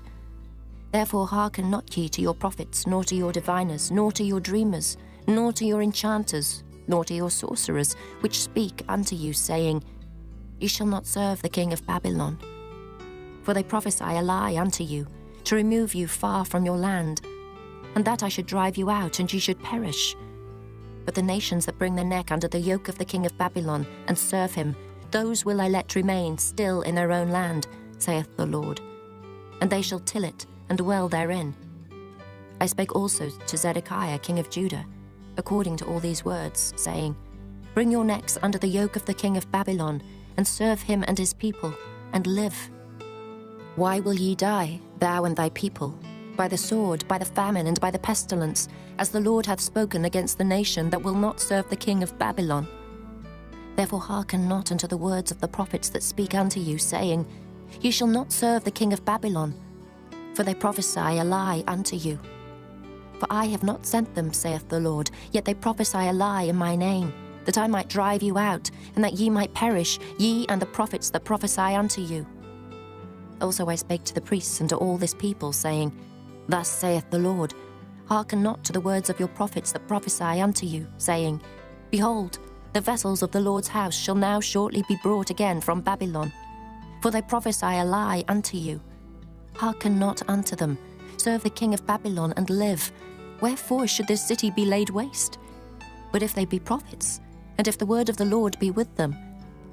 Therefore hearken not ye to your prophets, nor to your diviners, nor to your dreamers, nor to your enchanters, nor to your sorcerers, which speak unto you, saying, Ye shall not serve the king of Babylon. For they prophesy a lie unto you, to remove you far from your land, and that I should drive you out, and ye should perish. But the nations that bring their neck under the yoke of the king of Babylon, and serve him, those will I let remain still in their own land, saith the Lord. And they shall till it, and dwell therein. I spake also to Zedekiah king of Judah, according to all these words, saying, Bring your necks under the yoke of the king of Babylon, and serve him and his people, and live. Why will ye die, thou and thy people? By the sword, by the famine, and by the pestilence, as the Lord hath spoken against the nation that will not serve the king of Babylon. Therefore hearken not unto the words of the prophets that speak unto you, saying, Ye shall not serve the king of Babylon, for they prophesy a lie unto you. For I have not sent them, saith the Lord, yet they prophesy a lie in my name, that I might drive you out, and that ye might perish, ye and the prophets that prophesy unto you. Also I spake to the priests and to all this people, saying, Thus saith the Lord, hearken not to the words of your prophets that prophesy unto you, saying, Behold, the vessels of the Lord's house shall now shortly be brought again from Babylon. For they prophesy a lie unto you. Hearken not unto them. Serve the king of Babylon and live. Wherefore should this city be laid waste? But if they be prophets, and if the word of the Lord be with them,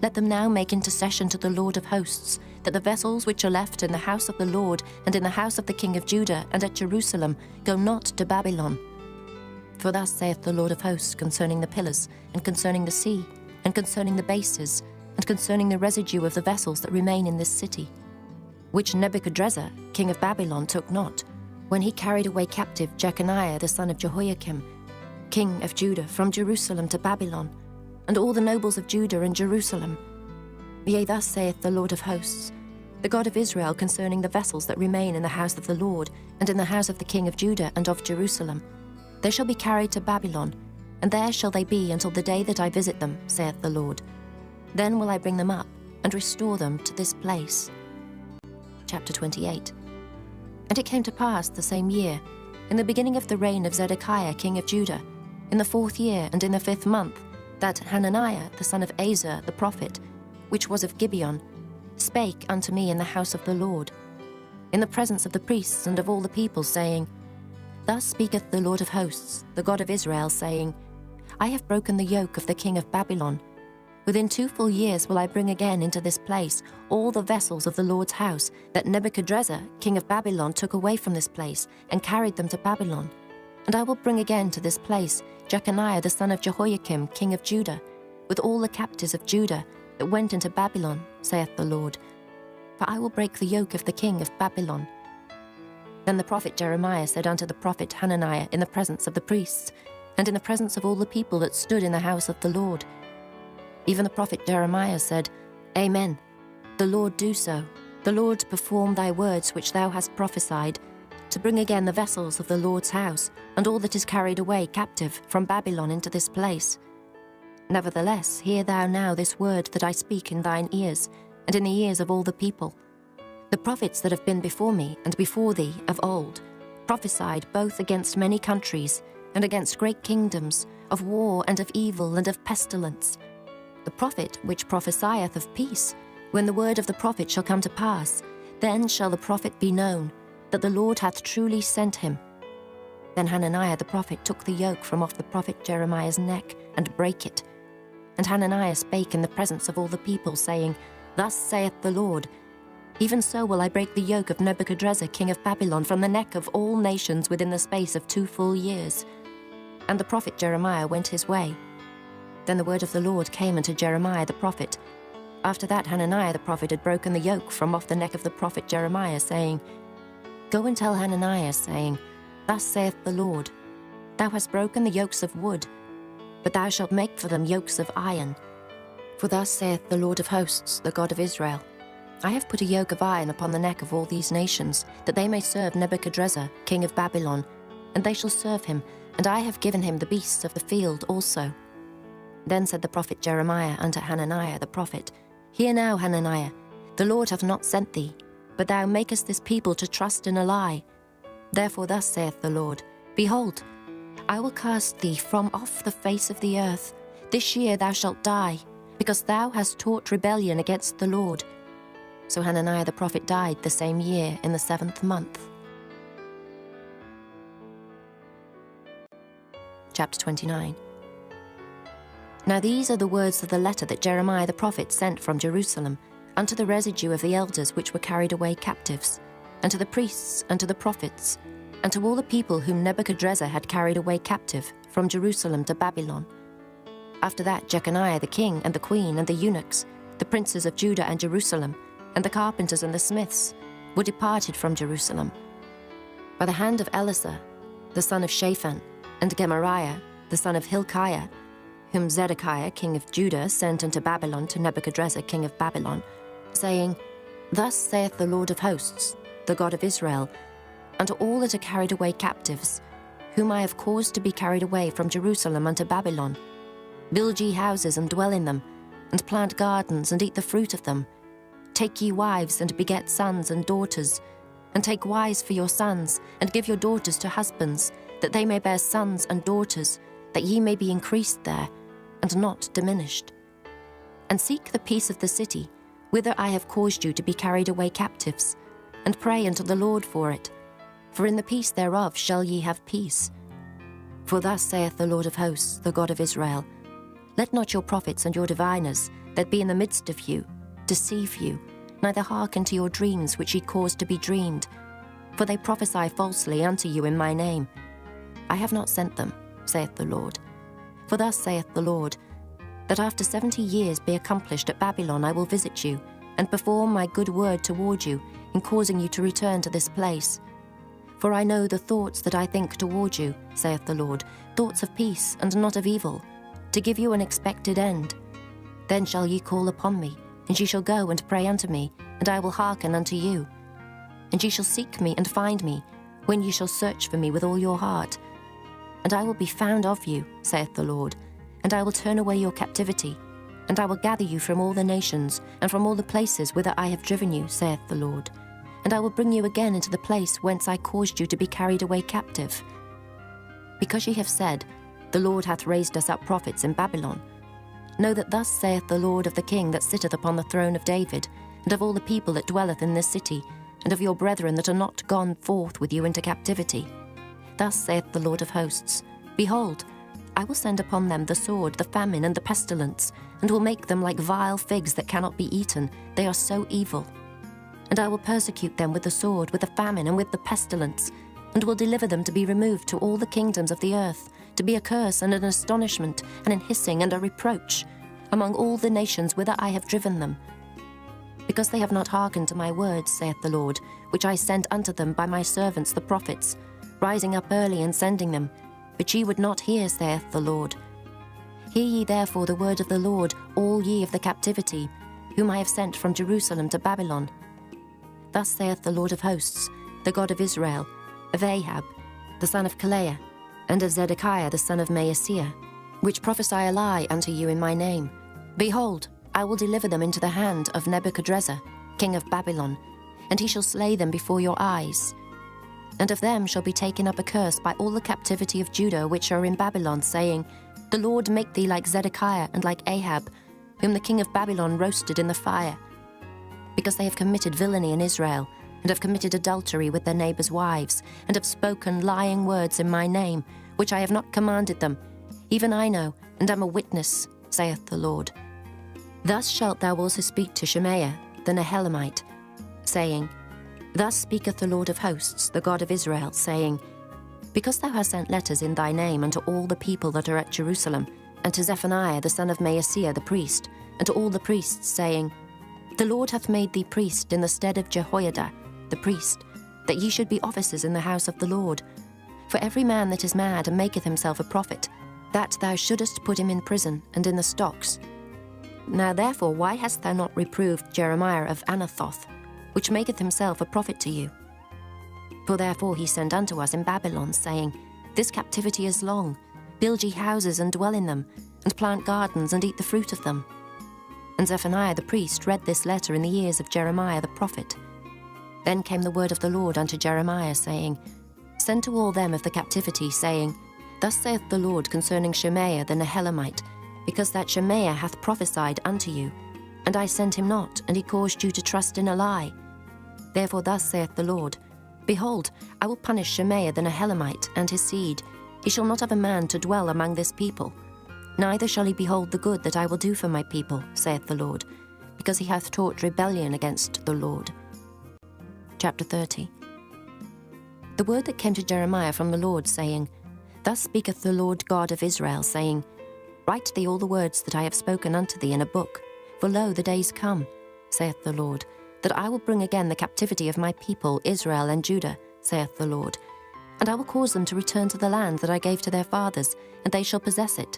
let them now make intercession to the Lord of hosts, that the vessels which are left in the house of the Lord and in the house of the king of Judah and at Jerusalem go not to Babylon. For thus saith the Lord of hosts concerning the pillars, and concerning the sea, and concerning the bases, and concerning the residue of the vessels that remain in this city, which Nebuchadrezzar, king of Babylon, took not, when he carried away captive Jeconiah the son of Jehoiakim, king of Judah, from Jerusalem to Babylon, and all the nobles of Judah and Jerusalem. Yea, thus saith the Lord of hosts, the God of Israel, concerning the vessels that remain in the house of the Lord, and in the house of the king of Judah and of Jerusalem. They shall be carried to Babylon, and there shall they be until the day that I visit them, saith the Lord. Then will I bring them up, and restore them to this place. Chapter 28. And it came to pass the same year, in the beginning of the reign of Zedekiah king of Judah, in the 4th year and in the 5th month, that Hananiah the son of Asa the prophet, which was of Gibeon, spake unto me in the house of the Lord, in the presence of the priests and of all the people, saying, Thus speaketh the Lord of hosts, the God of Israel, saying, I have broken the yoke of the king of Babylon. Within 2 full years will I bring again into this place all the vessels of the Lord's house that Nebuchadrezzar, king of Babylon, took away from this place and carried them to Babylon. And I will bring again to this place Jeconiah the son of Jehoiakim, king of Judah, with all the captives of Judah that went into Babylon, saith the Lord. For I will break the yoke of the king of Babylon. Then the prophet Jeremiah said unto the prophet Hananiah in the presence of the priests, and in the presence of all the people that stood in the house of the Lord. Even the prophet Jeremiah said, Amen. The Lord do so. The Lord perform thy words which thou hast prophesied, to bring again the vessels of the Lord's house, and all that is carried away captive from Babylon into this place. Nevertheless, hear thou now this word that I speak in thine ears, and in the ears of all the people. The prophets that have been before me and before thee of old prophesied both against many countries and against great kingdoms, of war and of evil and of pestilence. The prophet which prophesieth of peace, when the word of the prophet shall come to pass, then shall the prophet be known, that the Lord hath truly sent him. Then Hananiah the prophet took the yoke from off the prophet Jeremiah's neck, and brake it. And Hananiah spake in the presence of all the people, saying, Thus saith the Lord, Even so will I break the yoke of Nebuchadrezzar king of Babylon from the neck of all nations within the space of 2 full years. And the prophet Jeremiah went his way. Then the word of the Lord came unto Jeremiah the prophet. After that Hananiah the prophet had broken the yoke from off the neck of the prophet Jeremiah, saying, Go and tell Hananiah, saying, Thus saith the Lord, Thou hast broken the yokes of wood, but thou shalt make for them yokes of iron. For thus saith the Lord of hosts, the God of Israel, I have put a yoke of iron upon the neck of all these nations, that they may serve Nebuchadrezzar, king of Babylon, and they shall serve him, and I have given him the beasts of the field also. Then said the prophet Jeremiah unto Hananiah the prophet, Hear now, Hananiah, the Lord hath not sent thee, but thou makest this people to trust in a lie. Therefore thus saith the Lord, Behold, I will cast thee from off the face of the earth. This year thou shalt die, because thou hast taught rebellion against the Lord. So Hananiah the prophet died the same year in the 7th month. Chapter 29. Now these are the words of the letter that Jeremiah the prophet sent from Jerusalem unto the residue of the elders which were carried away captives, and to the priests, and to the prophets, and to all the people whom Nebuchadrezzar had carried away captive from Jerusalem to Babylon. After that Jeconiah the king and the queen and the eunuchs, the princes of Judah and Jerusalem, and the carpenters and the smiths, were departed from Jerusalem. By the hand of Elisah, the son of Shaphan, and Gemariah, the son of Hilkiah, whom Zedekiah king of Judah sent into Babylon to Nebuchadrezzar king of Babylon, saying, Thus saith the Lord of hosts, the God of Israel, unto all that are carried away captives, whom I have caused to be carried away from Jerusalem unto Babylon, build ye houses and dwell in them, and plant gardens and eat the fruit of them. Take ye wives and beget sons and daughters, and take wives for your sons, and give your daughters to husbands, that they may bear sons and daughters, that ye may be increased there, and not diminished. And seek the peace of the city, whither I have caused you to be carried away captives, and pray unto the Lord for it. For in the peace thereof shall ye have peace. For thus saith the Lord of hosts, the God of Israel, Let not your prophets and your diviners, that be in the midst of you, deceive you, neither hearken to your dreams which ye cause to be dreamed. For they prophesy falsely unto you in my name. I have not sent them, saith the Lord. For thus saith the Lord, that after 70 years be accomplished at Babylon I will visit you, and perform my good word toward you, in causing you to return to this place. For I know the thoughts that I think toward you, saith the Lord, thoughts of peace and not of evil, to give you an expected end. Then shall ye call upon me, and ye shall go and pray unto me, and I will hearken unto you. And ye shall seek me and find me, when ye shall search for me with all your heart. And I will be found of you, saith the Lord, and I will turn away your captivity, and I will gather you from all the nations, and from all the places whither I have driven you, saith the Lord. And I will bring you again into the place whence I caused you to be carried away captive. Because ye have said, The Lord hath raised us up prophets in Babylon, know that thus saith the Lord of the king that sitteth upon the throne of David, and of all the people that dwelleth in this city, and of your brethren that are not gone forth with you into captivity. Thus saith the Lord of hosts, Behold, I will send upon them the sword, the famine, and the pestilence, and will make them like vile figs that cannot be eaten. They are so evil. And I will persecute them with the sword, with the famine, and with the pestilence, and will deliver them to be removed to all the kingdoms of the earth, to be a curse and an astonishment, and an hissing and a reproach, among all the nations whither I have driven them. Because they have not hearkened to my words, saith the Lord, which I sent unto them by my servants the prophets, rising up early and sending them, but ye would not hear, saith the Lord. Hear ye therefore the word of the Lord, all ye of the captivity, whom I have sent from Jerusalem to Babylon. Thus saith the Lord of hosts, the God of Israel, of Ahab, the son of Kalaiah, and of Zedekiah the son of Maaseiah, which prophesy a lie unto you in my name. Behold, I will deliver them into the hand of Nebuchadrezzar, king of Babylon, and he shall slay them before your eyes. And of them shall be taken up a curse by all the captivity of Judah which are in Babylon, saying, The Lord make thee like Zedekiah and like Ahab, whom the king of Babylon roasted in the fire. Because they have committed villainy in Israel, and have committed adultery with their neighbours' wives, and have spoken lying words in my name, which I have not commanded them, even I know, and am a witness, saith the Lord. Thus shalt thou also speak to Shemaiah the Nehelamite, saying, Thus speaketh the Lord of hosts, the God of Israel, saying, Because thou hast sent letters in thy name unto all the people that are at Jerusalem, and to Zephaniah the son of Maaseiah the priest, and to all the priests, saying, The Lord hath made thee priest in the stead of Jehoiada the priest, that ye should be officers in the house of the Lord. For every man that is mad and maketh himself a prophet, that thou shouldest put him in prison and in the stocks. Now therefore why hast thou not reproved Jeremiah of Anathoth, which maketh himself a prophet to you? For therefore he sent unto us in Babylon, saying, This captivity is long. Build ye houses and dwell in them, and plant gardens and eat the fruit of them. And Zephaniah the priest read this letter in the ears of Jeremiah the prophet. Then came the word of the Lord unto Jeremiah, saying, Send to all them of the captivity, saying, Thus saith the Lord concerning Shemaiah the Nehelamite, because that Shemaiah hath prophesied unto you, and I sent him not, and he caused you to trust in a lie. Therefore thus saith the Lord, Behold, I will punish Shemaiah the Nehelamite and his seed. He shall not have a man to dwell among this people, neither shall he behold the good that I will do for my people, saith the Lord, because he hath taught rebellion against the Lord. Chapter 30. The word that came to Jeremiah from the Lord, saying, Thus speaketh the Lord God of Israel, saying, Write thee all the words that I have spoken unto thee in a book, for lo, the days come, saith the Lord, that I will bring again the captivity of my people Israel and Judah, saith the Lord, and I will cause them to return to the land that I gave to their fathers, and they shall possess it.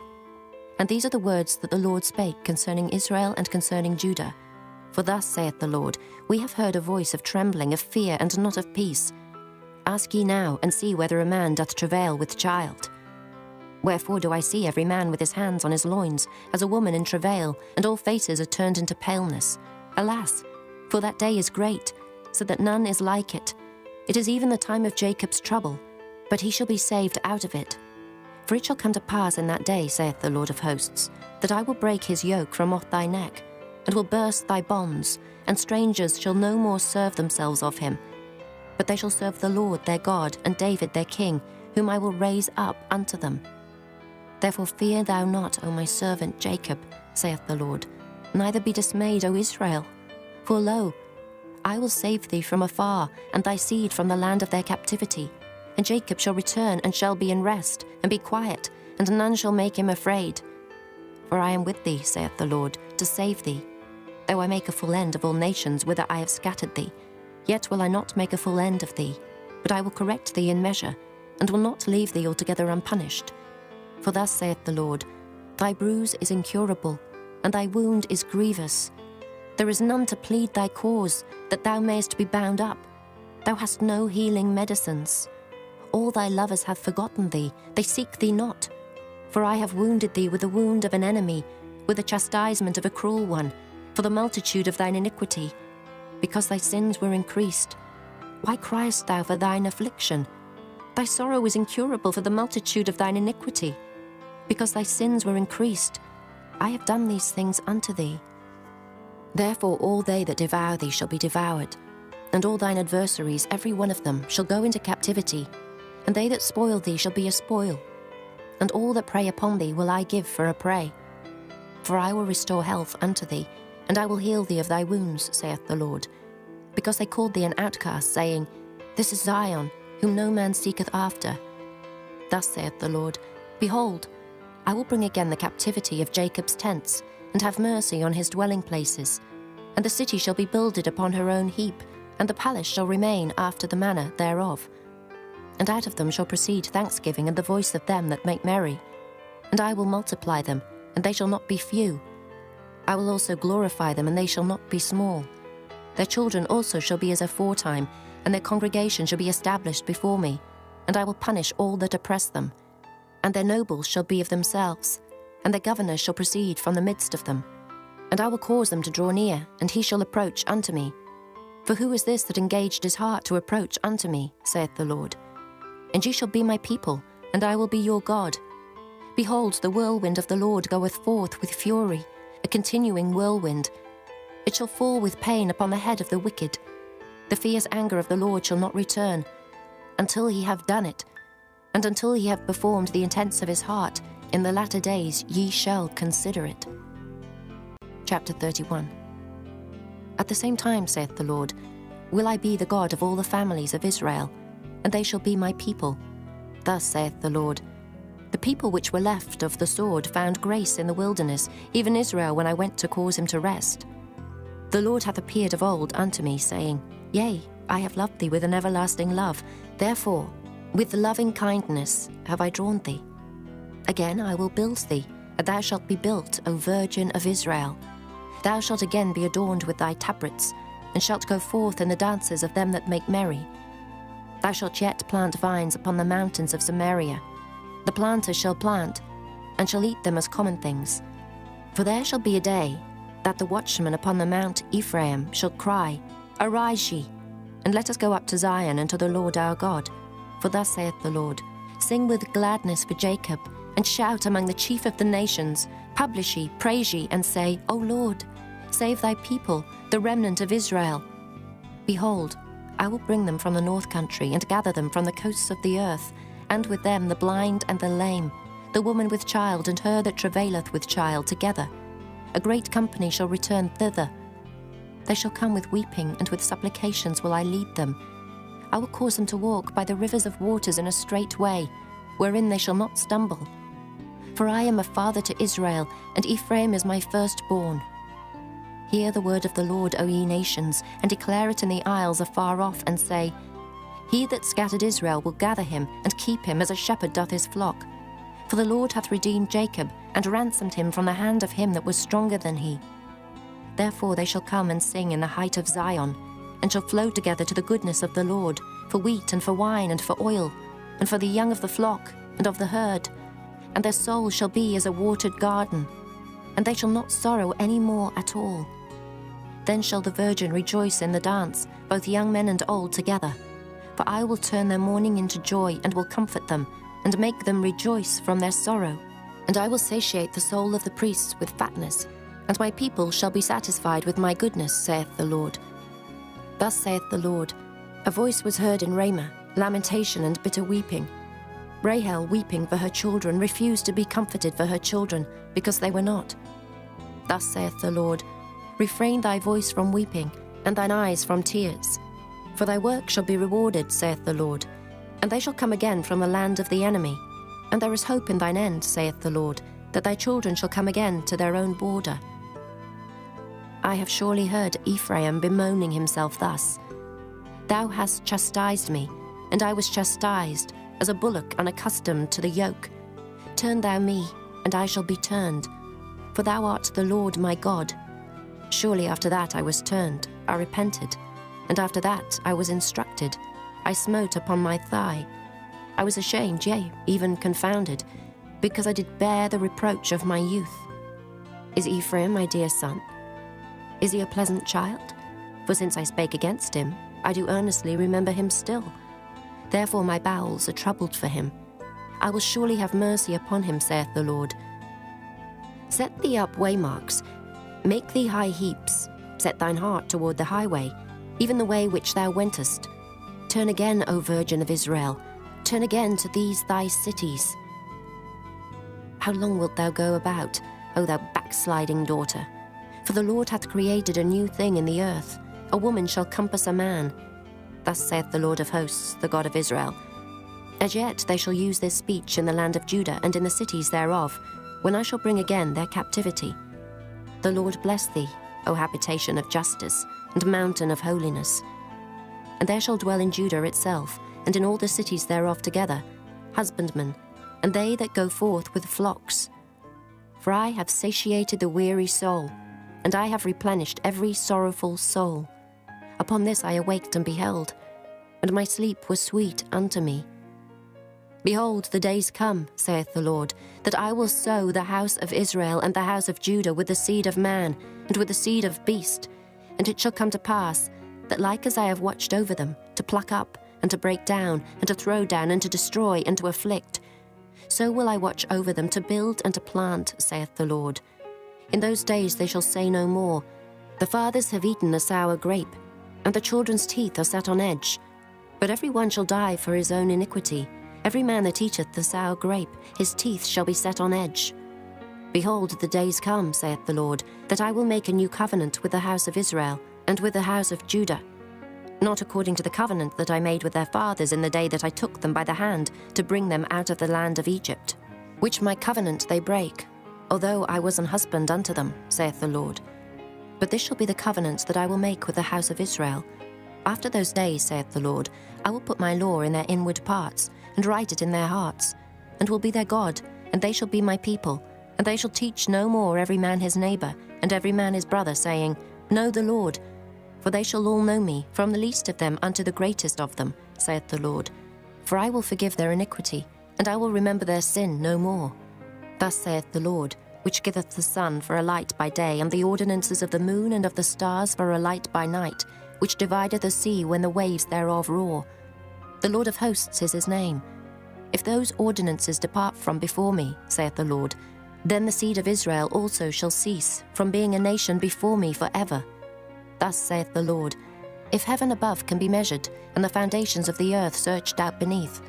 And these are the words that the Lord spake concerning Israel and concerning Judah. For thus saith the Lord, We have heard a voice of trembling, of fear, and not of peace. Ask ye now, and see whether a man doth travail with child. Wherefore do I see every man with his hands on his loins, as a woman in travail, and all faces are turned into paleness? Alas, for that day is great, so that none is like it. It is even the time of Jacob's trouble, but he shall be saved out of it. For it shall come to pass in that day, saith the Lord of hosts, that I will break his yoke from off thy neck, and will burst thy bonds, and strangers shall no more serve themselves of him. But they shall serve the Lord their God, and David their king, whom I will raise up unto them. Therefore fear thou not, O my servant Jacob, saith the Lord, neither be dismayed, O Israel. For lo, I will save thee from afar, and thy seed from the land of their captivity. And Jacob shall return, and shall be in rest, and be quiet, and none shall make him afraid. For I am with thee, saith the Lord, to save thee. Though I make a full end of all nations whither I have scattered thee, yet will I not make a full end of thee, but I will correct thee in measure, and will not leave thee altogether unpunished. For thus saith the Lord, Thy bruise is incurable, and thy wound is grievous. There is none to plead thy cause, that thou mayest be bound up. Thou hast no healing medicines. All thy lovers have forgotten thee, they seek thee not. For I have wounded thee with the wound of an enemy, with the chastisement of a cruel one, for the multitude of thine iniquity, because thy sins were increased. Why criest thou for thine affliction? Thy sorrow is incurable for the multitude of thine iniquity, because thy sins were increased. I have done these things unto thee. Therefore all they that devour thee shall be devoured, and all thine adversaries, every one of them, shall go into captivity, and they that spoil thee shall be a spoil, and all that prey upon thee will I give for a prey. For I will restore health unto thee, and I will heal thee of thy wounds, saith the Lord. Because they called thee an outcast, saying, This is Zion, whom no man seeketh after. Thus saith the Lord, Behold, I will bring again the captivity of Jacob's tents, and have mercy on his dwelling places. And the city shall be builded upon her own heap, and the palace shall remain after the manner thereof. And out of them shall proceed thanksgiving and the voice of them that make merry. And I will multiply them, and they shall not be few. I will also glorify them, and they shall not be small. Their children also shall be as aforetime, and their congregation shall be established before me. And I will punish all that oppress them. And their nobles shall be of themselves, and their governors shall proceed from the midst of them. And I will cause them to draw near, and he shall approach unto me. For who is this that engaged his heart to approach unto me, saith the Lord? And ye shall be my people, and I will be your God. Behold, the whirlwind of the Lord goeth forth with fury, a continuing whirlwind. It shall fall with pain upon the head of the wicked. The fierce anger of the Lord shall not return, until he have done it, and until he have performed the intents of his heart. In the latter days ye shall consider it. Chapter 31. At the same time, saith the Lord, will I be the God of all the families of Israel, and they shall be my people. Thus saith the Lord, The people which were left of the sword found grace in the wilderness, even Israel, when I went to cause him to rest. The Lord hath appeared of old unto me, saying, Yea, I have loved thee with an everlasting love. Therefore, with loving kindness have I drawn thee. Again I will build thee, and thou shalt be built, O Virgin of Israel. Thou shalt again be adorned with thy tabrets, and shalt go forth in the dances of them that make merry. Thou shalt yet plant vines upon the mountains of Samaria. The planters shall plant, and shall eat them as common things. For there shall be a day that the watchman upon the mount Ephraim shall cry, Arise ye, and let us go up to Zion and to the Lord our God. For thus saith the Lord, Sing with gladness for Jacob, and shout among the chief of the nations. Publish ye, praise ye, and say, O Lord, save thy people, the remnant of Israel. Behold, I will bring them from the north country, and gather them from the coasts of the earth, and with them the blind and the lame, the woman with child, and her that travaileth with child together. A great company shall return thither. They shall come with weeping, and with supplications will I lead them. I will cause them to walk by the rivers of waters in a straight way, wherein they shall not stumble. For I am a father to Israel, and Ephraim is my firstborn. Hear the word of the Lord, O ye nations, and declare it in the isles afar off, and say, He that scattered Israel will gather him, and keep him as a shepherd doth his flock. For the Lord hath redeemed Jacob, and ransomed him from the hand of him that was stronger than he. Therefore they shall come and sing in the height of Zion, and shall flow together to the goodness of the Lord, for wheat and for wine and for oil, and for the young of the flock and of the herd. And their soul shall be as a watered garden, and they shall not sorrow any more at all. Then shall the virgin rejoice in the dance, both young men and old together. For I will turn their mourning into joy, and will comfort them, and make them rejoice from their sorrow. And I will satiate the soul of the priests with fatness, and my people shall be satisfied with my goodness, saith the Lord. Thus saith the Lord, a voice was heard in Ramah, lamentation and bitter weeping. Rahel, weeping for her children, refused to be comforted for her children, because they were not. Thus saith the Lord, refrain thy voice from weeping, and thine eyes from tears. For thy work shall be rewarded, saith the Lord, and they shall come again from the land of the enemy. And there is hope in thine end, saith the Lord, that thy children shall come again to their own border. I have surely heard Ephraim bemoaning himself thus, Thou hast chastised me, and I was chastised, as a bullock unaccustomed to the yoke. Turn thou me, and I shall be turned, for thou art the Lord my God. Surely after that I was turned, I repented, and after that I was instructed. I smote upon my thigh. I was ashamed, yea, even confounded, because I did bear the reproach of my youth. Is Ephraim my dear son? Is he a pleasant child? For since I spake against him, I do earnestly remember him still. Therefore my bowels are troubled for him. I will surely have mercy upon him, saith the Lord. Set thee up waymarks, make thee high heaps, set thine heart toward the highway, even the way which thou wentest. Turn again, O Virgin of Israel, turn again to these thy cities. How long wilt thou go about, O thou backsliding daughter? For the Lord hath created a new thing in the earth. A woman shall compass a man. Thus saith the Lord of hosts, the God of Israel. As yet they shall use this speech in the land of Judah and in the cities thereof, when I shall bring again their captivity. The Lord bless thee, O habitation of justice, and mountain of holiness. And there shall dwell in Judah itself, and in all the cities thereof together, husbandmen, and they that go forth with flocks. For I have satiated the weary soul, and I have replenished every sorrowful soul. Upon this I awaked and beheld, and my sleep was sweet unto me. Behold, the days come, saith the Lord, that I will sow the house of Israel and the house of Judah with the seed of man, and with the seed of beast. And it shall come to pass, that like as I have watched over them, to pluck up, and to break down, and to throw down, and to destroy, and to afflict, so will I watch over them to build and to plant, saith the Lord. In those days they shall say no more, The fathers have eaten a sour grape, and the children's teeth are set on edge. But every one shall die for his own iniquity. Every man that eateth the sour grape, his teeth shall be set on edge. Behold, the days come, saith the Lord, that I will make a new covenant with the house of Israel, and with the house of Judah, not according to the covenant that I made with their fathers in the day that I took them by the hand to bring them out of the land of Egypt, which my covenant they break, although I was an husband unto them, saith the Lord. But this shall be the covenant that I will make with the house of Israel. After those days, saith the Lord, I will put my law in their inward parts, and write it in their hearts, and will be their God, and they shall be my people, and they shall teach no more every man his neighbor, and every man his brother, saying, Know the Lord. For they shall all know me, from the least of them unto the greatest of them, saith the Lord. For I will forgive their iniquity, and I will remember their sin no more. Thus saith the Lord, which giveth the sun for a light by day, and the ordinances of the moon and of the stars for a light by night, which divideth the sea when the waves thereof roar. The Lord of hosts is his name. If those ordinances depart from before me, saith the Lord, then the seed of Israel also shall cease from being a nation before me forever. Thus saith the Lord, if heaven above can be measured, and the foundations of the earth searched out beneath,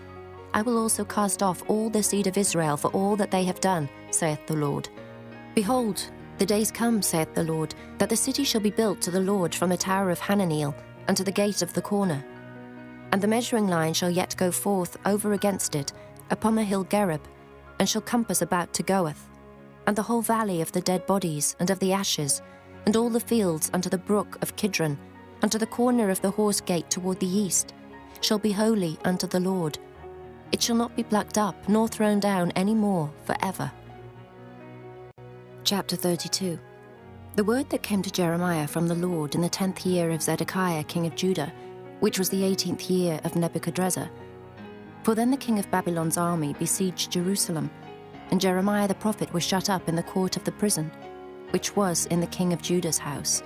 I will also cast off all the seed of Israel for all that they have done, saith the Lord. Behold, the days come, saith the Lord, that the city shall be built to the Lord from the tower of Hananeel unto the gate of the corner. And the measuring line shall yet go forth over against it, upon the hill Gerub, and shall compass about to Goeth, and the whole valley of the dead bodies and of the ashes, and all the fields unto the brook of Kidron, unto the corner of the horse gate toward the east, shall be holy unto the Lord. It shall not be plucked up, nor thrown down any more forever. Chapter 32. The word that came to Jeremiah from the Lord in the 10th year of Zedekiah king of Judah, which was the 18th year of Nebuchadrezzar. For then the king of Babylon's army besieged Jerusalem, and Jeremiah the prophet was shut up in the court of the prison, which was in the king of Judah's house.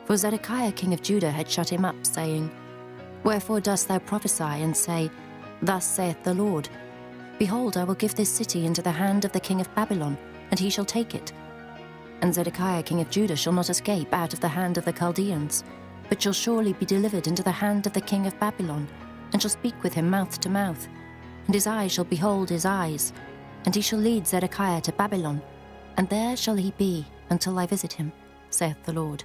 For Zedekiah king of Judah had shut him up, saying, Wherefore dost thou prophesy, and say, Thus saith the Lord, Behold, I will give this city into the hand of the king of Babylon, and he shall take it. And Zedekiah king of Judah shall not escape out of the hand of the Chaldeans, but shall surely be delivered into the hand of the king of Babylon, and shall speak with him mouth to mouth. And his eyes shall behold his eyes, and he shall lead Zedekiah to Babylon, and there shall he be until I visit him, saith the Lord.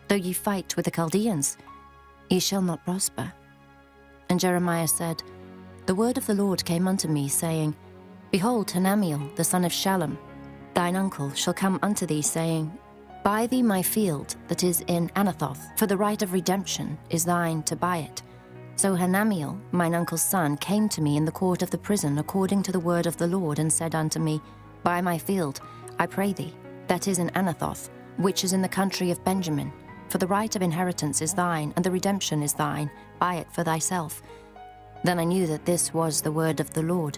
Though ye fight with the Chaldeans, ye shall not prosper. And Jeremiah said, The word of the Lord came unto me, saying, Behold, Hanamiel, the son of Shallum, thine uncle, shall come unto thee, saying, Buy thee my field that is in Anathoth, for the right of redemption is thine to buy it. So Hanamiel, mine uncle's son, came to me in the court of the prison according to the word of the Lord, and said unto me, Buy my field, I pray thee, that is in Anathoth, which is in the country of Benjamin. For the right of inheritance is thine, and the redemption is thine. Buy it for thyself. Then I knew that this was the word of the Lord.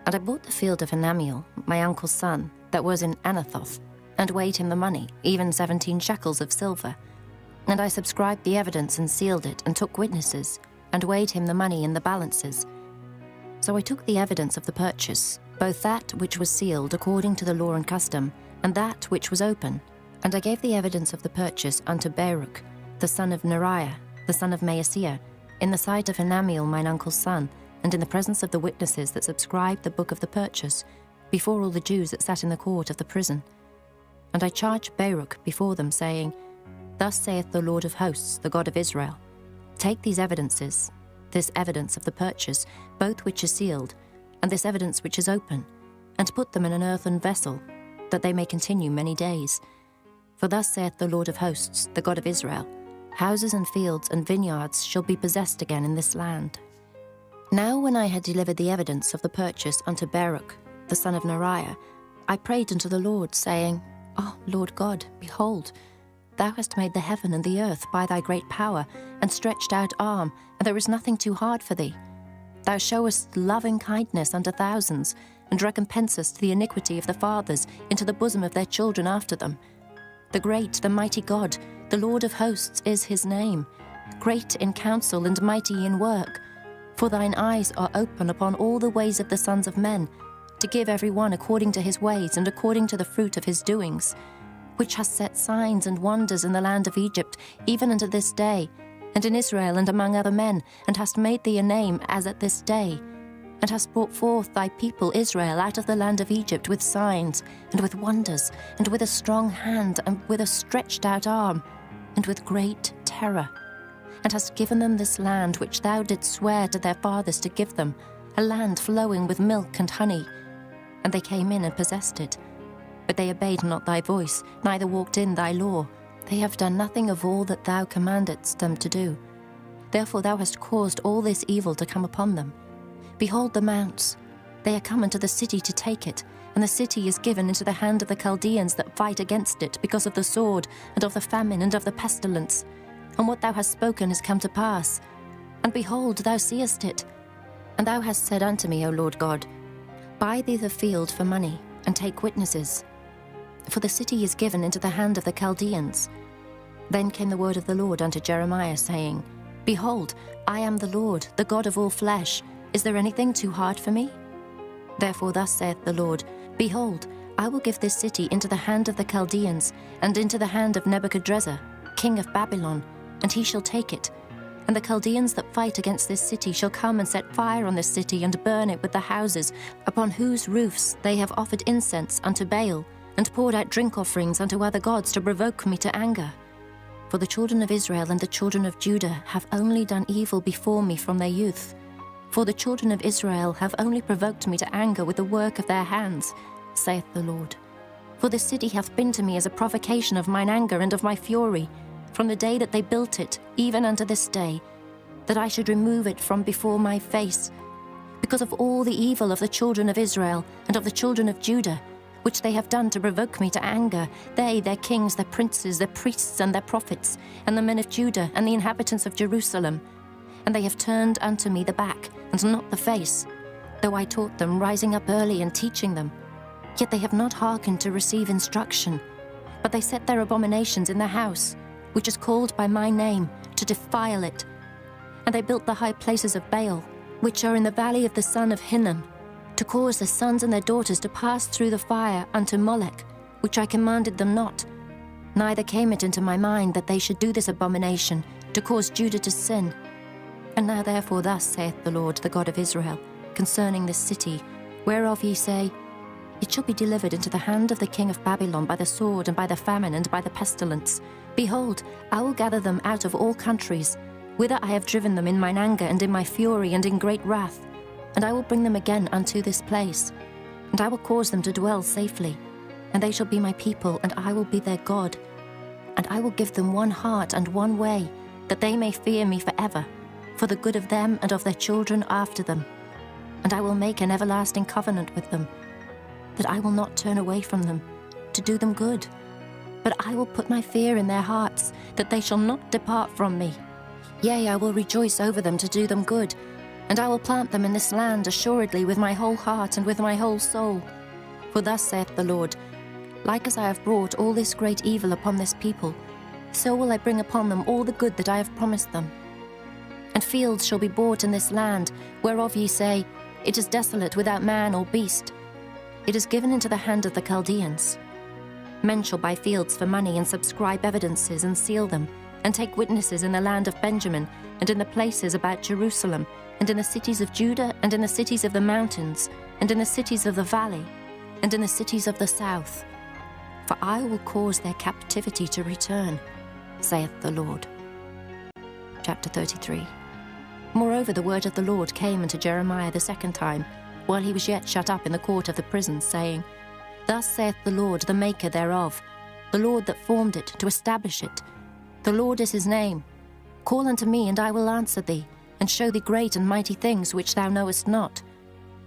And I bought the field of Hanamiel, my uncle's son, that was in Anathoth, and weighed him the money, even 17 shekels of silver. And I subscribed the evidence and sealed it, and took witnesses, and weighed him the money in the balances. So I took the evidence of the purchase, both that which was sealed according to the law and custom, and that which was open, and I gave the evidence of the purchase unto Baruch, the son of Neriah, the son of Maaseiah, in the sight of Hanamiel mine uncle's son, and in the presence of the witnesses that subscribed the book of the purchase, before all the Jews that sat in the court of the prison. And I charged Baruch before them, saying, Thus saith the Lord of hosts, the God of Israel, Take these evidences, this evidence of the purchase, both which is sealed, and this evidence which is open, and put them in an earthen vessel, that they may continue many days. For thus saith the Lord of hosts, the God of Israel, Houses and fields and vineyards shall be possessed again in this land. Now when I had delivered the evidence of the purchase unto Baruch, the son of Neriah, I prayed unto the Lord, saying, O Lord God, behold, thou hast made the heaven and the earth by thy great power, and stretched out arm, and there is nothing too hard for thee. Thou showest loving kindness unto thousands, and recompensest the iniquity of the fathers into the bosom of their children after them. The great, the mighty God, the Lord of hosts is his name, great in counsel and mighty in work. For thine eyes are open upon all the ways of the sons of men, to give every one according to his ways and according to the fruit of his doings, which hast set signs and wonders in the land of Egypt, even unto this day, and in Israel and among other men, and hast made thee a name as at this day, and hast brought forth thy people Israel out of the land of Egypt with signs, and with wonders, and with a strong hand, and with a stretched out arm, and with great terror, and hast given them this land which thou didst swear to their fathers to give them, a land flowing with milk and honey. And they came in and possessed it. But they obeyed not thy voice, neither walked in thy law. They have done nothing of all that thou commandedst them to do. Therefore thou hast caused all this evil to come upon them. Behold the mounts, they are come into the city to take it, and the city is given into the hand of the Chaldeans that fight against it, because of the sword, and of the famine, and of the pestilence. And what thou hast spoken is come to pass. And behold, thou seest it. And thou hast said unto me, O Lord God, Buy thee the field for money, and take witnesses. For the city is given into the hand of the Chaldeans. Then came the word of the Lord unto Jeremiah, saying, Behold, I am the Lord, the God of all flesh. Is there anything too hard for me? Therefore thus saith the Lord, Behold, I will give this city into the hand of the Chaldeans, and into the hand of Nebuchadrezzar, king of Babylon, and he shall take it. And the Chaldeans that fight against this city shall come and set fire on this city, and burn it with the houses, upon whose roofs they have offered incense unto Baal, and poured out drink offerings unto other gods to provoke me to anger. For the children of Israel and the children of Judah have only done evil before me from their youth. For the children of Israel have only provoked me to anger with the work of their hands, saith the Lord. For the city hath been to me as a provocation of mine anger and of my fury, from the day that they built it, even unto this day, that I should remove it from before my face, because of all the evil of the children of Israel and of the children of Judah, which they have done to provoke me to anger, they, their kings, their princes, their priests, and their prophets, and the men of Judah, and the inhabitants of Jerusalem. And they have turned unto me the back, and not the face, though I taught them, rising up early and teaching them. Yet they have not hearkened to receive instruction, but they set their abominations in the house, which is called by my name, to defile it. And they built the high places of Baal, which are in the valley of the son of Hinnom, to cause their sons and their daughters to pass through the fire unto Molech, which I commanded them not. Neither came it into my mind that they should do this abomination, to cause Judah to sin. And now therefore thus saith the Lord, the God of Israel, concerning this city, whereof ye say, It shall be delivered into the hand of the king of Babylon by the sword, and by the famine, and by the pestilence. Behold, I will gather them out of all countries, whither I have driven them in mine anger, and in my fury, and in great wrath. And I will bring them again unto this place, and I will cause them to dwell safely. And they shall be my people, and I will be their God. And I will give them one heart and one way, that they may fear me forever, for the good of them and of their children after them. And I will make an everlasting covenant with them, that I will not turn away from them, to do them good. But I will put my fear in their hearts, that they shall not depart from me. Yea, I will rejoice over them to do them good, and I will plant them in this land assuredly with my whole heart and with my whole soul. For thus saith the Lord, Like as I have brought all this great evil upon this people, so will I bring upon them all the good that I have promised them. And fields shall be bought in this land, whereof ye say, It is desolate without man or beast. It is given into the hand of the Chaldeans. Men shall buy fields for money, and subscribe evidences, and seal them, and take witnesses in the land of Benjamin, and in the places about Jerusalem, and in the cities of Judah, and in the cities of the mountains, and in the cities of the valley, and in the cities of the south. For I will cause their captivity to return, saith the Lord. Chapter 33. Moreover, the word of the Lord came unto Jeremiah the second time, while he was yet shut up in the court of the prison, saying, Thus saith the Lord, the maker thereof, the Lord that formed it, to establish it. The Lord is his name. Call unto me, and I will answer thee, and show thee great and mighty things which thou knowest not.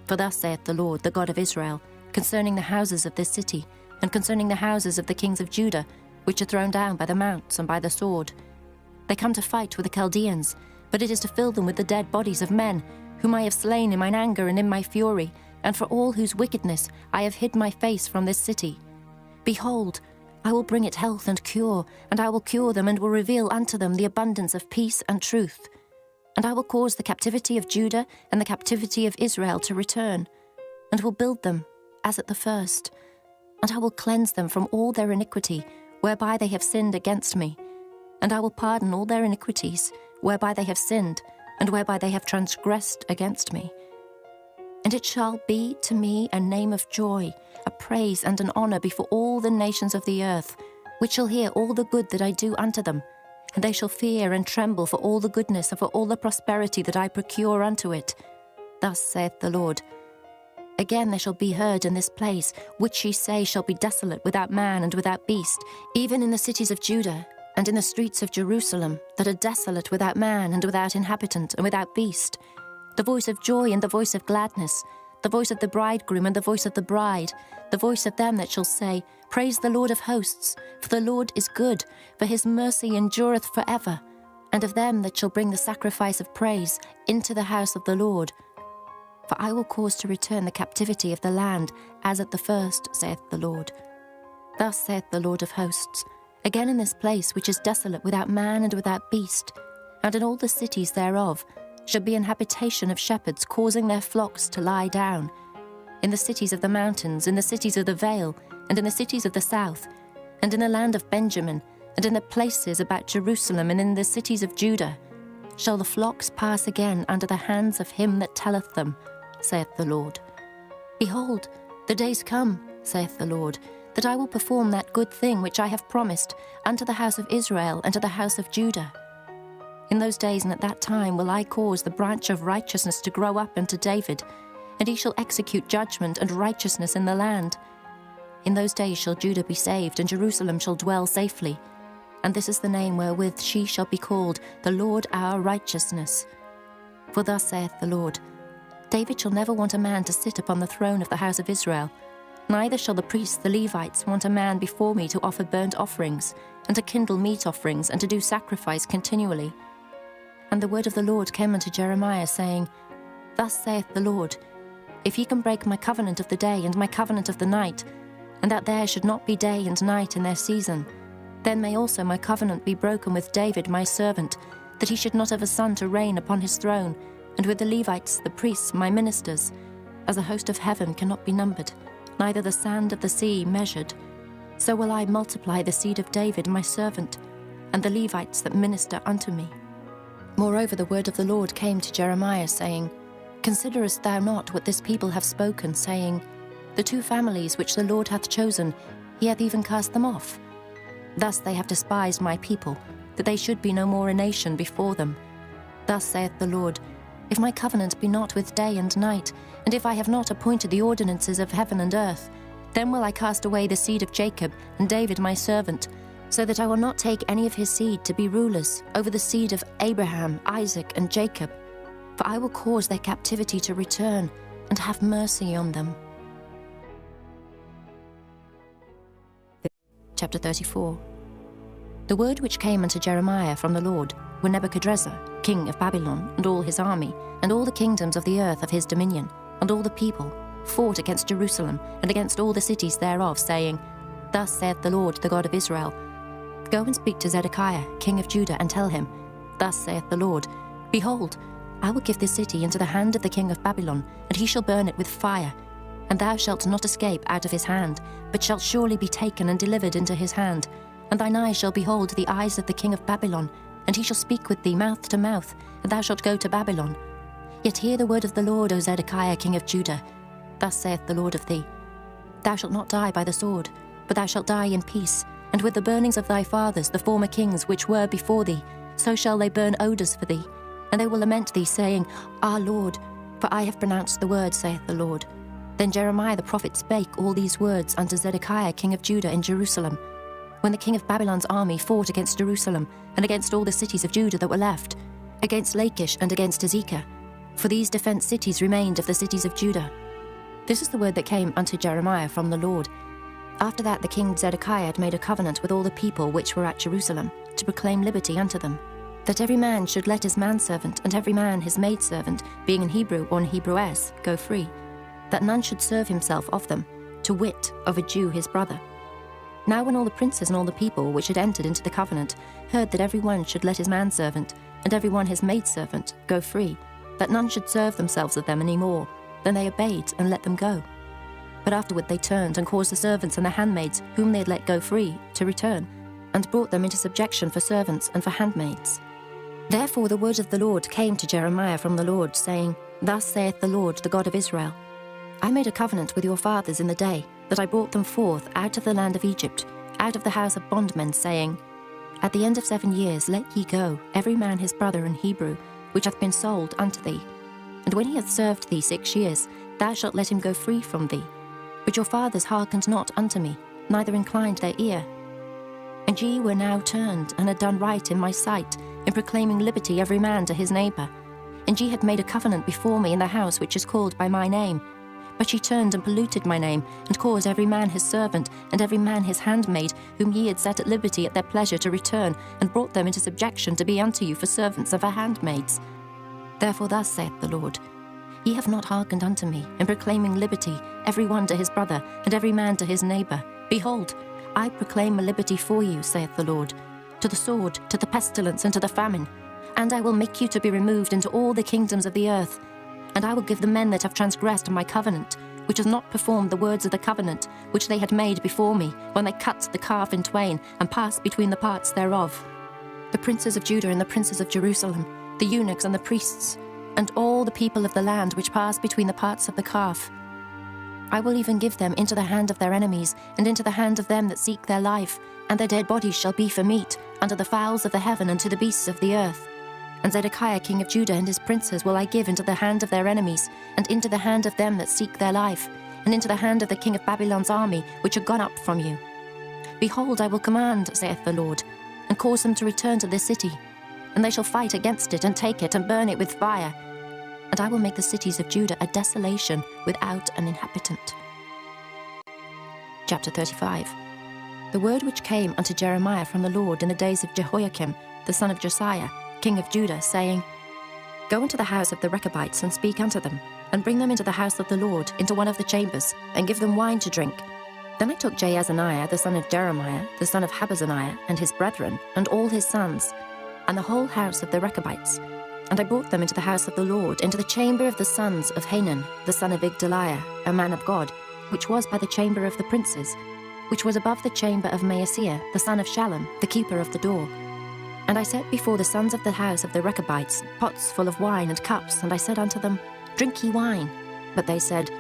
For thus saith the Lord, the God of Israel, concerning the houses of this city, and concerning the houses of the kings of Judah, which are thrown down by the mounts and by the sword. They come to fight with the Chaldeans, but it is to fill them with the dead bodies of men, whom I have slain in mine anger and in my fury, and for all whose wickedness I have hid my face from this city. Behold, I will bring it health and cure, and I will cure them, and will reveal unto them the abundance of peace and truth. And I will cause the captivity of Judah and the captivity of Israel to return, and will build them as at the first. And I will cleanse them from all their iniquity, whereby they have sinned against me. And I will pardon all their iniquities, whereby they have sinned, and whereby they have transgressed against me. And it shall be to me a name of joy, a praise and an honour before all the nations of the earth, which shall hear all the good that I do unto them, and they shall fear and tremble for all the goodness and for all the prosperity that I procure unto it. Thus saith the Lord. Again there shall be heard in this place, which ye say shall be desolate without man and without beast, even in the cities of Judah, and in the streets of Jerusalem, that are desolate without man and without inhabitant and without beast, the voice of joy and the voice of gladness, the voice of the bridegroom and the voice of the bride, the voice of them that shall say, Praise the Lord of hosts, for the Lord is good, for his mercy endureth forever, and of them that shall bring the sacrifice of praise into the house of the Lord. For I will cause to return the captivity of the land, as at the first, saith the Lord. Thus saith the Lord of hosts, Again in this place which is desolate without man and without beast, and in all the cities thereof, shall be an habitation of shepherds causing their flocks to lie down. In the cities of the mountains, in the cities of the vale, and in the cities of the south, and in the land of Benjamin, and in the places about Jerusalem, and in the cities of Judah, shall the flocks pass again under the hands of him that telleth them, saith the Lord. Behold, the days come, saith the Lord, that I will perform that good thing which I have promised unto the house of Israel and to the house of Judah. In those days and at that time will I cause the branch of righteousness to grow up unto David, and he shall execute judgment and righteousness in the land. In those days shall Judah be saved, and Jerusalem shall dwell safely. And this is the name wherewith she shall be called, the Lord our righteousness. For thus saith the Lord, David shall never want a man to sit upon the throne of the house of Israel, Neither shall the priests, the Levites, want a man before me to offer burnt offerings, and to kindle meat offerings, and to do sacrifice continually. And the word of the Lord came unto Jeremiah, saying, Thus saith the Lord, If ye can break my covenant of the day and my covenant of the night, and that there should not be day and night in their season, then may also my covenant be broken with David my servant, that he should not have a son to reign upon his throne, and with the Levites, the priests, my ministers, as the host of heaven cannot be numbered, neither the sand of the sea measured. So will I multiply the seed of David my servant, and the Levites that minister unto me. Moreover, the word of the Lord came to Jeremiah, saying, Considerest thou not what this people have spoken, saying, The two families which the Lord hath chosen, he hath even cast them off. Thus they have despised my people, that they should be no more a nation before them. Thus saith the Lord, If my covenant be not with day and night, and if I have not appointed the ordinances of heaven and earth, then will I cast away the seed of Jacob and David my servant, so that I will not take any of his seed to be rulers over the seed of Abraham, Isaac, and Jacob. For I will cause their captivity to return, and have mercy on them. Chapter 34. The word which came unto Jeremiah from the Lord, when Nebuchadrezzar, king of Babylon, and all his army, and all the kingdoms of the earth of his dominion, and all the people, fought against Jerusalem, and against all the cities thereof, saying, Thus saith the Lord, the God of Israel, Go and speak to Zedekiah, king of Judah, and tell him, Thus saith the Lord, Behold, I will give this city into the hand of the king of Babylon, and he shall burn it with fire. And thou shalt not escape out of his hand, but shalt surely be taken and delivered into his hand. And thine eyes shall behold the eyes of the king of Babylon, and he shall speak with thee mouth to mouth, and thou shalt go to Babylon. Yet hear the word of the Lord, O Zedekiah, king of Judah. Thus saith the Lord of thee, Thou shalt not die by the sword, but thou shalt die in peace, and with the burnings of thy fathers, the former kings which were before thee, so shall they burn odours for thee. And they will lament thee, saying, Our Lord, for I have pronounced the word, saith the Lord. Then Jeremiah the prophet spake all these words unto Zedekiah king of Judah in Jerusalem, when the king of Babylon's army fought against Jerusalem, and against all the cities of Judah that were left, against Lachish and against Azekah. For these defenced cities remained of the cities of Judah. This is the word that came unto Jeremiah from the Lord. After that the king Zedekiah had made a covenant with all the people which were at Jerusalem, to proclaim liberty unto them, that every man should let his manservant and every man his maidservant, being an Hebrew or an Hebrewess, go free, that none should serve himself of them, to wit, of a Jew his brother. Now when all the princes and all the people which had entered into the covenant heard that every one should let his manservant and every one his maidservant go free, that none should serve themselves of them any more, then they obeyed and let them go. But afterward they turned and caused the servants and the handmaids whom they had let go free to return, and brought them into subjection for servants and for handmaids. Therefore the word of the Lord came to Jeremiah from the Lord, saying, Thus saith the Lord, the God of Israel, I made a covenant with your fathers in the day that I brought them forth out of the land of Egypt, out of the house of bondmen, saying, At the end of 7 years let ye go, every man his brother in Hebrew, which hath been sold unto thee. And when he hath served thee 6 years, thou shalt let him go free from thee. But your fathers hearkened not unto me, neither inclined their ear. And ye were now turned, and had done right in my sight, in proclaiming liberty every man to his neighbour. And ye had made a covenant before me in the house which is called by my name. But ye turned and polluted my name, and caused every man his servant, and every man his handmaid, whom ye had set at liberty at their pleasure, to return, and brought them into subjection to be unto you for servants and for handmaids. Therefore thus saith the Lord, Ye have not hearkened unto me, in proclaiming liberty, every one to his brother, and every man to his neighbour. Behold, I proclaim a liberty for you, saith the Lord, to the sword, to the pestilence, and to the famine. And I will make you to be removed into all the kingdoms of the earth. And I will give the men that have transgressed my covenant, which has not performed the words of the covenant, which they had made before me, when they cut the calf in twain, and passed between the parts thereof, the princes of Judah and the princes of Jerusalem, the eunuchs and the priests, and all the people of the land which pass between the parts of the calf. I will even give them into the hand of their enemies, and into the hand of them that seek their life, and their dead bodies shall be for meat, unto the fowls of the heaven and to the beasts of the earth. And Zedekiah king of Judah and his princes will I give into the hand of their enemies, and into the hand of them that seek their life, and into the hand of the king of Babylon's army, which are gone up from you. Behold, I will command, saith the Lord, and cause them to return to this city, and they shall fight against it, and take it, and burn it with fire. And I will make the cities of Judah a desolation without an inhabitant. Chapter 35. The word which came unto Jeremiah from the Lord in the days of Jehoiakim, the son of Josiah, king of Judah, saying, Go into the house of the Rechabites, and speak unto them, and bring them into the house of the Lord, into one of the chambers, and give them wine to drink. Then I took Jaazaniah, the son of Jeremiah, the son of Habazaniah, and his brethren, and all his sons, and the whole house of the Rechabites, and I brought them into the house of the Lord, into the chamber of the sons of Hanan, the son of Igdaliah, a man of God, which was by the chamber of the princes, which was above the chamber of Maaseiah, the son of Shallum, the keeper of the door. And I set before the sons of the house of the Rechabites pots full of wine and cups, and I said unto them, Drink ye wine. But they said,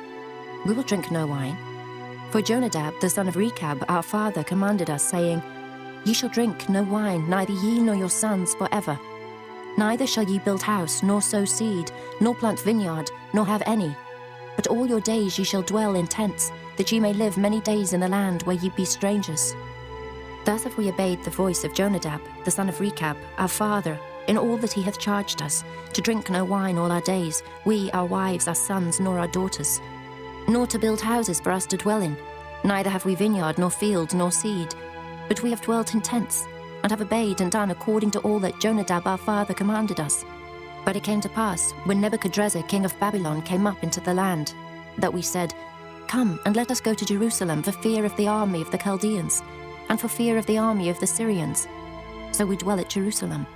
We will drink no wine. For Jonadab, the son of Rechab, our father, commanded us, saying, Ye shall drink no wine, neither ye nor your sons forever. Neither shall ye build house, nor sow seed, nor plant vineyard, nor have any. But all your days ye shall dwell in tents, that ye may live many days in the land where ye be strangers. Thus have we obeyed the voice of Jonadab, the son of Rechab, our father, in all that he hath charged us, to drink no wine all our days, we, our wives, our sons, nor our daughters, nor to build houses for us to dwell in. Neither have we vineyard, nor field, nor seed, but we have dwelt in tents, and have obeyed and done according to all that Jonadab our father commanded us. But it came to pass, when Nebuchadrezzar king of Babylon came up into the land, that we said, Come, and let us go to Jerusalem for fear of the army of the Chaldeans, and for fear of the army of the Syrians. So we dwell at Jerusalem.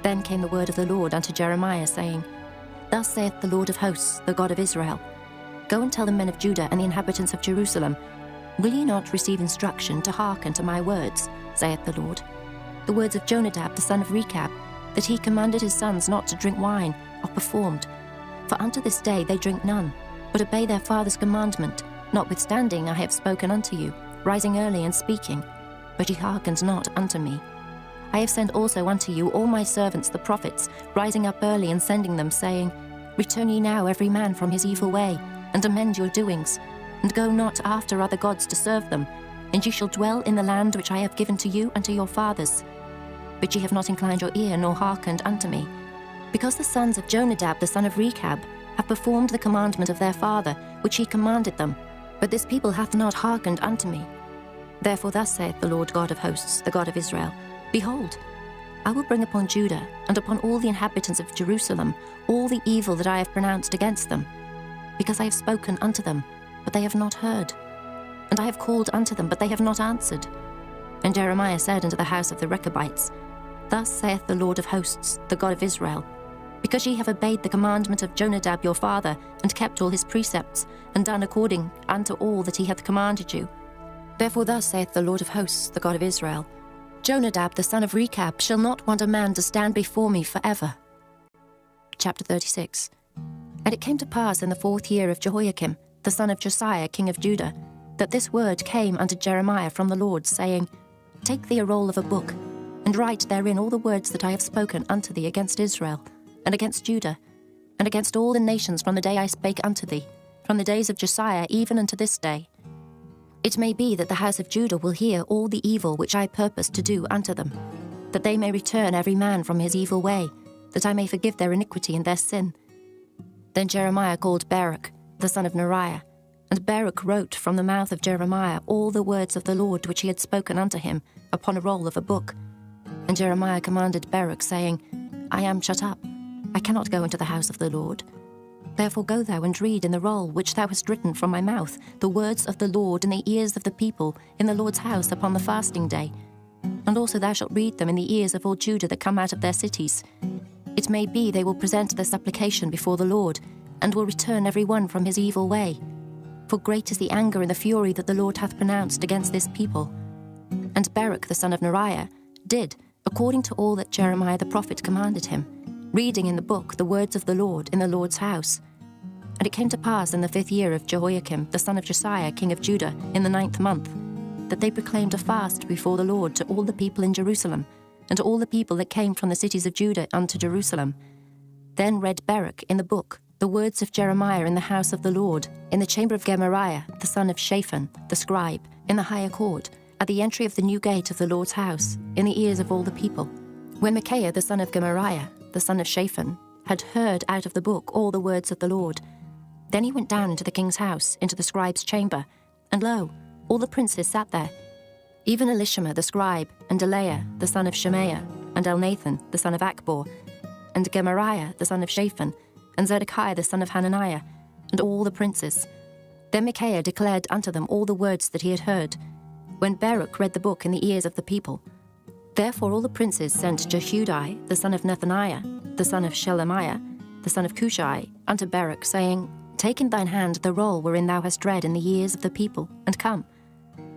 Then came the word of the Lord unto Jeremiah, saying, Thus saith the Lord of hosts, the God of Israel, Go and tell the men of Judah and the inhabitants of Jerusalem, Will ye not receive instruction to hearken to my words, saith the Lord? The words of Jonadab the son of Rechab, that he commanded his sons not to drink wine, are performed. For unto this day they drink none, but obey their father's commandment. Notwithstanding I have spoken unto you, rising early and speaking, but ye hearkened not unto me. I have sent also unto you all my servants the prophets, rising up early and sending them, saying, Return ye now every man from his evil way, and amend your doings, and go not after other gods to serve them, and ye shall dwell in the land which I have given to you and to your fathers. But ye have not inclined your ear, nor hearkened unto me, because the sons of Jonadab the son of Rechab have performed the commandment of their father, which he commanded them, but this people hath not hearkened unto me. Therefore thus saith the Lord God of hosts, the God of Israel, Behold, I will bring upon Judah and upon all the inhabitants of Jerusalem all the evil that I have pronounced against them, because I have spoken unto them, but they have not heard, and I have called unto them, but they have not answered. And Jeremiah said unto the house of the Rechabites, Thus saith the Lord of hosts, the God of Israel, Because ye have obeyed the commandment of Jonadab your father, and kept all his precepts, and done according unto all that he hath commanded you. Therefore thus saith the Lord of hosts, the God of Israel, Jonadab the son of Rechab shall not want a man to stand before me forever. Chapter 36. And it came to pass in the 4th year of Jehoiakim, the son of Josiah king of Judah, that this word came unto Jeremiah from the Lord, saying, Take thee a roll of a book, and write therein all the words that I have spoken unto thee against Israel, and against Judah, and against all the nations from the day I spake unto thee, from the days of Josiah even unto this day. It may be that the house of Judah will hear all the evil which I purpose to do unto them, that they may return every man from his evil way, that I may forgive their iniquity and their sin. Then Jeremiah called Baruch, the son of Neriah, and Baruch wrote from the mouth of Jeremiah all the words of the Lord which he had spoken unto him upon a roll of a book. And Jeremiah commanded Baruch, saying, I am shut up, I cannot go into the house of the Lord. Therefore go thou and read in the roll which thou hast written from my mouth the words of the Lord in the ears of the people in the Lord's house upon the fasting day. And also thou shalt read them in the ears of all Judah that come out of their cities. It may be they will present their supplication before the Lord, and will return every one from his evil way. For great is the anger and the fury that the Lord hath pronounced against this people. And Baruch the son of Neriah did according to all that Jeremiah the prophet commanded him, reading in the book the words of the Lord in the Lord's house. And it came to pass in the 5th year of Jehoiakim, the son of Josiah, king of Judah, in the 9th month, that they proclaimed a fast before the Lord to all the people in Jerusalem, and to all the people that came from the cities of Judah unto Jerusalem. Then read Baruch in the book the words of Jeremiah in the house of the Lord, in the chamber of Gemariah, the son of Shaphan, the scribe, in the higher court, at the entry of the new gate of the Lord's house, in the ears of all the people. When Micaiah the son of Gemariah, the son of Shaphan, had heard out of the book all the words of the Lord, then he went down into the king's house, into the scribe's chamber, and lo, all the princes sat there, even Elishama the scribe, and Delaiah the son of Shemaiah, and Elnathan the son of Akbor, and Gemariah the son of Shaphan, and Zedekiah the son of Hananiah, and all the princes. Then Micaiah declared unto them all the words that he had heard, when Baruch read the book in the ears of the people. Therefore all the princes sent Jehudi the son of Nethaniah, the son of Shelemiah, the son of Cushai, unto Baruch, saying, Take in thine hand the roll wherein thou hast read in the ears of the people, and come.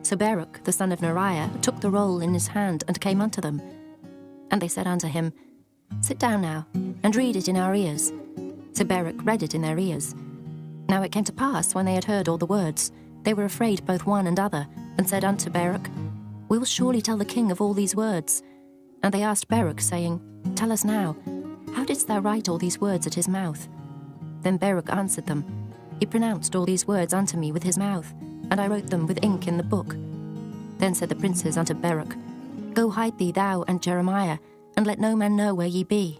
So Baruch the son of Neriah took the roll in his hand, and came unto them. And they said unto him, Sit down now, and read it in our ears. So Baruch read it in their ears. Now it came to pass, when they had heard all the words, they were afraid both one and other, and said unto Baruch, We will surely tell the king of all these words. And they asked Baruch, saying, Tell us now, how didst thou write all these words at his mouth? Then Baruch answered them, He pronounced all these words unto me with his mouth, and I wrote them with ink in the book. Then said the princes unto Baruch, Go hide thee thou and Jeremiah, and let no man know where ye be.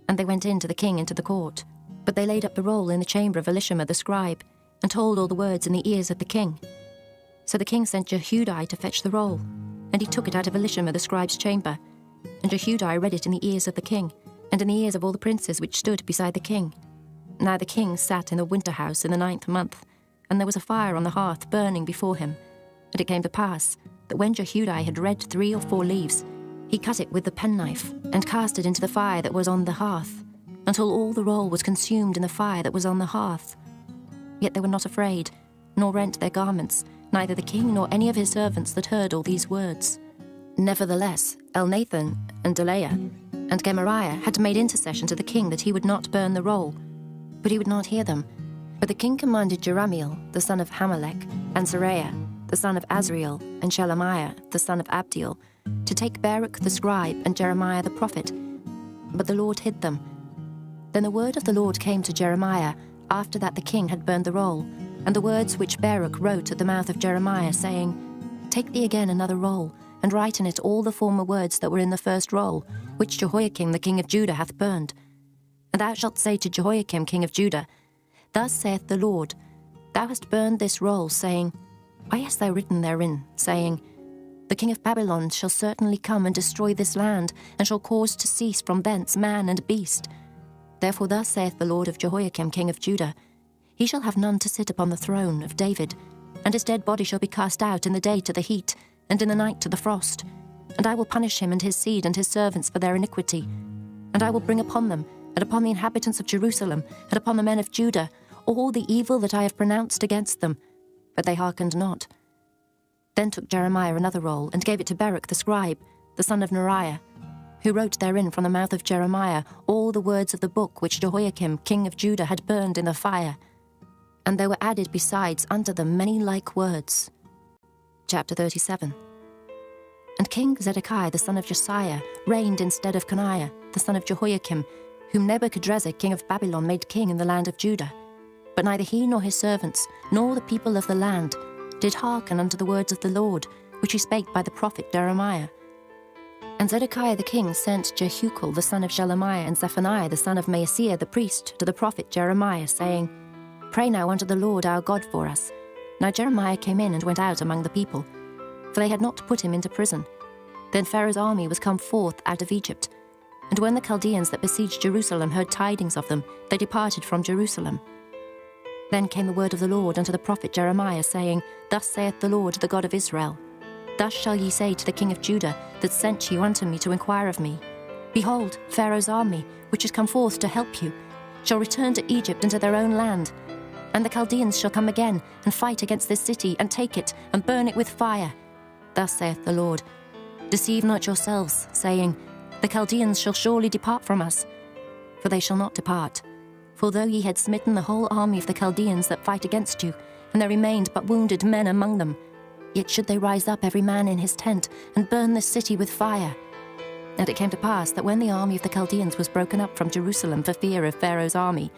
And they went in to the king into the court. But they laid up the roll in the chamber of Elishama the scribe, and told all the words in the ears of the king. So the king sent Jehudi to fetch the roll, and he took it out of Elishama the scribe's chamber. And Jehudi read it in the ears of the king, and in the ears of all the princes which stood beside the king. Now the king sat in the winter house in the 9th month, and there was a fire on the hearth burning before him. And it came to pass that when Jehudi had read 3 or 4 leaves, he cut it with the penknife, and cast it into the fire that was on the hearth, until all the roll was consumed in the fire that was on the hearth. Yet they were not afraid, nor rent their garments, neither the king nor any of his servants that heard all these words. Nevertheless, Elnathan and Delaiah and Gemariah had made intercession to the king that he would not burn the roll, but he would not hear them. But the king commanded Jerahmeel, the son of Hamelech, and Seraiah, the son of Azriel, and Shelemiah, the son of Abdiel, to take Baruch the scribe and Jeremiah the prophet. But the Lord hid them. Then the word of the Lord came to Jeremiah, after that the king had burned the roll, and the words which Baruch wrote at the mouth of Jeremiah, saying, Take thee again another roll, and write in it all the former words that were in the first roll, which Jehoiakim the king of Judah hath burned. And thou shalt say to Jehoiakim king of Judah, Thus saith the Lord, Thou hast burned this roll, saying, Why hast thou written therein, saying, The king of Babylon shall certainly come and destroy this land, and shall cause to cease from thence man and beast. Therefore thus saith the Lord of Jehoiakim king of Judah, He shall have none to sit upon the throne of David, and his dead body shall be cast out in the day to the heat, and in the night to the frost. And I will punish him and his seed and his servants for their iniquity. And I will bring upon them, and upon the inhabitants of Jerusalem, and upon the men of Judah, all the evil that I have pronounced against them. But they hearkened not. Then took Jeremiah another roll, and gave it to Baruch the scribe, the son of Neriah, who wrote therein from the mouth of Jeremiah all the words of the book which Jehoiakim king of Judah had burned in the fire. And there were added besides unto them many like words. Chapter 37. And King Zedekiah the son of Josiah reigned instead of Coniah, the son of Jehoiakim, whom Nebuchadrezzar king of Babylon made king in the land of Judah. But neither he nor his servants, nor the people of the land, did hearken unto the words of the Lord, which he spake by the prophet Jeremiah. And Zedekiah the king sent Jehucal the son of Shelemiah and Zephaniah the son of Maaseiah the priest to the prophet Jeremiah, saying, Pray now unto the Lord our God for us. Now Jeremiah came in and went out among the people, for they had not put him into prison. Then Pharaoh's army was come forth out of Egypt. And when the Chaldeans that besieged Jerusalem heard tidings of them, they departed from Jerusalem. Then came the word of the Lord unto the prophet Jeremiah, saying, Thus saith the Lord, the God of Israel, Thus shall ye say to the king of Judah, that sent you unto me to inquire of me, Behold, Pharaoh's army, which is come forth to help you, shall return to Egypt and to their own land. And the Chaldeans shall come again, and fight against this city, and take it, and burn it with fire. Thus saith the Lord, Deceive not yourselves, saying, The Chaldeans shall surely depart from us. For they shall not depart. For though ye had smitten the whole army of the Chaldeans that fight against you, and there remained but wounded men among them, yet should they rise up every man in his tent, and burn this city with fire. And it came to pass that when the army of the Chaldeans was broken up from Jerusalem for fear of Pharaoh's army,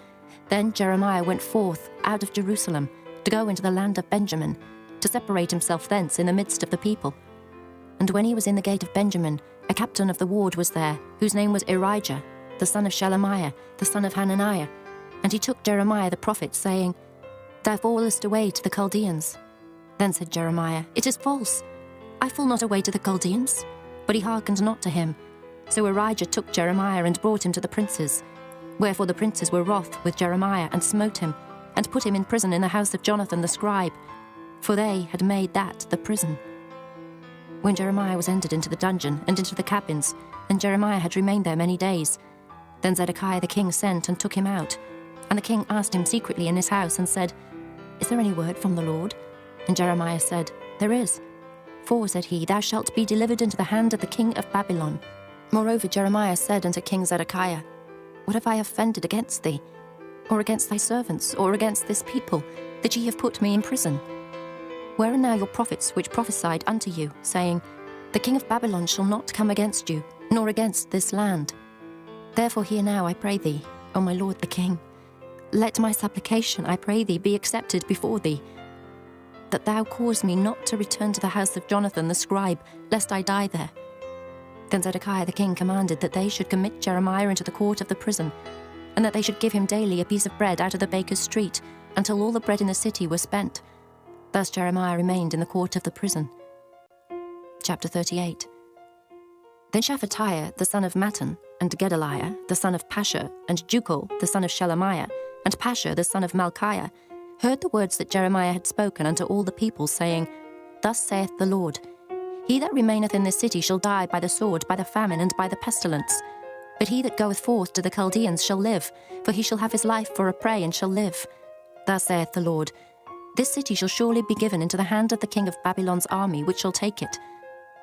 then Jeremiah went forth out of Jerusalem to go into the land of Benjamin, to separate himself thence in the midst of the people. And when he was in the gate of Benjamin, a captain of the ward was there, whose name was Irijah, the son of Shelemiah, the son of Hananiah. And he took Jeremiah the prophet, saying, Thou fallest away to the Chaldeans. Then said Jeremiah, It is false. I fall not away to the Chaldeans. But he hearkened not to him. So Ahijah took Jeremiah and brought him to the princes. Wherefore the princes were wroth with Jeremiah, and smote him, and put him in prison in the house of Jonathan the scribe, for they had made that the prison. When Jeremiah was entered into the dungeon and into the cabins, and Jeremiah had remained there many days, then Zedekiah the king sent and took him out. And the king asked him secretly in his house, and said, Is there any word from the Lord? And Jeremiah said, There is. For, said he, thou shalt be delivered into the hand of the king of Babylon. Moreover Jeremiah said unto King Zedekiah, What have I offended against thee, or against thy servants, or against this people, that ye have put me in prison? Where are now your prophets which prophesied unto you, saying, The king of Babylon shall not come against you, nor against this land? Therefore hear now, I pray thee, O my lord the king. Let my supplication, I pray thee, be accepted before thee, that thou cause me not to return to the house of Jonathan the scribe, lest I die there. Then Zedekiah the king commanded that they should commit Jeremiah into the court of the prison, and that they should give him daily a piece of bread out of the baker's street, until all the bread in the city was spent. Thus Jeremiah remained in the court of the prison. Chapter 38. Then Shephatiah the son of Mattan, and Gedaliah the son of Pashur, and Jukal the son of Shelemiah, and Pashur the son of Malchiah, heard the words that Jeremiah had spoken unto all the people, saying, Thus saith the Lord, He that remaineth in this city shall die by the sword, by the famine, and by the pestilence. But he that goeth forth to the Chaldeans shall live, for he shall have his life for a prey, and shall live. Thus saith the Lord, This city shall surely be given into the hand of the king of Babylon's army, which shall take it.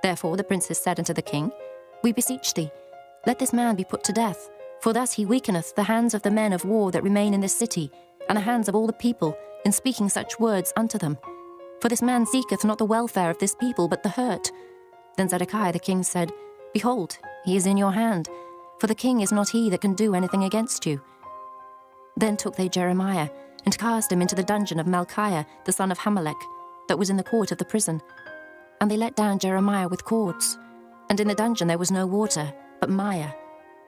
Therefore the princes said unto the king, We beseech thee, let this man be put to death, for thus he weakeneth the hands of the men of war that remain in this city, and the hands of all the people, in speaking such words unto them. For this man seeketh not the welfare of this people, but the hurt. Then Zedekiah the king said, Behold, he is in your hand, for the king is not he that can do anything against you. Then took they Jeremiah, and cast him into the dungeon of Malchiah the son of Hamelech, that was in the court of the prison. And they let down Jeremiah with cords, and in the dungeon there was no water, but mire.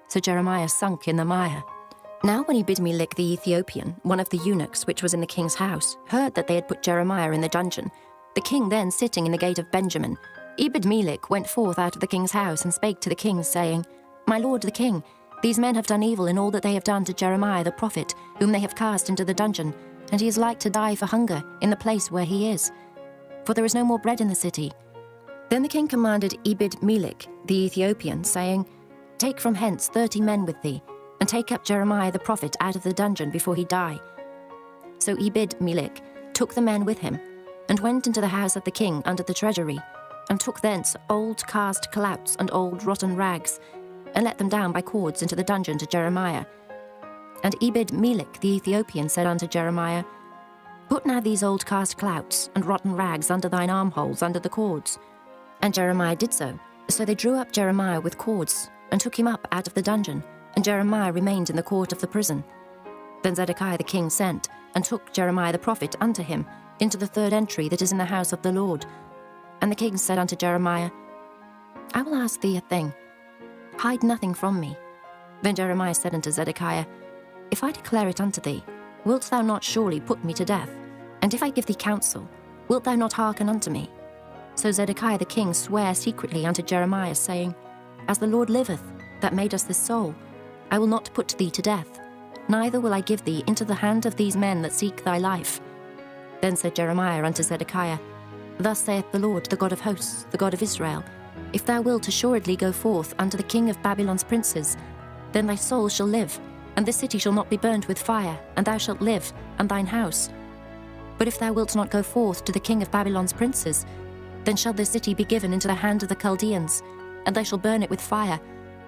So Jeremiah sunk in the mire. Now when Ebed-melech the Ethiopian, one of the eunuchs which was in the king's house, heard that they had put Jeremiah in the dungeon, the king then sitting in the gate of Benjamin, Ebed-melech went forth out of the king's house and spake to the king, saying, My lord the king, these men have done evil in all that they have done to Jeremiah the prophet, whom they have cast into the dungeon, and he is like to die for hunger in the place where he is. For there is no more bread in the city. Then the king commanded Ebed-melech the Ethiopian, saying, Take from hence 30 men with thee, and take up Jeremiah the prophet out of the dungeon before he die. So Ebed-melech took the men with him, and went into the house of the king under the treasury, and took thence old cast clouts and old rotten rags, and let them down by cords into the dungeon to Jeremiah. And Ebed-melech the Ethiopian said unto Jeremiah, Put now these old cast clouts and rotten rags under thine armholes under the cords. And Jeremiah did so. So they drew up Jeremiah with cords, and took him up out of the dungeon, and Jeremiah remained in the court of the prison. Then Zedekiah the king sent, and took Jeremiah the prophet unto him, into the third entry that is in the house of the Lord. And the king said unto Jeremiah, I will ask thee a thing. Hide nothing from me. Then Jeremiah said unto Zedekiah, If I declare it unto thee, wilt thou not surely put me to death? And if I give thee counsel, wilt thou not hearken unto me? So Zedekiah the king sware secretly unto Jeremiah, saying, As the Lord liveth, that made us this soul, I will not put thee to death, neither will I give thee into the hand of these men that seek thy life. Then said Jeremiah unto Zedekiah, Thus saith the Lord, the God of hosts, the God of Israel, If thou wilt assuredly go forth unto the king of Babylon's princes, then thy soul shall live, and this city shall not be burnt with fire, and thou shalt live, and thine house. But if thou wilt not go forth to the king of Babylon's princes, then shall this city be given into the hand of the Chaldeans, and they shall burn it with fire,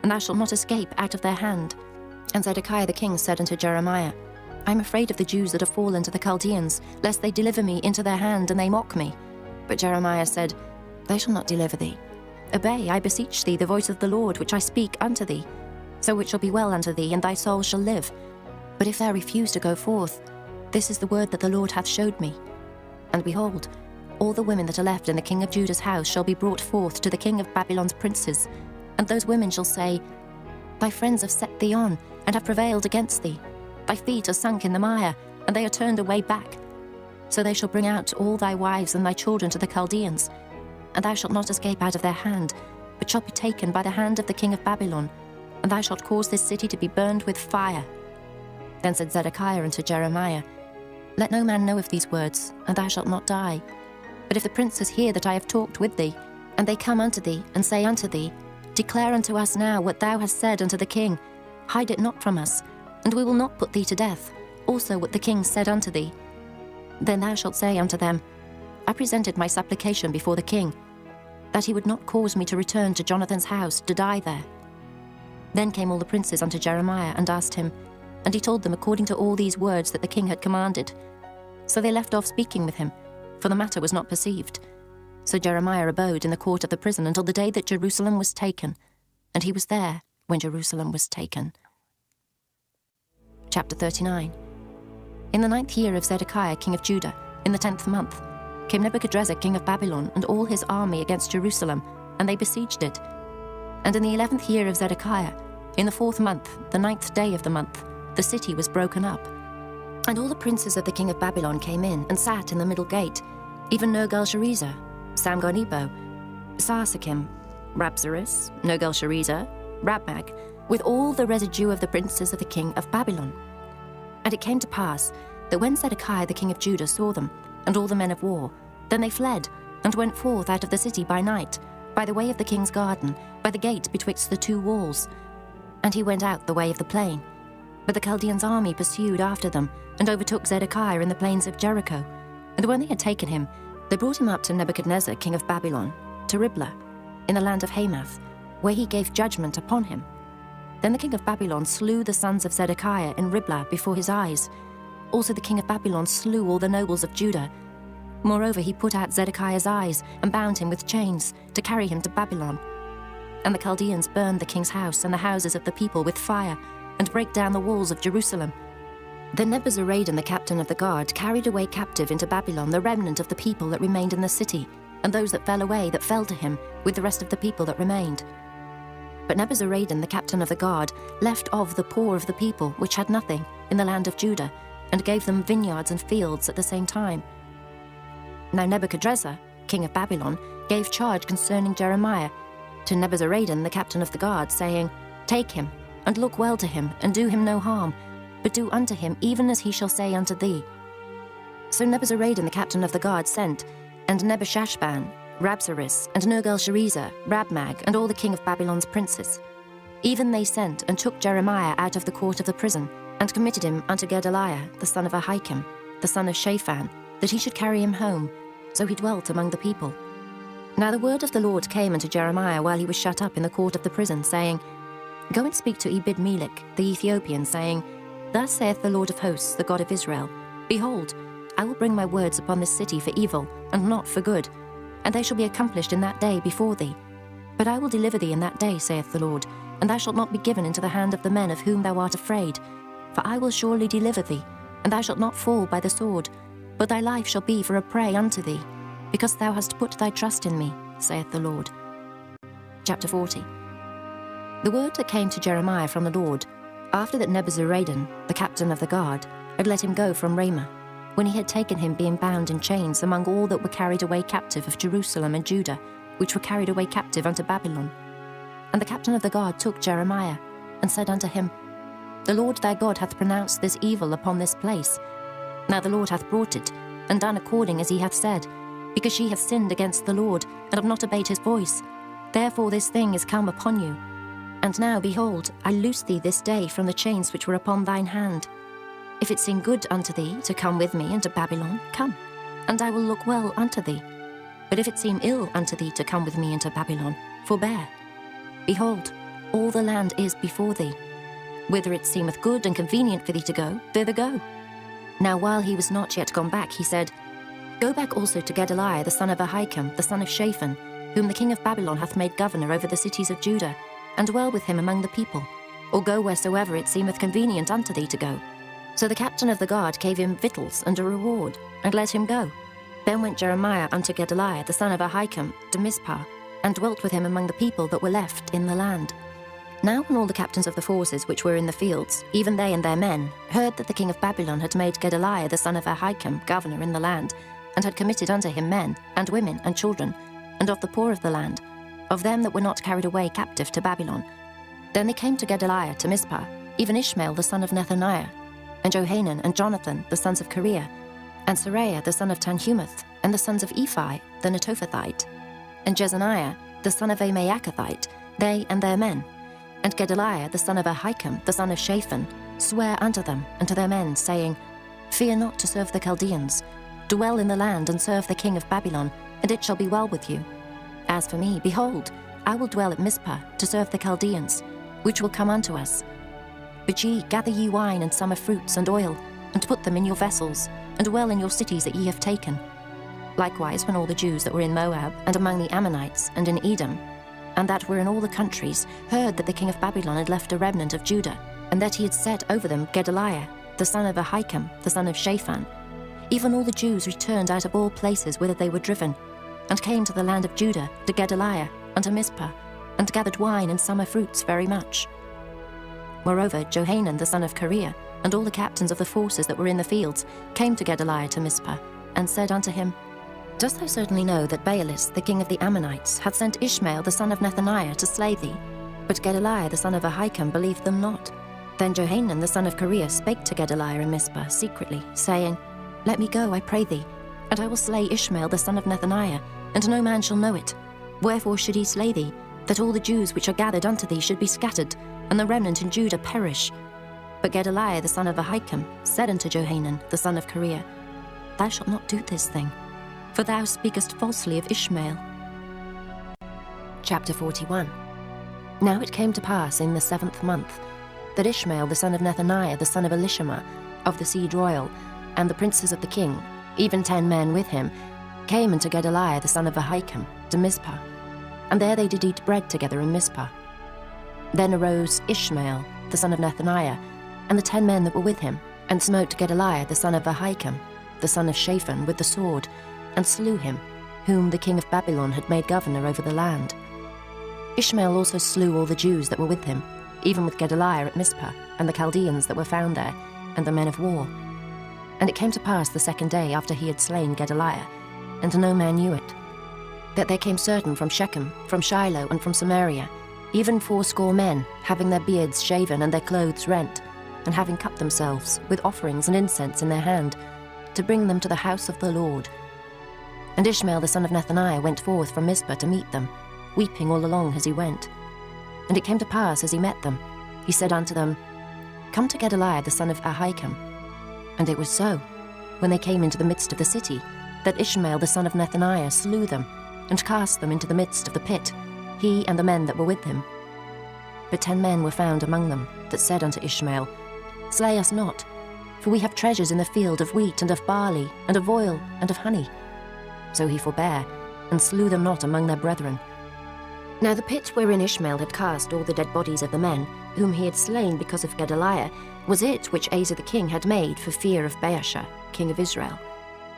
and thou shalt not escape out of their hand. And Zedekiah the king said unto Jeremiah, I am afraid of the Jews that are fallen to the Chaldeans, lest they deliver me into their hand, and they mock me. But Jeremiah said, They shall not deliver thee. Obey, I beseech thee, the voice of the Lord, which I speak unto thee. So it shall be well unto thee, and thy soul shall live. But if thou refuse to go forth, this is the word that the Lord hath showed me. And behold, all the women that are left in the king of Judah's house shall be brought forth to the king of Babylon's princes, and those women shall say, Thy friends have set thee on, and have prevailed against thee. Thy feet are sunk in the mire, and they are turned away back. So they shall bring out all thy wives and thy children to the Chaldeans, and thou shalt not escape out of their hand, but shalt be taken by the hand of the king of Babylon, and thou shalt cause this city to be burned with fire. Then said Zedekiah unto Jeremiah, Let no man know of these words, and thou shalt not die. But if the princes hear that I have talked with thee, and they come unto thee, and say unto thee, Declare unto us now what thou hast said unto the king, hide it not from us, and we will not put thee to death, also what the king said unto thee. Then thou shalt say unto them, I presented my supplication before the king, that he would not cause me to return to Jonathan's house to die there. Then came all the princes unto Jeremiah and asked him, and he told them according to all these words that the king had commanded. So they left off speaking with him, for the matter was not perceived. So Jeremiah abode in the court of the prison until the day that Jerusalem was taken, and he was there when Jerusalem was taken. Chapter 39. In the 9th year of Zedekiah king of Judah, in the 10th month, came Nebuchadrezzar king of Babylon and all his army against Jerusalem, and they besieged it. And in the 11th year of Zedekiah, in the 4th month, the 9th day of the month, the city was broken up. And all the princes of the king of Babylon came in and sat in the middle gate, even Nergal-Sharezer, Samgar-Nebo, Sarsakim, Rabsaris, Nergal-Sharezer, Rabmag, with all the residue of the princes of the king of Babylon. And it came to pass that when Zedekiah the king of Judah saw them, and all the men of war, then they fled, and went forth out of the city by night, by the way of the king's garden, by the gate betwixt the two walls. And he went out the way of the plain. But the Chaldeans' army pursued after them, and overtook Zedekiah in the plains of Jericho. And when they had taken him, they brought him up to Nebuchadnezzar king of Babylon, to Riblah, in the land of Hamath, where he gave judgment upon him. Then the king of Babylon slew the sons of Zedekiah in Riblah before his eyes. Also the king of Babylon slew all the nobles of Judah. Moreover, he put out Zedekiah's eyes, and bound him with chains, to carry him to Babylon. And the Chaldeans burned the king's house and the houses of the people with fire, and brake down the walls of Jerusalem. Then Nebuzaradan the captain of the guard carried away captive into Babylon the remnant of the people that remained in the city, and those that fell away that fell to him, with the rest of the people that remained. But Nebuzaradan the captain of the guard left of the poor of the people, which had nothing, in the land of Judah, and gave them vineyards and fields at the same time. Now Nebuchadrezzar, king of Babylon, gave charge concerning Jeremiah to Nebuzaradan the captain of the guard, saying, Take him, and look well to him, and do him no harm, but do unto him even as he shall say unto thee. So Nebuzaradan the captain of the guard sent, and Nebushashban, Rabsaris, and Nergal-Sharezer, Rabmag, and all the king of Babylon's princes. Even they sent, and took Jeremiah out of the court of the prison, and committed him unto Gedaliah, the son of Ahikam, the son of Shaphan, that he should carry him home. So he dwelt among the people. Now the word of the Lord came unto Jeremiah while he was shut up in the court of the prison, saying, Go and speak to Ebed-Melech, the Ethiopian, saying, Thus saith the Lord of hosts, the God of Israel, Behold, I will bring my words upon this city for evil, and not for good, and they shall be accomplished in that day before thee. But I will deliver thee in that day, saith the Lord, and thou shalt not be given into the hand of the men of whom thou art afraid. For I will surely deliver thee, and thou shalt not fall by the sword, but thy life shall be for a prey unto thee, because thou hast put thy trust in me, saith the Lord. Chapter 40. The word that came to Jeremiah from the Lord, after that Nebuzaradan, the captain of the guard, had let him go from Ramah, when he had taken him being bound in chains among all that were carried away captive of Jerusalem and Judah, which were carried away captive unto Babylon. And the captain of the guard took Jeremiah, and said unto him, The Lord thy God hath pronounced this evil upon this place. Now the Lord hath brought it, and done according as he hath said, because ye have sinned against the Lord, and have not obeyed his voice. Therefore this thing is come upon you. And now, behold, I loose thee this day from the chains which were upon thine hand. If it seem good unto thee to come with me into Babylon, come, and I will look well unto thee. But if it seem ill unto thee to come with me into Babylon, forbear. Behold, all the land is before thee. Whither it seemeth good and convenient for thee to go, thither go. Now while he was not yet gone back, he said, Go back also to Gedaliah the son of Ahikam, the son of Shaphan, whom the king of Babylon hath made governor over the cities of Judah, and dwell with him among the people, or go wheresoever it seemeth convenient unto thee to go. So the captain of the guard gave him victuals and a reward, and let him go. Then went Jeremiah unto Gedaliah the son of Ahikam to Mizpah, and dwelt with him among the people that were left in the land. Now when all the captains of the forces which were in the fields, even they and their men, heard that the king of Babylon had made Gedaliah the son of Ahikam governor in the land, and had committed unto him men, and women, and children, and of the poor of the land, of them that were not carried away captive to Babylon, then they came to Gedaliah to Mizpah, even Ishmael the son of Nethaniah, and Johanan and Jonathan the sons of Kareah, and Seraiah the son of Tanhumeth, and the sons of Ephi the Netophathite, and Jezaniah the son of a Maachathite, they and their men. And Gedaliah the son of Ahikam the son of Shaphan sware unto them and to their men, saying, Fear not to serve the Chaldeans. Dwell in the land and serve the king of Babylon, and it shall be well with you. As for me, behold, I will dwell at Mizpah to serve the Chaldeans, which will come unto us. But ye gather ye wine and summer fruits and oil, and put them in your vessels, and dwell in your cities that ye have taken. Likewise when all the Jews that were in Moab, and among the Ammonites, and in Edom, and that were in all the countries, heard that the king of Babylon had left a remnant of Judah, and that he had set over them Gedaliah, the son of Ahikam, the son of Shaphan, even all the Jews returned out of all places whither they were driven, and came to the land of Judah, to Gedaliah, unto Mizpah, and gathered wine and summer fruits very much. Moreover, Johanan the son of Kareah, and all the captains of the forces that were in the fields, came to Gedaliah to Mizpah, and said unto him, Dost thou certainly know that Baalis, the king of the Ammonites, hath sent Ishmael the son of Nethaniah to slay thee? But Gedaliah the son of Ahikam believed them not. Then Johanan the son of Kareah spake to Gedaliah in Mizpah secretly, saying, Let me go, I pray thee, and I will slay Ishmael the son of Nethaniah, and no man shall know it. Wherefore should he slay thee, that all the Jews which are gathered unto thee should be scattered, and the remnant in Judah perish? But Gedaliah the son of Ahikam said unto Johanan the son of Kareah, Thou shalt not do this thing, for thou speakest falsely of Ishmael. Chapter 41. Now it came to pass in the 7th month, that Ishmael the son of Nethaniah the son of Elishama, of the seed royal, and the princes of the king, even 10 men with him, came unto Gedaliah the son of Ahikam to Mizpah, and there they did eat bread together in Mizpah. Then arose Ishmael the son of Nethaniah, and the 10 men that were with him, and smote Gedaliah the son of Ahikam, the son of Shaphan, with the sword, and slew him, whom the king of Babylon had made governor over the land. Ishmael also slew all the Jews that were with him, even with Gedaliah at Mizpah, and the Chaldeans that were found there, and the men of war. And it came to pass the 2nd day after he had slain Gedaliah, and no man knew it, that there came certain from Shechem, from Shiloh, and from Samaria, even 80 men, having their beards shaven and their clothes rent, and having cut themselves, with offerings and incense in their hand, to bring them to the house of the Lord. And Ishmael the son of Nethaniah went forth from Mizpah to meet them, weeping all along as he went. And it came to pass as he met them, he said unto them, Come to Gedaliah the son of Ahikam. And it was so, when they came into the midst of the city, that Ishmael the son of Nethaniah slew them, and cast them into the midst of the pit, he and the men that were with him. But 10 men were found among them, that said unto Ishmael, Slay us not, for we have treasures in the field of wheat and of barley, and of oil, and of honey. So he forbare, and slew them not among their brethren. Now the pit wherein Ishmael had cast all the dead bodies of the men, whom he had slain because of Gedaliah, was it which Asa the king had made for fear of Baasha, king of Israel.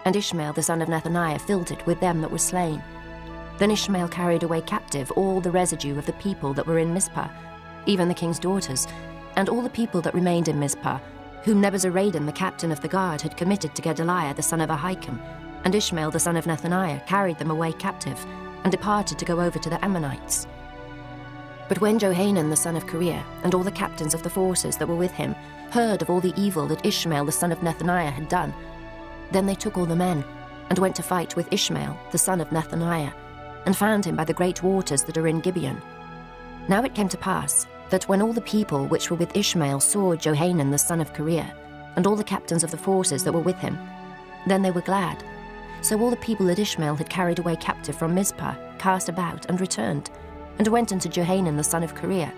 And Ishmael the son of Nethaniah filled it with them that were slain. Then Ishmael carried away captive all the residue of the people that were in Mizpah, even the king's daughters, and all the people that remained in Mizpah, whom Nebuzaradan the captain of the guard had committed to Gedaliah the son of Ahikam. And Ishmael the son of Nethaniah carried them away captive, and departed to go over to the Ammonites. But when Johanan the son of Kareah, and all the captains of the forces that were with him, heard of all the evil that Ishmael the son of Nethaniah had done, then they took all the men, and went to fight with Ishmael the son of Nethaniah, and found him by the great waters that are in Gibeon. Now it came to pass, that when all the people which were with Ishmael saw Johanan the son of Kareah, and all the captains of the forces that were with him, then they were glad. So all the people that Ishmael had carried away captive from Mizpah cast about and returned, and went unto Johanan the son of Kareah.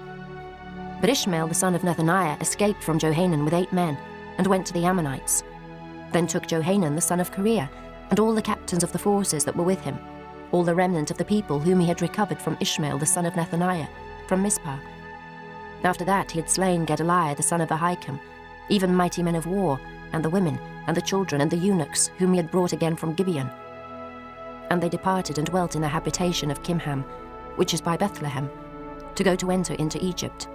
But Ishmael the son of Nethaniah escaped from Johanan with 8 men, and went to the Ammonites. Then took Johanan the son of Kareah, and all the captains of the forces that were with him, all the remnant of the people whom he had recovered from Ishmael the son of Nethaniah, from Mizpah. After that he had slain Gedaliah the son of Ahikam, even mighty men of war, and the women, and the children, and the eunuchs, whom he had brought again from Gibeon. And they departed and dwelt in the habitation of Kimham, which is by Bethlehem, to go to enter into Egypt,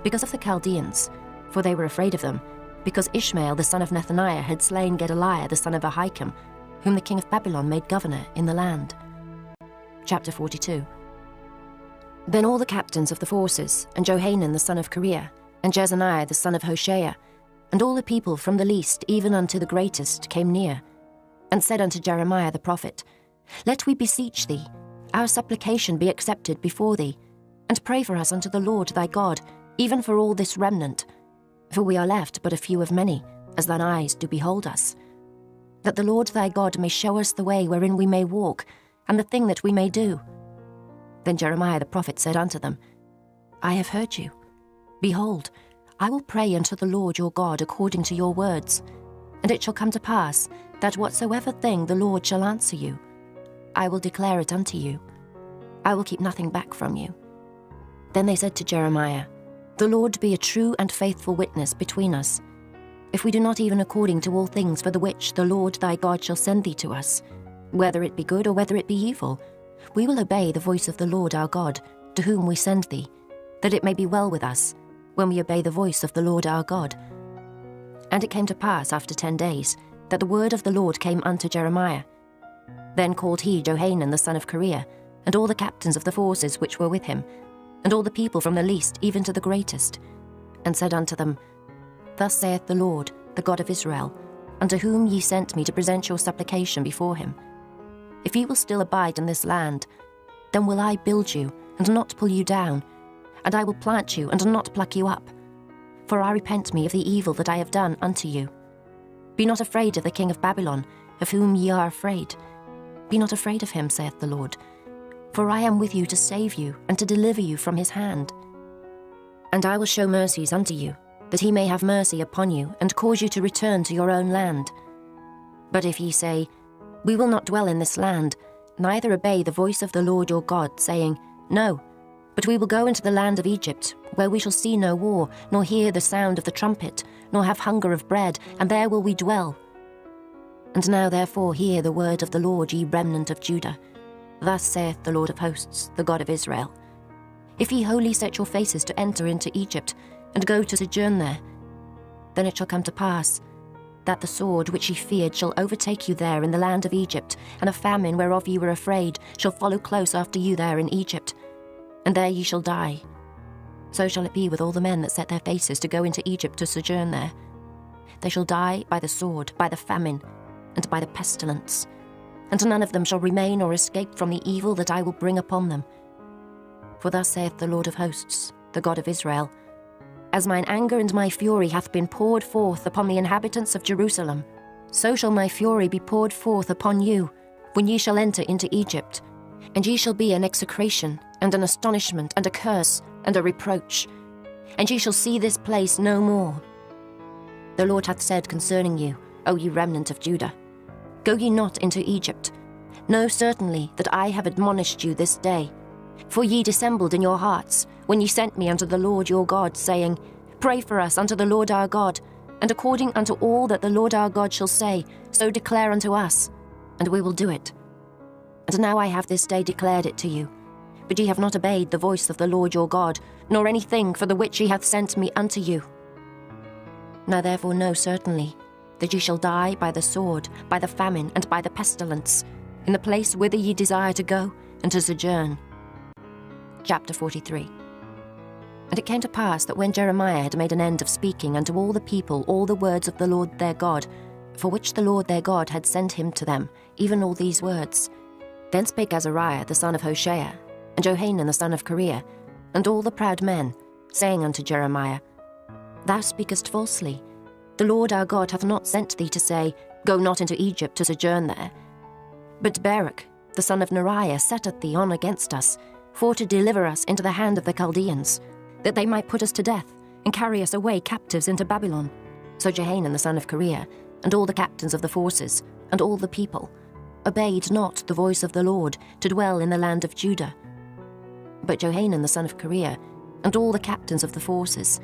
because of the Chaldeans, for they were afraid of them, because Ishmael the son of Nethaniah had slain Gedaliah the son of Ahikam, whom the king of Babylon made governor in the land. Chapter 42. Then all the captains of the forces, and Johanan the son of Kareah, and Jezaniah the son of Hoshea, and all the people from the least even unto the greatest came near, and said unto Jeremiah the prophet, Let we beseech thee, our supplication be accepted before thee, and pray for us unto the Lord thy God, even for all this remnant. For we are left but a few of many, as thine eyes do behold us. That the Lord thy God may show us the way wherein we may walk, and the thing that we may do. Then Jeremiah the prophet said unto them, I have heard you. Behold, I will pray unto the Lord your God according to your words, and it shall come to pass that whatsoever thing the Lord shall answer you, I will declare it unto you. I will keep nothing back from you. Then they said to Jeremiah, The Lord be a true and faithful witness between us, if we do not even according to all things for the which the Lord thy God shall send thee to us, whether it be good or whether it be evil, we will obey the voice of the Lord our God, to whom we send thee, that it may be well with us, when we obey the voice of the Lord our God. And it came to pass after 10 days, that the word of the Lord came unto Jeremiah. Then called he Johanan the son of Kareah, and all the captains of the forces which were with him, and all the people from the least even to the greatest, and said unto them, Thus saith the Lord, the God of Israel, unto whom ye sent me to present your supplication before him. If ye will still abide in this land, then will I build you, and not pull you down, and I will plant you, and not pluck you up. For I repent me of the evil that I have done unto you. Be not afraid of the king of Babylon, of whom ye are afraid. Be not afraid of him, saith the Lord. For I am with you to save you, and to deliver you from his hand. And I will show mercies unto you, that he may have mercy upon you, and cause you to return to your own land. But if ye say, We will not dwell in this land, neither obey the voice of the Lord your God, saying, No, but we will go into the land of Egypt, where we shall see no war, nor hear the sound of the trumpet, nor have hunger of bread, and there will we dwell. And now therefore hear the word of the Lord, ye remnant of Judah. Thus saith the Lord of hosts, the God of Israel, If ye wholly set your faces to enter into Egypt, and go to sojourn there, then it shall come to pass, that the sword which ye feared shall overtake you there in the land of Egypt, and a famine whereof ye were afraid shall follow close after you there in Egypt, and there ye shall die. So shall it be with all the men that set their faces to go into Egypt to sojourn there. They shall die by the sword, by the famine, and by the pestilence, and none of them shall remain or escape from the evil that I will bring upon them. For thus saith the Lord of hosts, the God of Israel, As mine anger and my fury hath been poured forth upon the inhabitants of Jerusalem, so shall my fury be poured forth upon you, when ye shall enter into Egypt, and ye shall be an execration, and an astonishment, and a curse, and a reproach, and ye shall see this place no more. The Lord hath said concerning you, O ye remnant of Judah, Go ye not into Egypt. Know certainly that I have admonished you this day. For ye dissembled in your hearts, when ye sent me unto the Lord your God, saying, Pray for us unto the Lord our God, and according unto all that the Lord our God shall say, so declare unto us, and we will do it. And now I have this day declared it to you. But ye have not obeyed the voice of the Lord your God, nor anything for the which he hath sent me unto you. Now therefore know certainly that ye shall die by the sword, by the famine, and by the pestilence, in the place whither ye desire to go, and to sojourn. Chapter 43. And it came to pass that when Jeremiah had made an end of speaking unto all the people all the words of the Lord their God, for which the Lord their God had sent him to them, even all these words, then spake Azariah the son of Hoshea, and Johanan the son of Kareah, and all the proud men, saying unto Jeremiah, Thou speakest falsely. The Lord our God hath not sent thee to say, Go not into Egypt to sojourn there. But Baruch, the son of Neriah, setteth thee on against us, for to deliver us into the hand of the Chaldeans, that they might put us to death, and carry us away captives into Babylon. So Johanan the son of Kareah, and all the captains of the forces, and all the people, obeyed not the voice of the Lord, to dwell in the land of Judah. But Johanan the son of Kareah, and all the captains of the forces,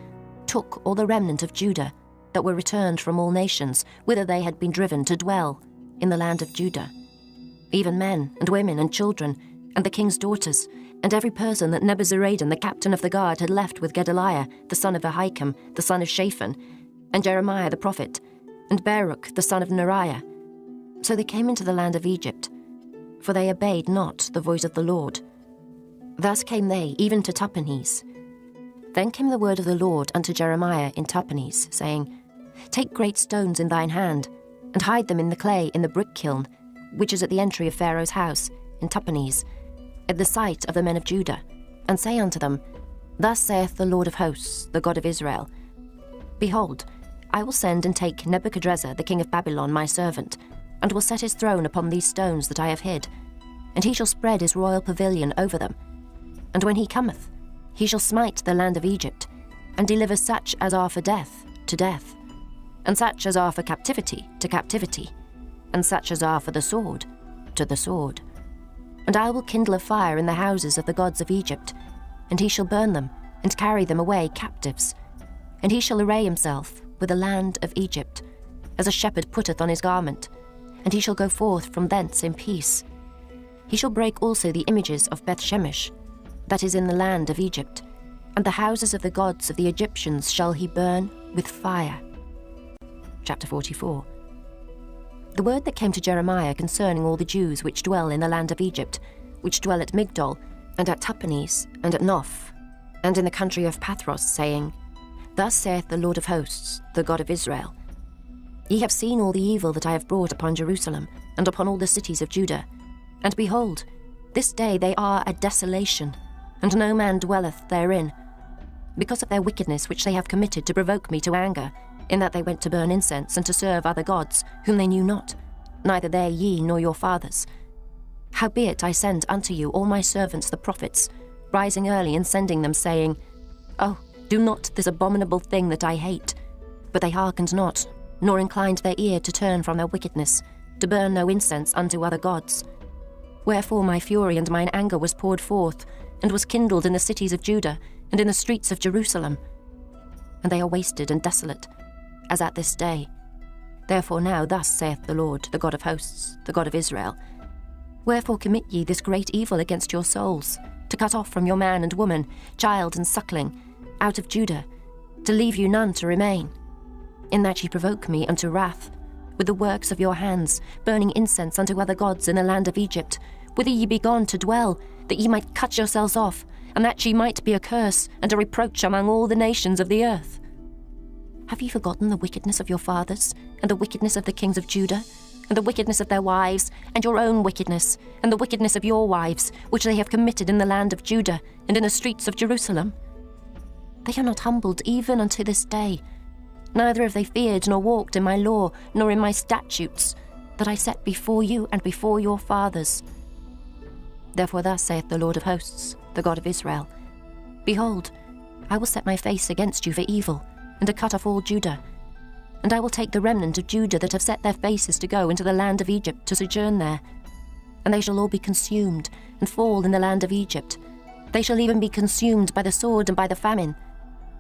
took all the remnant of Judah, that were returned from all nations, whither they had been driven to dwell, in the land of Judah, even men and women and children, and the king's daughters, and every person that Nebuzaradan the captain of the guard had left with Gedaliah the son of Ahikam the son of Shaphan, and Jeremiah the prophet, and Baruch the son of Neriah. So they came into the land of Egypt, for they obeyed not the voice of the Lord. Thus came they even to Tahpanhes. Then came the word of the Lord unto Jeremiah in Tahpanhes, saying, Take great stones in thine hand, and hide them in the clay in the brick kiln, which is at the entry of Pharaoh's house, in Tahpanhes, at the sight of the men of Judah, and say unto them, Thus saith the Lord of hosts, the God of Israel, Behold, I will send and take Nebuchadrezzar the king of Babylon my servant, and will set his throne upon these stones that I have hid, and he shall spread his royal pavilion over them. And when he cometh, he shall smite the land of Egypt, and deliver such as are for death to death, and such as are for captivity to captivity, and such as are for the sword to the sword. And I will kindle a fire in the houses of the gods of Egypt, and he shall burn them, and carry them away captives. And he shall array himself with the land of Egypt, as a shepherd putteth on his garment, and he shall go forth from thence in peace. He shall break also the images of Bethshemesh, that is in the land of Egypt, and the houses of the gods of the Egyptians shall he burn with fire. Chapter 44. The word that came to Jeremiah concerning all the Jews which dwell in the land of Egypt, which dwell at Migdol, and at Tahpanhes, and at Noph, and in the country of Pathros, saying, Thus saith the Lord of hosts, the God of Israel, Ye have seen all the evil that I have brought upon Jerusalem, and upon all the cities of Judah. And behold, this day they are a desolation, and no man dwelleth therein, because of their wickedness which they have committed to provoke me to anger, in that they went to burn incense and to serve other gods, whom they knew not, neither they ye nor your fathers. Howbeit I send unto you all my servants the prophets, rising early and sending them, saying, Oh, do not this abominable thing that I hate. But they hearkened not, nor inclined their ear to turn from their wickedness, to burn no incense unto other gods. Wherefore my fury and mine anger was poured forth, and was kindled in the cities of Judah, and in the streets of Jerusalem. And they are wasted and desolate, as at this day. Therefore now thus saith the Lord, the God of hosts, the God of Israel, Wherefore commit ye this great evil against your souls, to cut off from your man and woman, child and suckling, out of Judah, to leave you none to remain? In that ye provoke me unto wrath, with the works of your hands, burning incense unto other gods in the land of Egypt, whither ye be gone to dwell, that ye might cut yourselves off, and that ye might be a curse and a reproach among all the nations of the earth. Have ye forgotten the wickedness of your fathers, and the wickedness of the kings of Judah, and the wickedness of their wives, and your own wickedness, and the wickedness of your wives, which they have committed in the land of Judah, and in the streets of Jerusalem? They are not humbled even unto this day, neither have they feared nor walked in my law, nor in my statutes, that I set before you and before your fathers. Therefore thus saith the Lord of hosts, the God of Israel, Behold, I will set my face against you for evil, and to cut off all Judah. And I will take the remnant of Judah that have set their faces to go into the land of Egypt to sojourn there. And they shall all be consumed, and fall in the land of Egypt. They shall even be consumed by the sword and by the famine.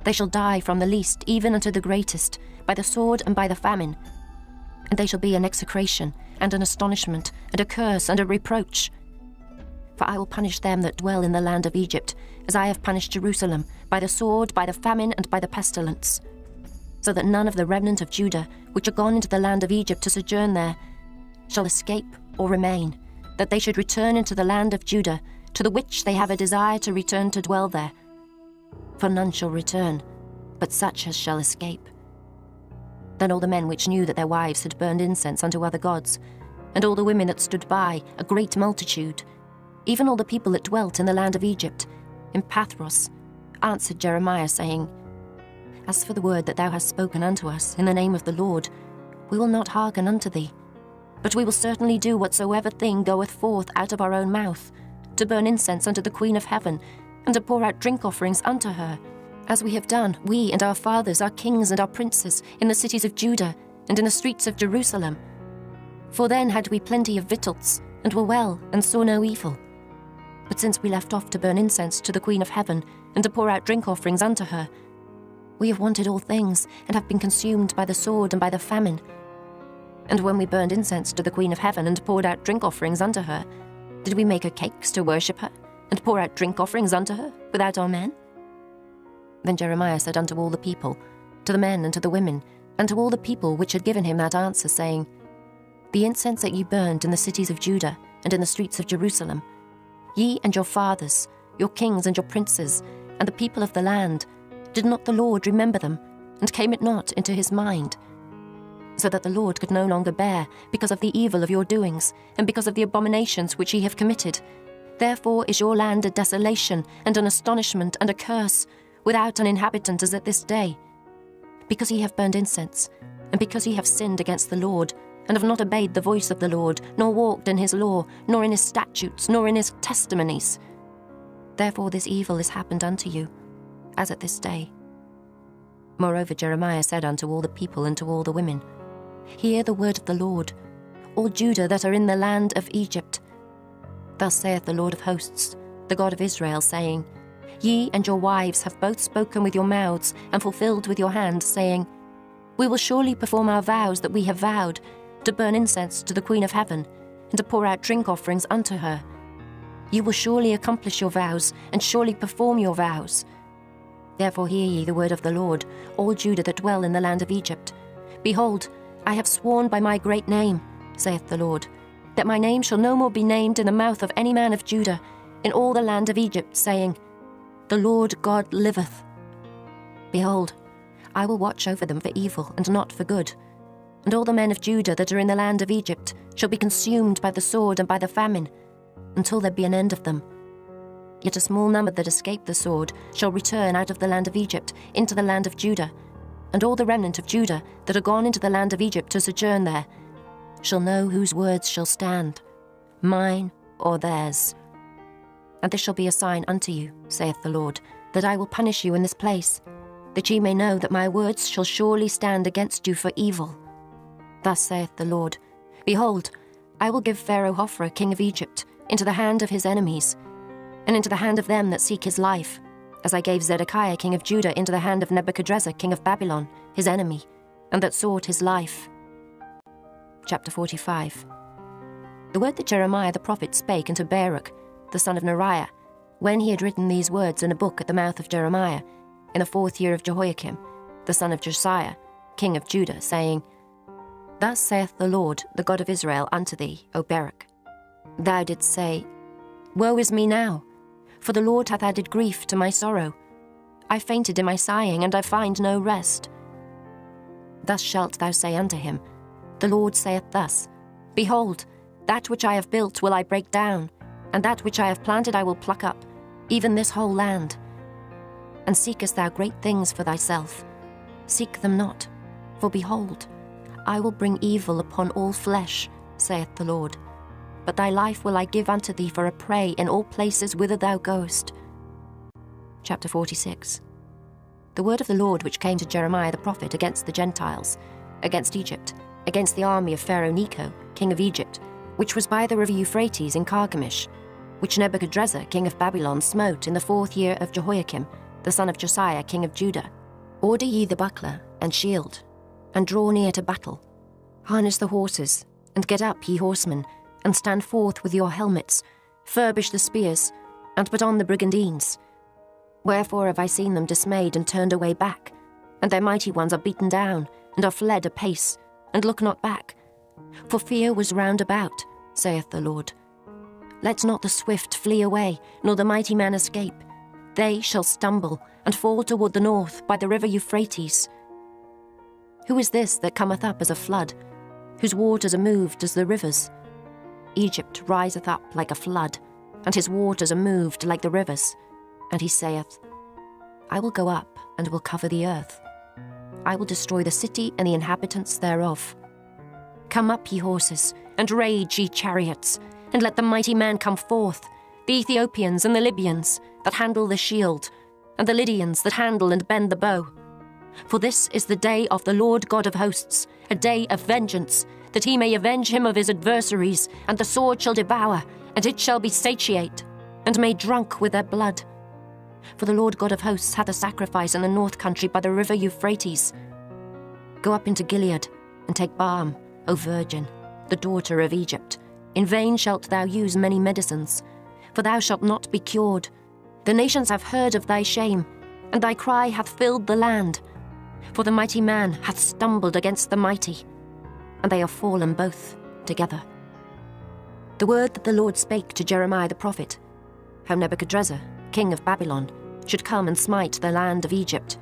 They shall die from the least even unto the greatest, by the sword and by the famine. And they shall be an execration, and an astonishment, and a curse, and a reproach. For I will punish them that dwell in the land of Egypt, as I have punished Jerusalem, by the sword, by the famine, and by the pestilence. So that none of the remnant of Judah, which are gone into the land of Egypt to sojourn there, shall escape or remain, that they should return into the land of Judah, to the which they have a desire to return to dwell there. For none shall return, but such as shall escape. Then all the men which knew that their wives had burned incense unto other gods, and all the women that stood by, a great multitude, even all the people that dwelt in the land of Egypt, in Pathros, answered Jeremiah, saying, As for the word that thou hast spoken unto us in the name of the Lord, we will not hearken unto thee, but we will certainly do whatsoever thing goeth forth out of our own mouth, to burn incense unto the Queen of heaven, and to pour out drink offerings unto her, as we have done, we and our fathers, our kings and our princes, in the cities of Judah, and in the streets of Jerusalem. For then had we plenty of victuals, and were well, and saw no evil. But since we left off to burn incense to the Queen of heaven, and to pour out drink offerings unto her, we have wanted all things, and have been consumed by the sword and by the famine. And when we burned incense to the Queen of heaven, and poured out drink offerings unto her, did we make her cakes to worship her, and pour out drink offerings unto her without our men? Then Jeremiah said unto all the people, to the men and to the women, and to all the people which had given him that answer, saying, The incense that ye burned in the cities of Judah and in the streets of Jerusalem, ye and your fathers, your kings and your princes, and the people of the land, did not the Lord remember them, and came it not into his mind? So that the Lord could no longer bear, because of the evil of your doings, and because of the abominations which ye have committed. Therefore is your land a desolation, and an astonishment, and a curse, without an inhabitant as at this day. Because ye have burned incense, and because ye have sinned against the Lord, and have not obeyed the voice of the Lord, nor walked in his law, nor in his statutes, nor in his testimonies. Therefore this evil is happened unto you, as at this day. Moreover Jeremiah said unto all the people and to all the women, Hear the word of the Lord, all Judah that are in the land of Egypt. Thus saith the Lord of hosts, the God of Israel, saying, Ye and your wives have both spoken with your mouths, and fulfilled with your hand, saying, We will surely perform our vows that we have vowed, to burn incense to the Queen of Heaven, and to pour out drink offerings unto her. You will surely accomplish your vows, and surely perform your vows. Therefore hear ye the word of the Lord, all Judah that dwell in the land of Egypt. Behold, I have sworn by my great name, saith the Lord, that my name shall no more be named in the mouth of any man of Judah, in all the land of Egypt, saying, The Lord God liveth. Behold, I will watch over them for evil, and not for good. And all the men of Judah that are in the land of Egypt shall be consumed by the sword and by the famine, until there be an end of them. Yet a small number that escape the sword shall return out of the land of Egypt into the land of Judah, and all the remnant of Judah that are gone into the land of Egypt to sojourn there shall know whose words shall stand, mine or theirs. And this shall be a sign unto you, saith the Lord, that I will punish you in this place, that ye may know that my words shall surely stand against you for evil. Thus saith the Lord, Behold, I will give Pharaoh Hophra, king of Egypt, into the hand of his enemies, and into the hand of them that seek his life, as I gave Zedekiah, king of Judah, into the hand of Nebuchadrezzar, king of Babylon, his enemy, and that sought his life. Chapter 45. The word that Jeremiah the prophet spake unto Baruch, the son of Neriah, when he had written these words in a book at the mouth of Jeremiah, in the 4th year of Jehoiakim, the son of Josiah, king of Judah, saying, Thus saith the Lord, the God of Israel, unto thee, O Baruch. Thou didst say, Woe is me now, for the Lord hath added grief to my sorrow. I fainted in my sighing, and I find no rest. Thus shalt thou say unto him, The Lord saith thus, Behold, that which I have built will I break down, and that which I have planted I will pluck up, even this whole land. And seekest thou great things for thyself? Seek them not, for behold, I will bring evil upon all flesh, saith the Lord. But thy life will I give unto thee for a prey in all places whither thou goest. Chapter 46. The word of the Lord which came to Jeremiah the prophet against the Gentiles, against Egypt, against the army of Pharaoh Necho, king of Egypt, which was by the river Euphrates in Carchemish, which Nebuchadrezzar, king of Babylon, smote in the 4th year of Jehoiakim, the son of Josiah, king of Judah. Order ye the buckler and shield, and draw near to battle. Harness the horses, and get up, ye horsemen, and stand forth with your helmets, furbish the spears, and put on the brigandines. Wherefore have I seen them dismayed and turned away back, and their mighty ones are beaten down, and are fled apace, and look not back. For fear was round about, saith the Lord. Let not the swift flee away, nor the mighty man escape. They shall stumble, and fall toward the north by the river Euphrates. Who is this that cometh up as a flood, whose waters are moved as the rivers? Egypt riseth up like a flood, and his waters are moved like the rivers. And he saith, I will go up, and will cover the earth. I will destroy the city and the inhabitants thereof. Come up, ye horses, and rage, ye chariots, and let the mighty man come forth, the Ethiopians and the Libyans that handle the shield, and the Lydians that handle and bend the bow. For this is the day of the Lord God of hosts, a day of vengeance, that he may avenge him of his adversaries, and the sword shall devour, and it shall be satiate, and made drunk with their blood. For the Lord God of hosts hath a sacrifice in the north country by the river Euphrates. Go up into Gilead, and take balm, O virgin, the daughter of Egypt. In vain shalt thou use many medicines, for thou shalt not be cured. The nations have heard of thy shame, and thy cry hath filled the land. For the mighty man hath stumbled against the mighty, and they are fallen both together. The word that the Lord spake to Jeremiah the prophet, how Nebuchadrezzar, king of Babylon, should come and smite the land of Egypt.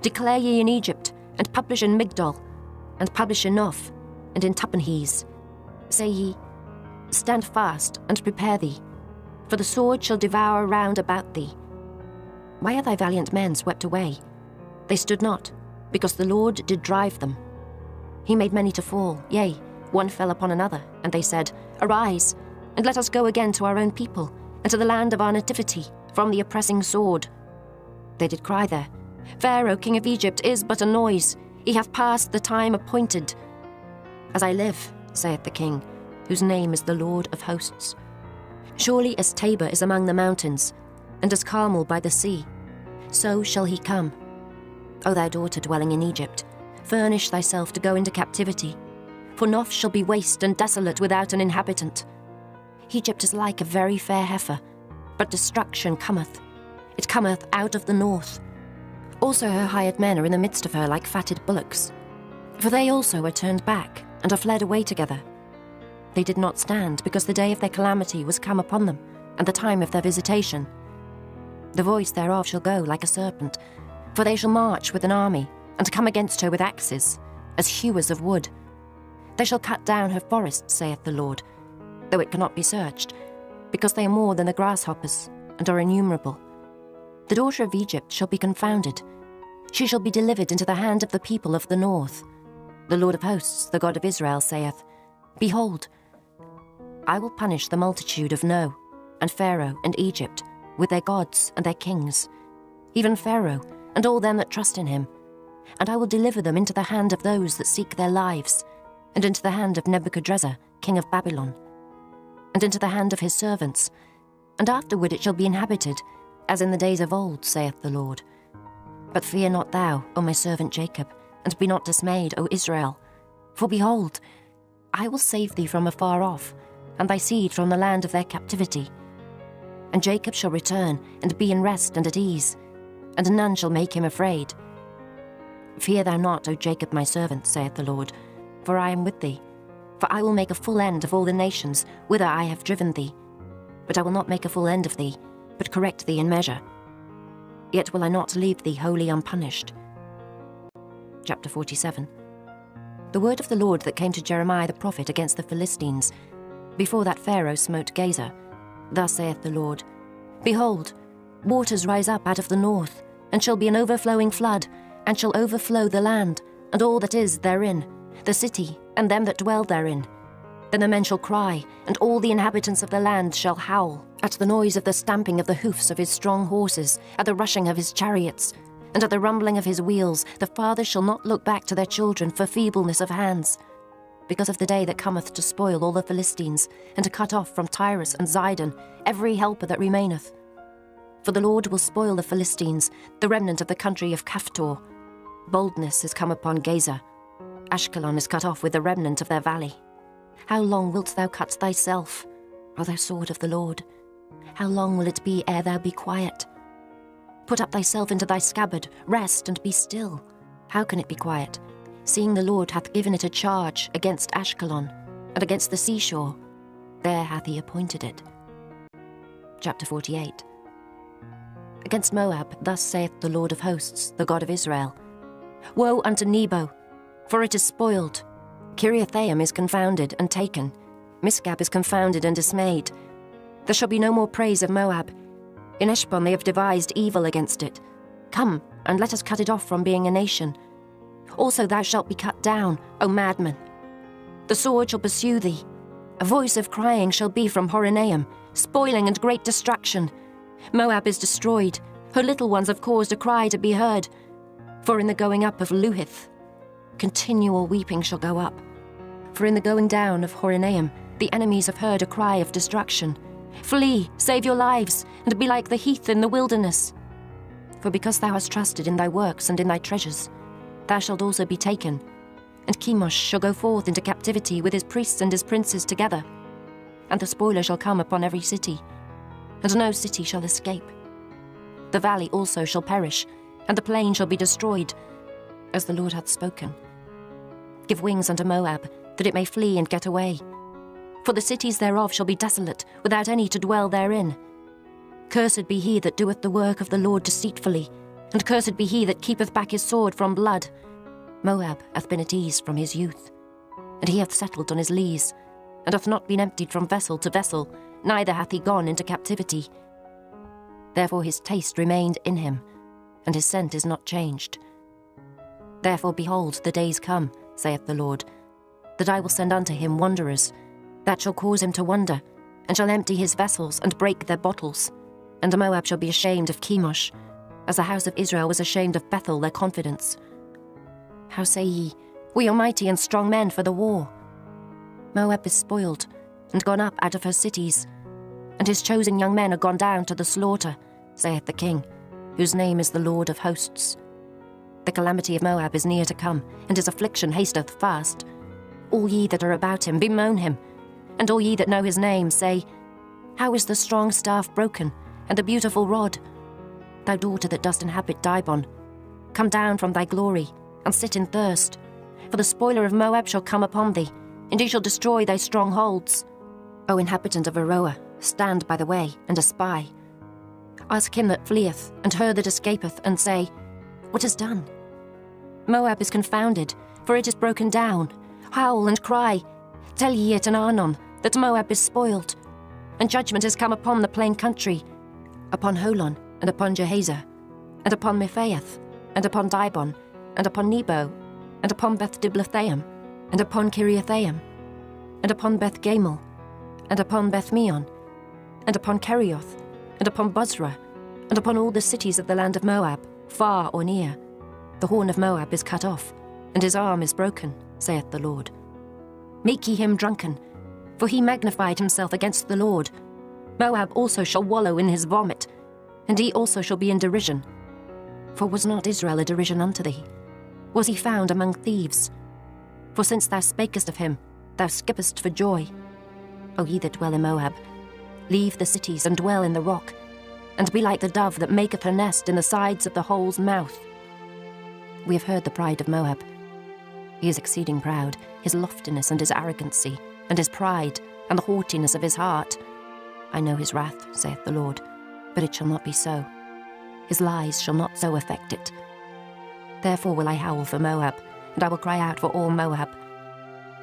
Declare ye in Egypt, and publish in Migdol, and publish in Noph, and in Tahpanhes. Say ye, stand fast and prepare thee, for the sword shall devour round about thee. Why are thy valiant men swept away? They stood not, because the Lord did drive them. He made many to fall, yea, one fell upon another, and they said, Arise, and let us go again to our own people, and to the land of our nativity, from the oppressing sword. They did cry there, Pharaoh, king of Egypt, is but a noise. He hath passed the time appointed. As I live, saith the king, whose name is the Lord of hosts. Surely as Tabor is among the mountains, and as Carmel by the sea, so shall he come. O thou daughter dwelling in Egypt, furnish thyself to go into captivity, for Noph shall be waste and desolate without an inhabitant. Egypt is like a very fair heifer, but destruction cometh. It cometh out of the north. Also her hired men are in the midst of her like fatted bullocks. For they also are turned back, and are fled away together. They did not stand, because the day of their calamity was come upon them, and the time of their visitation. The voice thereof shall go like a serpent, for they shall march with an army, and come against her with axes, as hewers of wood. They shall cut down her forests, saith the Lord, though it cannot be searched, because they are more than the grasshoppers, and are innumerable. The daughter of Egypt shall be confounded. She shall be delivered into the hand of the people of the north. The Lord of hosts, the God of Israel, saith, Behold, I will punish the multitude of No, and Pharaoh, and Egypt, with their gods and their kings, even Pharaoh, and all them that trust in him. And I will deliver them into the hand of those that seek their lives, and into the hand of Nebuchadrezzar, king of Babylon, and into the hand of his servants. And afterward it shall be inhabited, as in the days of old, saith the Lord. But fear not thou, O my servant Jacob, and be not dismayed, O Israel. For behold, I will save thee from afar off, and thy seed from the land of their captivity. And Jacob shall return, and be in rest and at ease, and none shall make him afraid. Fear thou not, O Jacob my servant, saith the Lord, for I am with thee. For I will make a full end of all the nations whither I have driven thee. But I will not make a full end of thee, but correct thee in measure. Yet will I not leave thee wholly unpunished. Chapter 47. The word of the Lord that came to Jeremiah the prophet against the Philistines, before that Pharaoh smote Gaza. Thus saith the Lord, Behold, waters rise up out of the north, and shall be an overflowing flood, and shall overflow the land, and all that is therein, the city, and them that dwell therein. Then the men shall cry, and all the inhabitants of the land shall howl, at the noise of the stamping of the hoofs of his strong horses, at the rushing of his chariots, and at the rumbling of his wheels. The fathers shall not look back to their children for feebleness of hands, because of the day that cometh to spoil all the Philistines, and to cut off from Tyrus and Zidon every helper that remaineth. For the Lord will spoil the Philistines, the remnant of the country of Caphtor. Boldness is come upon Gaza. Ashkelon is cut off with the remnant of their valley. How long wilt thou cut thyself, O thou sword of the Lord? How long will it be ere thou be quiet? Put up thyself into thy scabbard, rest and be still. How can it be quiet, seeing the Lord hath given it a charge against Ashkelon, and against the seashore? There hath he appointed it. Chapter 48. Against Moab, thus saith the Lord of hosts, the God of Israel, Woe unto Nebo, for it is spoiled. Kiriathaim is confounded and taken. Misgab is confounded and dismayed. There shall be no more praise of Moab. In Heshbon they have devised evil against it. Come, and let us cut it off from being a nation. Also thou shalt be cut down, O madman. The sword shall pursue thee. A voice of crying shall be from Horonaim, spoiling and great destruction. Moab is destroyed. Her little ones have caused a cry to be heard. For in the going up of Luhith, continual weeping shall go up. For in the going down of Horonaim, the enemies have heard a cry of destruction. Flee, save your lives, and be like the heath in the wilderness. For because thou hast trusted in thy works and in thy treasures, thou shalt also be taken. And Chemosh shall go forth into captivity with his priests and his princes together. And the spoiler shall come upon every city. and no city shall escape. The valley also shall perish, and the plain shall be destroyed, as the Lord hath spoken. Give wings unto Moab, that it may flee and get away. For the cities thereof shall be desolate, without any to dwell therein. Cursed be he that doeth the work of the Lord deceitfully, and cursed be he that keepeth back his sword from blood. Moab hath been at ease from his youth, and he hath settled on his lees, and hath not been emptied from vessel to vessel, neither hath he gone into captivity. Therefore his taste remained in him, and his scent is not changed. Therefore, behold, the days come, saith the Lord, that I will send unto him wanderers, that shall cause him to wander, and shall empty his vessels, and break their bottles. And Moab shall be ashamed of Chemosh, as the house of Israel was ashamed of Bethel, their confidence. How say ye, we are mighty and strong men for the war? Moab is spoiled, and gone up out of her cities, and his chosen young men are gone down to the slaughter, saith the King, whose name is the Lord of hosts. The calamity of Moab is near to come, and his affliction hasteth fast. All ye that are about him, bemoan him, and all ye that know his name, say, How is the strong staff broken, and the beautiful rod? Thou daughter that dost inhabit Dibon, come down from thy glory, and sit in thirst. For the spoiler of Moab shall come upon thee, and he shall destroy thy strongholds. O inhabitant of Aroer, stand by the way, and espy. Ask him that fleeth, and her that escapeth, and say, What is done? Moab is confounded, for it is broken down. Howl and cry, tell ye it in Arnon, that Moab is spoiled. And judgment is come upon the plain country, upon Holon, and upon Jehazer, and upon Mephaeth, and upon Dibon, and upon Nebo, and upon Beth-Diblathaim, and upon Kiriathaim, and upon Beth-Gamel, and upon Beth-Meon, and upon Kerioth, and upon Bozrah, and upon all the cities of the land of Moab, far or near. The horn of Moab is cut off, and his arm is broken, saith the Lord. Make ye him drunken, for he magnified himself against the Lord. Moab also shall wallow in his vomit, and he also shall be in derision. For was not Israel a derision unto thee? Was he found among thieves? For since thou spakest of him, thou skippest for joy. O ye that dwell in Moab, leave the cities and dwell in the rock, and be like the dove that maketh her nest in the sides of the hole's mouth. We have heard the pride of Moab. He is exceeding proud, his loftiness and his arrogancy, and his pride, and the haughtiness of his heart. I know his wrath, saith the Lord, but it shall not be so. His lies shall not so affect it. Therefore will I howl for Moab, and I will cry out for all Moab.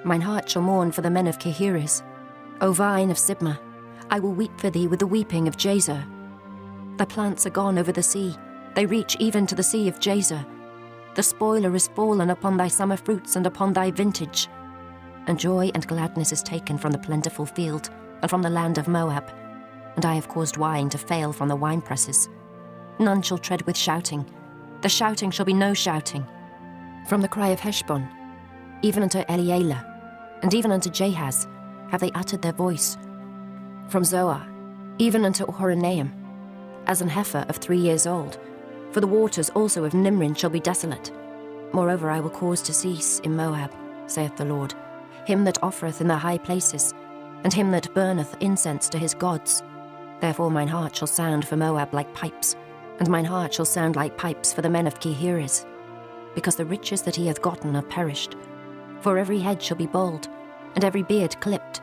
Mine heart shall mourn for the men of Kehires. O vine of Sibmah, I will weep for thee with the weeping of Jazer. Thy plants are gone over the sea, they reach even to the sea of Jazer. The spoiler is fallen upon thy summer fruits and upon thy vintage. And joy and gladness is taken from the plentiful field, and from the land of Moab. And I have caused wine to fail from the winepresses. None shall tread with shouting. The shouting shall be no shouting. From the cry of Heshbon, even unto Elealeh, and even unto Jahaz, have they uttered their voice. From Zoar, even unto Horonaim, as an heifer of 3 years old. For the waters also of Nimrin shall be desolate. Moreover, I will cause to cease in Moab, saith the Lord, him that offereth in the high places, and him that burneth incense to his gods. Therefore mine heart shall sound for Moab like pipes, and mine heart shall sound like pipes for the men of Kehires, because the riches that he hath gotten are perished. For every head shall be bald, and every beard clipped.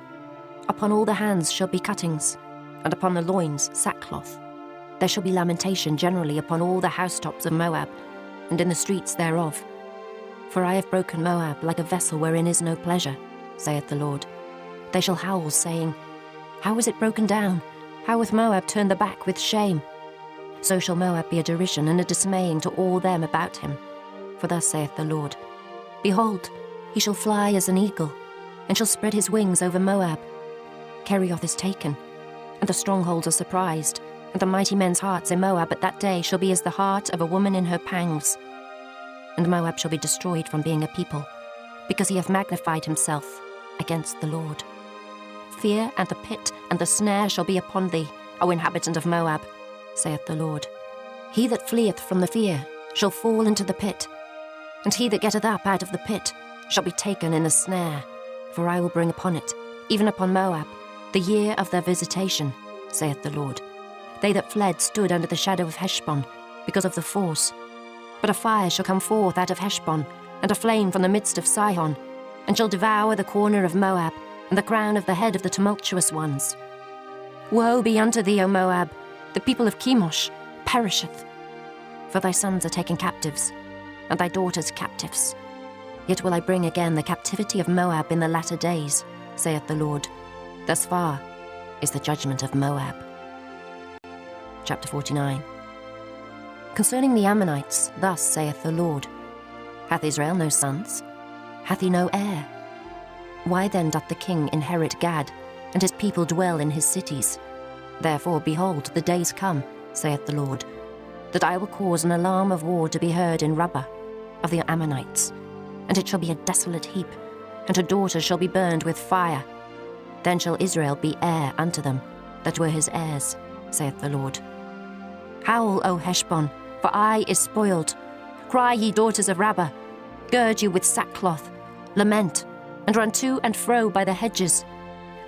Upon all the hands shall be cuttings, and upon the loins sackcloth. There shall be lamentation generally upon all the housetops of Moab, and in the streets thereof. For I have broken Moab like a vessel wherein is no pleasure, saith the Lord. They shall howl, saying, How is it broken down? How hath Moab turned the back with shame? So shall Moab be a derision and a dismaying to all them about him. For thus saith the Lord, Behold, he shall fly as an eagle, and shall spread his wings over Moab. Kerioth is taken, and the strongholds are surprised, and the mighty men's hearts in Moab at that day shall be as the heart of a woman in her pangs. And Moab shall be destroyed from being a people, because he hath magnified himself against the Lord. Fear and the pit and the snare shall be upon thee, O inhabitant of Moab, saith the Lord. He that fleeth from the fear shall fall into the pit, and he that getteth up out of the pit shall be taken in the snare. For I will bring upon it, even upon Moab, the year of their visitation, saith the Lord. they that fled stood under the shadow of Heshbon, because of the force. But a fire shall come forth out of Heshbon, and a flame from the midst of Sihon, and shall devour the corner of Moab, and the crown of the head of the tumultuous ones. Woe be unto thee, O Moab! The people of Chemosh perisheth. For thy sons are taken captives, and thy daughters captives. Yet will I bring again the captivity of Moab in the latter days, saith the Lord. Thus far is the judgment of Moab. Chapter 49. Concerning the Ammonites, thus saith the Lord, Hath Israel no sons? Hath he no heir? Why then doth the king inherit Gad, and his people dwell in his cities? Therefore, behold, the days come, saith the Lord, that I will cause an alarm of war to be heard in Rabbah of the Ammonites, and it shall be a desolate heap, and her daughters shall be burned with fire. Then shall Israel be heir unto them, that were his heirs, saith the Lord. Howl, O Heshbon, for Ai is spoiled. Cry, ye daughters of Rabbah, gird you with sackcloth, lament, and run to and fro by the hedges.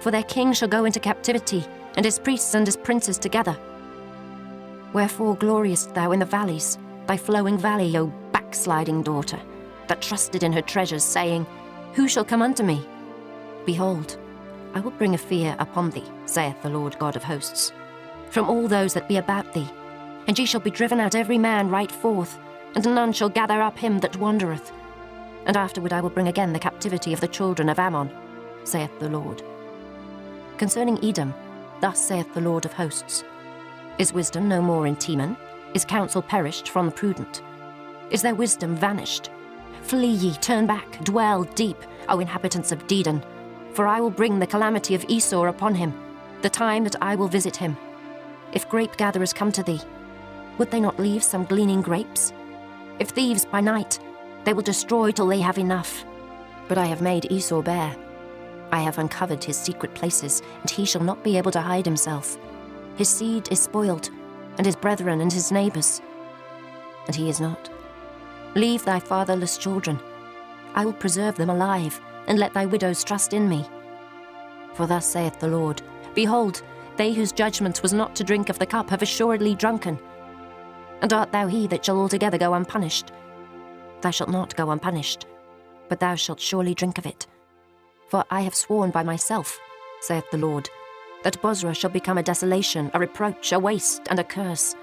For their king shall go into captivity, and his priests and his princes together. Wherefore gloriest thou in the valleys, thy flowing valley, O backsliding daughter, that trusted in her treasures, saying, Who shall come unto me? Behold, I will bring a fear upon thee, saith the Lord God of hosts, from all those that be about thee, and ye shall be driven out every man right forth, and none shall gather up him that wandereth. And afterward I will bring again the captivity of the children of Ammon, saith the Lord. Concerning Edom, thus saith the Lord of hosts, Is wisdom no more in Teman? Is counsel perished from the prudent? Is their wisdom vanished? Flee ye, turn back, dwell deep, O inhabitants of Dedan, for I will bring the calamity of Esau upon him, the time that I will visit him. If grape-gatherers come to thee, would they not leave some gleaning grapes? If thieves by night, they will destroy till they have enough. But I have made Esau bare. I have uncovered his secret places, and he shall not be able to hide himself. His seed is spoiled, and his brethren and his neighbors. And he is not. Leave thy fatherless children. I will preserve them alive, and let thy widows trust in me. For thus saith the Lord, Behold, they whose judgment was not to drink of the cup have assuredly drunken. And art thou he that shall altogether go unpunished? Thou shalt not go unpunished, but thou shalt surely drink of it. For I have sworn by myself, saith the Lord, that Bozrah shall become a desolation, a reproach, a waste, and a curse,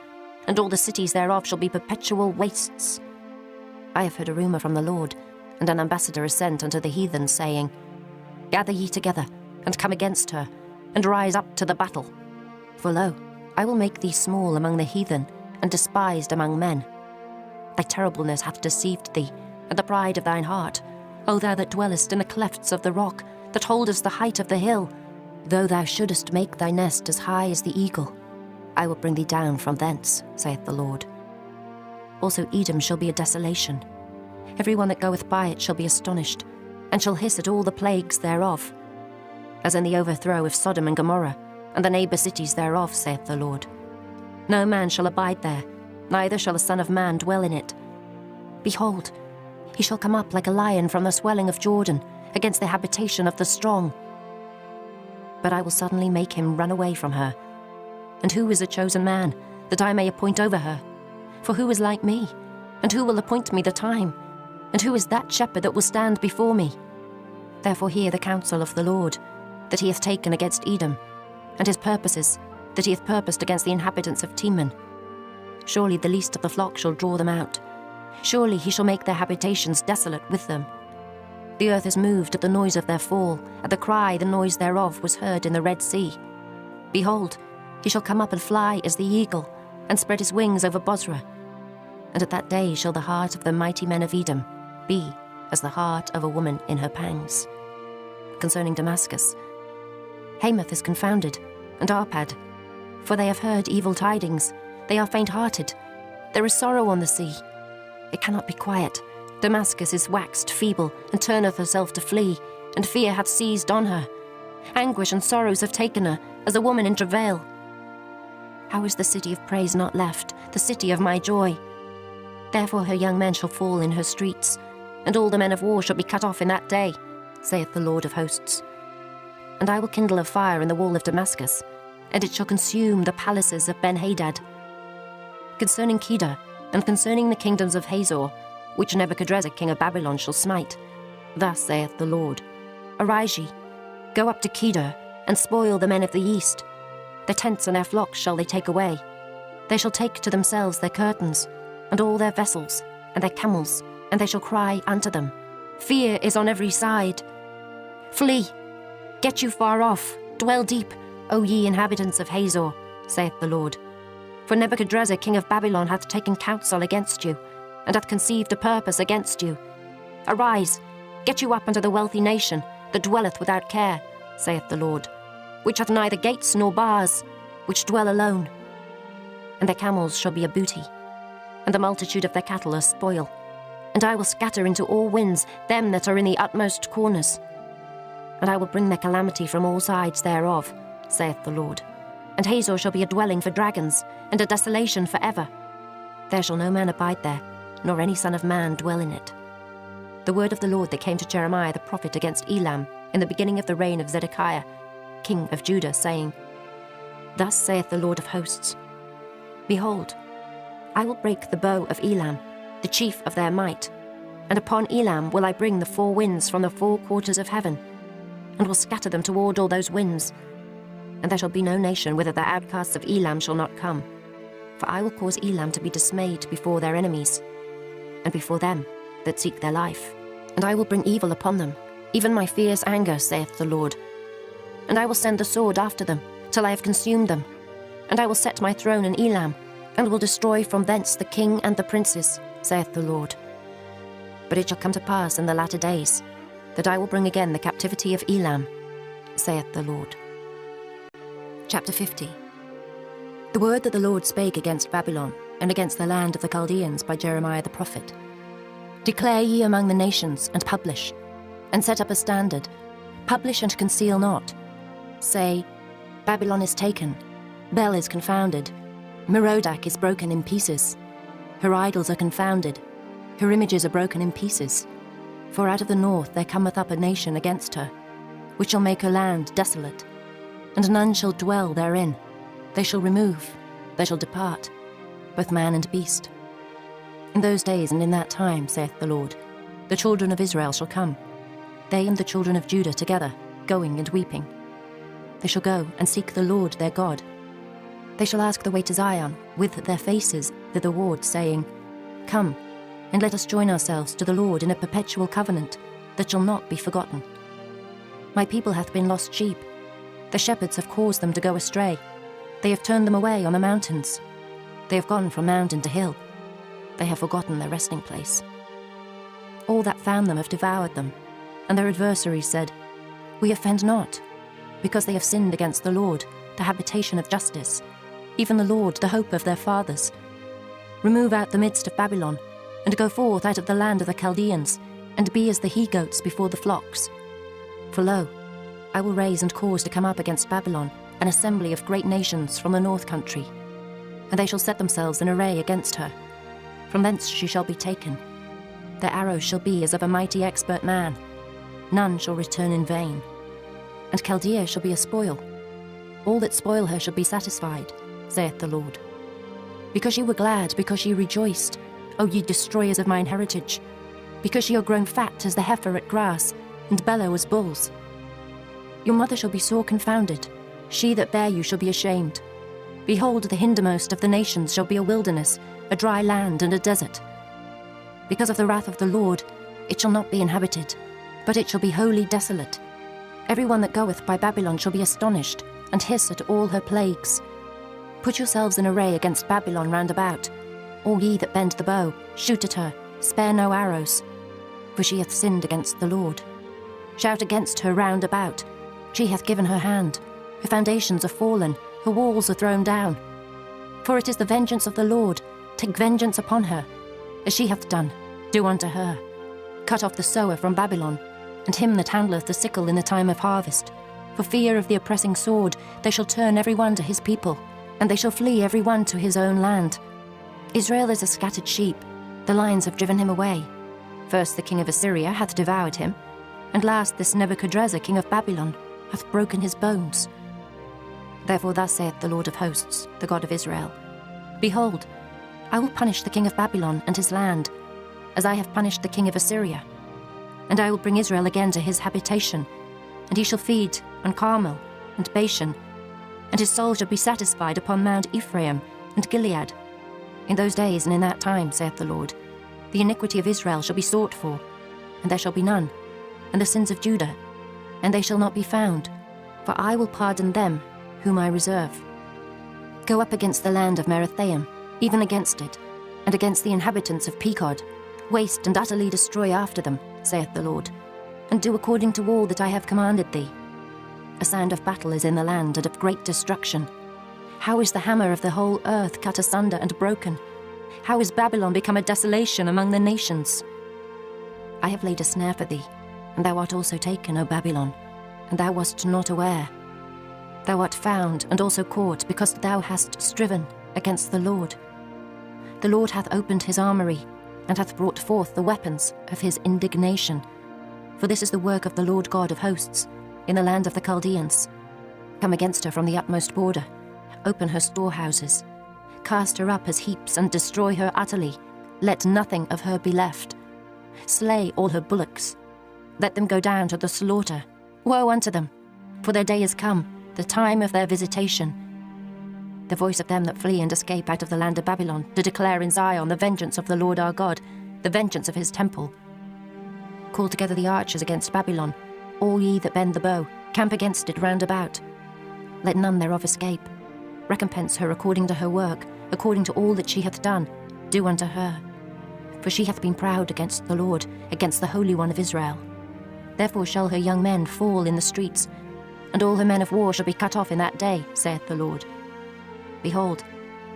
and all the cities thereof shall be perpetual wastes. I have heard a rumour from the Lord, and an ambassador is sent unto the heathen, saying, Gather ye together, and come against her, and rise up to the battle. For lo, I will make thee small among the heathen, and despised among men. Thy terribleness hath deceived thee, and the pride of thine heart, O thou that dwellest in the clefts of the rock, that holdest the height of the hill. Though thou shouldest make thy nest as high as the eagle, I will bring thee down from thence, saith the Lord. Also Edom shall be a desolation. Every one that goeth by it shall be astonished, and shall hiss at all the plagues thereof, as in the overthrow of Sodom and Gomorrah, and the neighbour cities thereof, saith the Lord. No man shall abide there, neither shall a son of man dwell in it. Behold, he shall come up like a lion from the swelling of Jordan, against the habitation of the strong. But I will suddenly make him run away from her. And who is a chosen man, that I may appoint over her? For who is like me? And who will appoint me the time? And who is that shepherd that will stand before me? Therefore hear the counsel of the Lord, that he hath taken against Edom, and his purposes, that he hath purposed against the inhabitants of Teman. Surely the least of the flock shall draw them out. Surely he shall make their habitations desolate with them. The earth is moved at the noise of their fall, at the cry the noise thereof was heard in the Red Sea. Behold, he shall come up and fly as the eagle, and spread his wings over Bozrah. And at that day shall the heart of the mighty men of Edom be as the heart of a woman in her pangs. Concerning Damascus, Hamath is confounded, and Arpad, for they have heard evil tidings. They are faint-hearted. There is sorrow on the sea. It cannot be quiet. Damascus is waxed feeble, and turneth herself to flee, and fear hath seized on her. Anguish and sorrows have taken her, as a woman in travail. How is the city of praise not left, the city of my joy? Therefore her young men shall fall in her streets, and all the men of war shall be cut off in that day, saith the Lord of hosts. And I will kindle a fire in the wall of Damascus, and it shall consume the palaces of Ben-Hadad. Concerning Kedar, and concerning the kingdoms of Hazor, which Nebuchadrezzar king of Babylon shall smite, thus saith the Lord, Arise ye, go up to Kedar, and spoil the men of the east. Their tents and their flocks shall they take away. They shall take to themselves their curtains, and all their vessels, and their camels, and they shall cry unto them, Fear is on every side. Flee, get you far off, dwell deep, O ye inhabitants of Hazor, saith the Lord. For Nebuchadrezzar king of Babylon hath taken counsel against you, and hath conceived a purpose against you. Arise, get you up unto the wealthy nation, that dwelleth without care, saith the Lord, which hath neither gates nor bars, which dwell alone. And their camels shall be a booty, and the multitude of their cattle a spoil. And I will scatter into all winds them that are in the utmost corners. And I will bring their calamity from all sides thereof, saith the Lord. And Hazor shall be a dwelling for dragons, and a desolation for ever. There shall no man abide there, nor any son of man dwell in it. The word of the Lord that came to Jeremiah the prophet against Elam in the beginning of the reign of Zedekiah, king of Judah, saying, Thus saith the Lord of hosts, Behold, I will break the bow of Elam, the chief of their might, and upon Elam will I bring the four winds from the four quarters of heaven, and will scatter them toward all those winds. And there shall be no nation whither the outcasts of Elam shall not come. For I will cause Elam to be dismayed before their enemies, and before them that seek their life. And I will bring evil upon them, even my fierce anger, saith the Lord. And I will send the sword after them, till I have consumed them. And I will set my throne in Elam, and will destroy from thence the king and the princes, saith the Lord. But it shall come to pass in the latter days, that I will bring again the captivity of Elam, saith the Lord. Chapter 50. The word that the Lord spake against Babylon, and against the land of the Chaldeans by Jeremiah the prophet. Declare ye among the nations, and publish, and set up a standard. Publish and conceal not. Say, Babylon is taken, Bel is confounded, Merodach is broken in pieces. Her idols are confounded, her images are broken in pieces. For out of the north there cometh up a nation against her, which shall make her land desolate, and none shall dwell therein. They shall remove, they shall depart, both man and beast. In those days and in that time, saith the Lord, the children of Israel shall come, they and the children of Judah together, going and weeping. They shall go and seek the Lord their God. They shall ask the way to Zion, with their faces thitherward, saying, Come, and let us join ourselves to the Lord in a perpetual covenant, that shall not be forgotten. My people hath been lost sheep. The shepherds have caused them to go astray. They have turned them away on the mountains. They have gone from mountain to hill. They have forgotten their resting place. All that found them have devoured them, and their adversaries said, We offend not, because they have sinned against the Lord, the habitation of justice, even the Lord, the hope of their fathers. Remove out the midst of Babylon, and go forth out of the land of the Chaldeans, and be as the he-goats before the flocks. For lo, I will raise and cause to come up against Babylon an assembly of great nations from the north country, and they shall set themselves in array against her. From thence she shall be taken. Their arrows shall be as of a mighty expert man. None shall return in vain. And Chaldea shall be a spoil. All that spoil her shall be satisfied, saith the Lord. Because ye were glad, because ye rejoiced, O ye destroyers of mine heritage, because ye are grown fat as the heifer at grass, and bellow as bulls. Your mother shall be sore confounded, she that bare you shall be ashamed. Behold, the hindermost of the nations shall be a wilderness, a dry land and a desert. Because of the wrath of the Lord, it shall not be inhabited, but it shall be wholly desolate. Every one that goeth by Babylon shall be astonished, and hiss at all her plagues. Put yourselves in array against Babylon round about. All ye that bend the bow, shoot at her, spare no arrows. For she hath sinned against the Lord. Shout against her round about. She hath given her hand. Her foundations are fallen, her walls are thrown down. For it is the vengeance of the Lord. Take vengeance upon her. As she hath done, do unto her. Cut off the sower from Babylon, and him that handleth the sickle in the time of harvest. For fear of the oppressing sword, they shall turn every one to his people, and they shall flee every one to his own land. Israel is a scattered sheep, the lions have driven him away. First the king of Assyria hath devoured him, and last this Nebuchadrezzar king of Babylon hath broken his bones. Therefore thus saith the Lord of hosts, the God of Israel, Behold, I will punish the king of Babylon and his land, as I have punished the king of Assyria. And I will bring Israel again to his habitation, and he shall feed on Carmel and Bashan, and his soul shall be satisfied upon Mount Ephraim and Gilead. In those days and in that time, saith the Lord, the iniquity of Israel shall be sought for, and there shall be none, and the sins of Judah, and they shall not be found, for I will pardon them whom I reserve. Go up against the land of Merathaim, even against it, and against the inhabitants of Pekod, waste and utterly destroy after them, saith the Lord, and do according to all that I have commanded thee. A sound of battle is in the land, and of great destruction. How is the hammer of the whole earth cut asunder and broken? How is Babylon become a desolation among the nations? I have laid a snare for thee, and thou art also taken, O Babylon, and thou wast not aware. Thou art found and also caught, because thou hast striven against the Lord. The Lord hath opened his armory, and hath brought forth the weapons of his indignation. For this is the work of the Lord God of hosts, in the land of the Chaldeans. Come against her from the utmost border, open her storehouses, cast her up as heaps, and destroy her utterly. Let nothing of her be left. Slay all her bullocks. Let them go down to the slaughter. Woe unto them, for their day is come, the time of their visitation. The voice of them that flee and escape out of the land of Babylon, to declare in Zion the vengeance of the Lord our God, the vengeance of his temple. Call together the archers against Babylon, all ye that bend the bow, camp against it round about. Let none thereof escape. Recompense her according to her work, according to all that she hath done, do unto her. For she hath been proud against the Lord, against the Holy One of Israel. Therefore shall her young men fall in the streets, and all her men of war shall be cut off in that day, saith the Lord. Behold,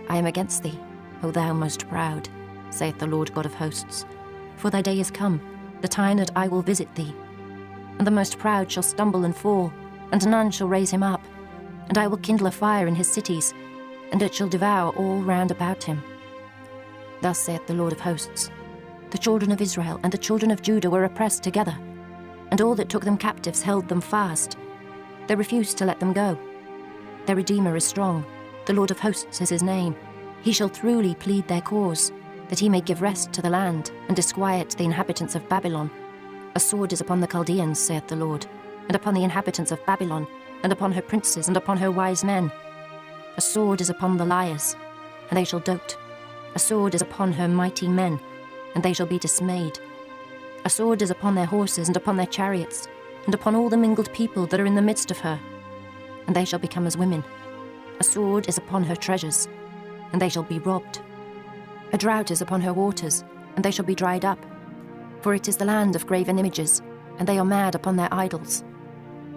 I am against thee, O thou most proud, saith the Lord God of hosts. For thy day is come, the time that I will visit thee. And the most proud shall stumble and fall, and none shall raise him up. And I will kindle a fire in his cities, and it shall devour all round about him. Thus saith the Lord of hosts, the children of Israel and the children of Judah were oppressed together, and all that took them captives held them fast. They refused to let them go. Their Redeemer is strong, the Lord of hosts is his name. He shall truly plead their cause, that he may give rest to the land, and disquiet the inhabitants of Babylon. A sword is upon the Chaldeans, saith the Lord, and upon the inhabitants of Babylon, and upon her princes, and upon her wise men. A sword is upon the liars, and they shall dote. A sword is upon her mighty men, and they shall be dismayed. A sword is upon their horses, and upon their chariots, and upon all the mingled people that are in the midst of her, and they shall become as women. A sword is upon her treasures, and they shall be robbed. A drought is upon her waters, and they shall be dried up. For it is the land of graven images, and they are mad upon their idols.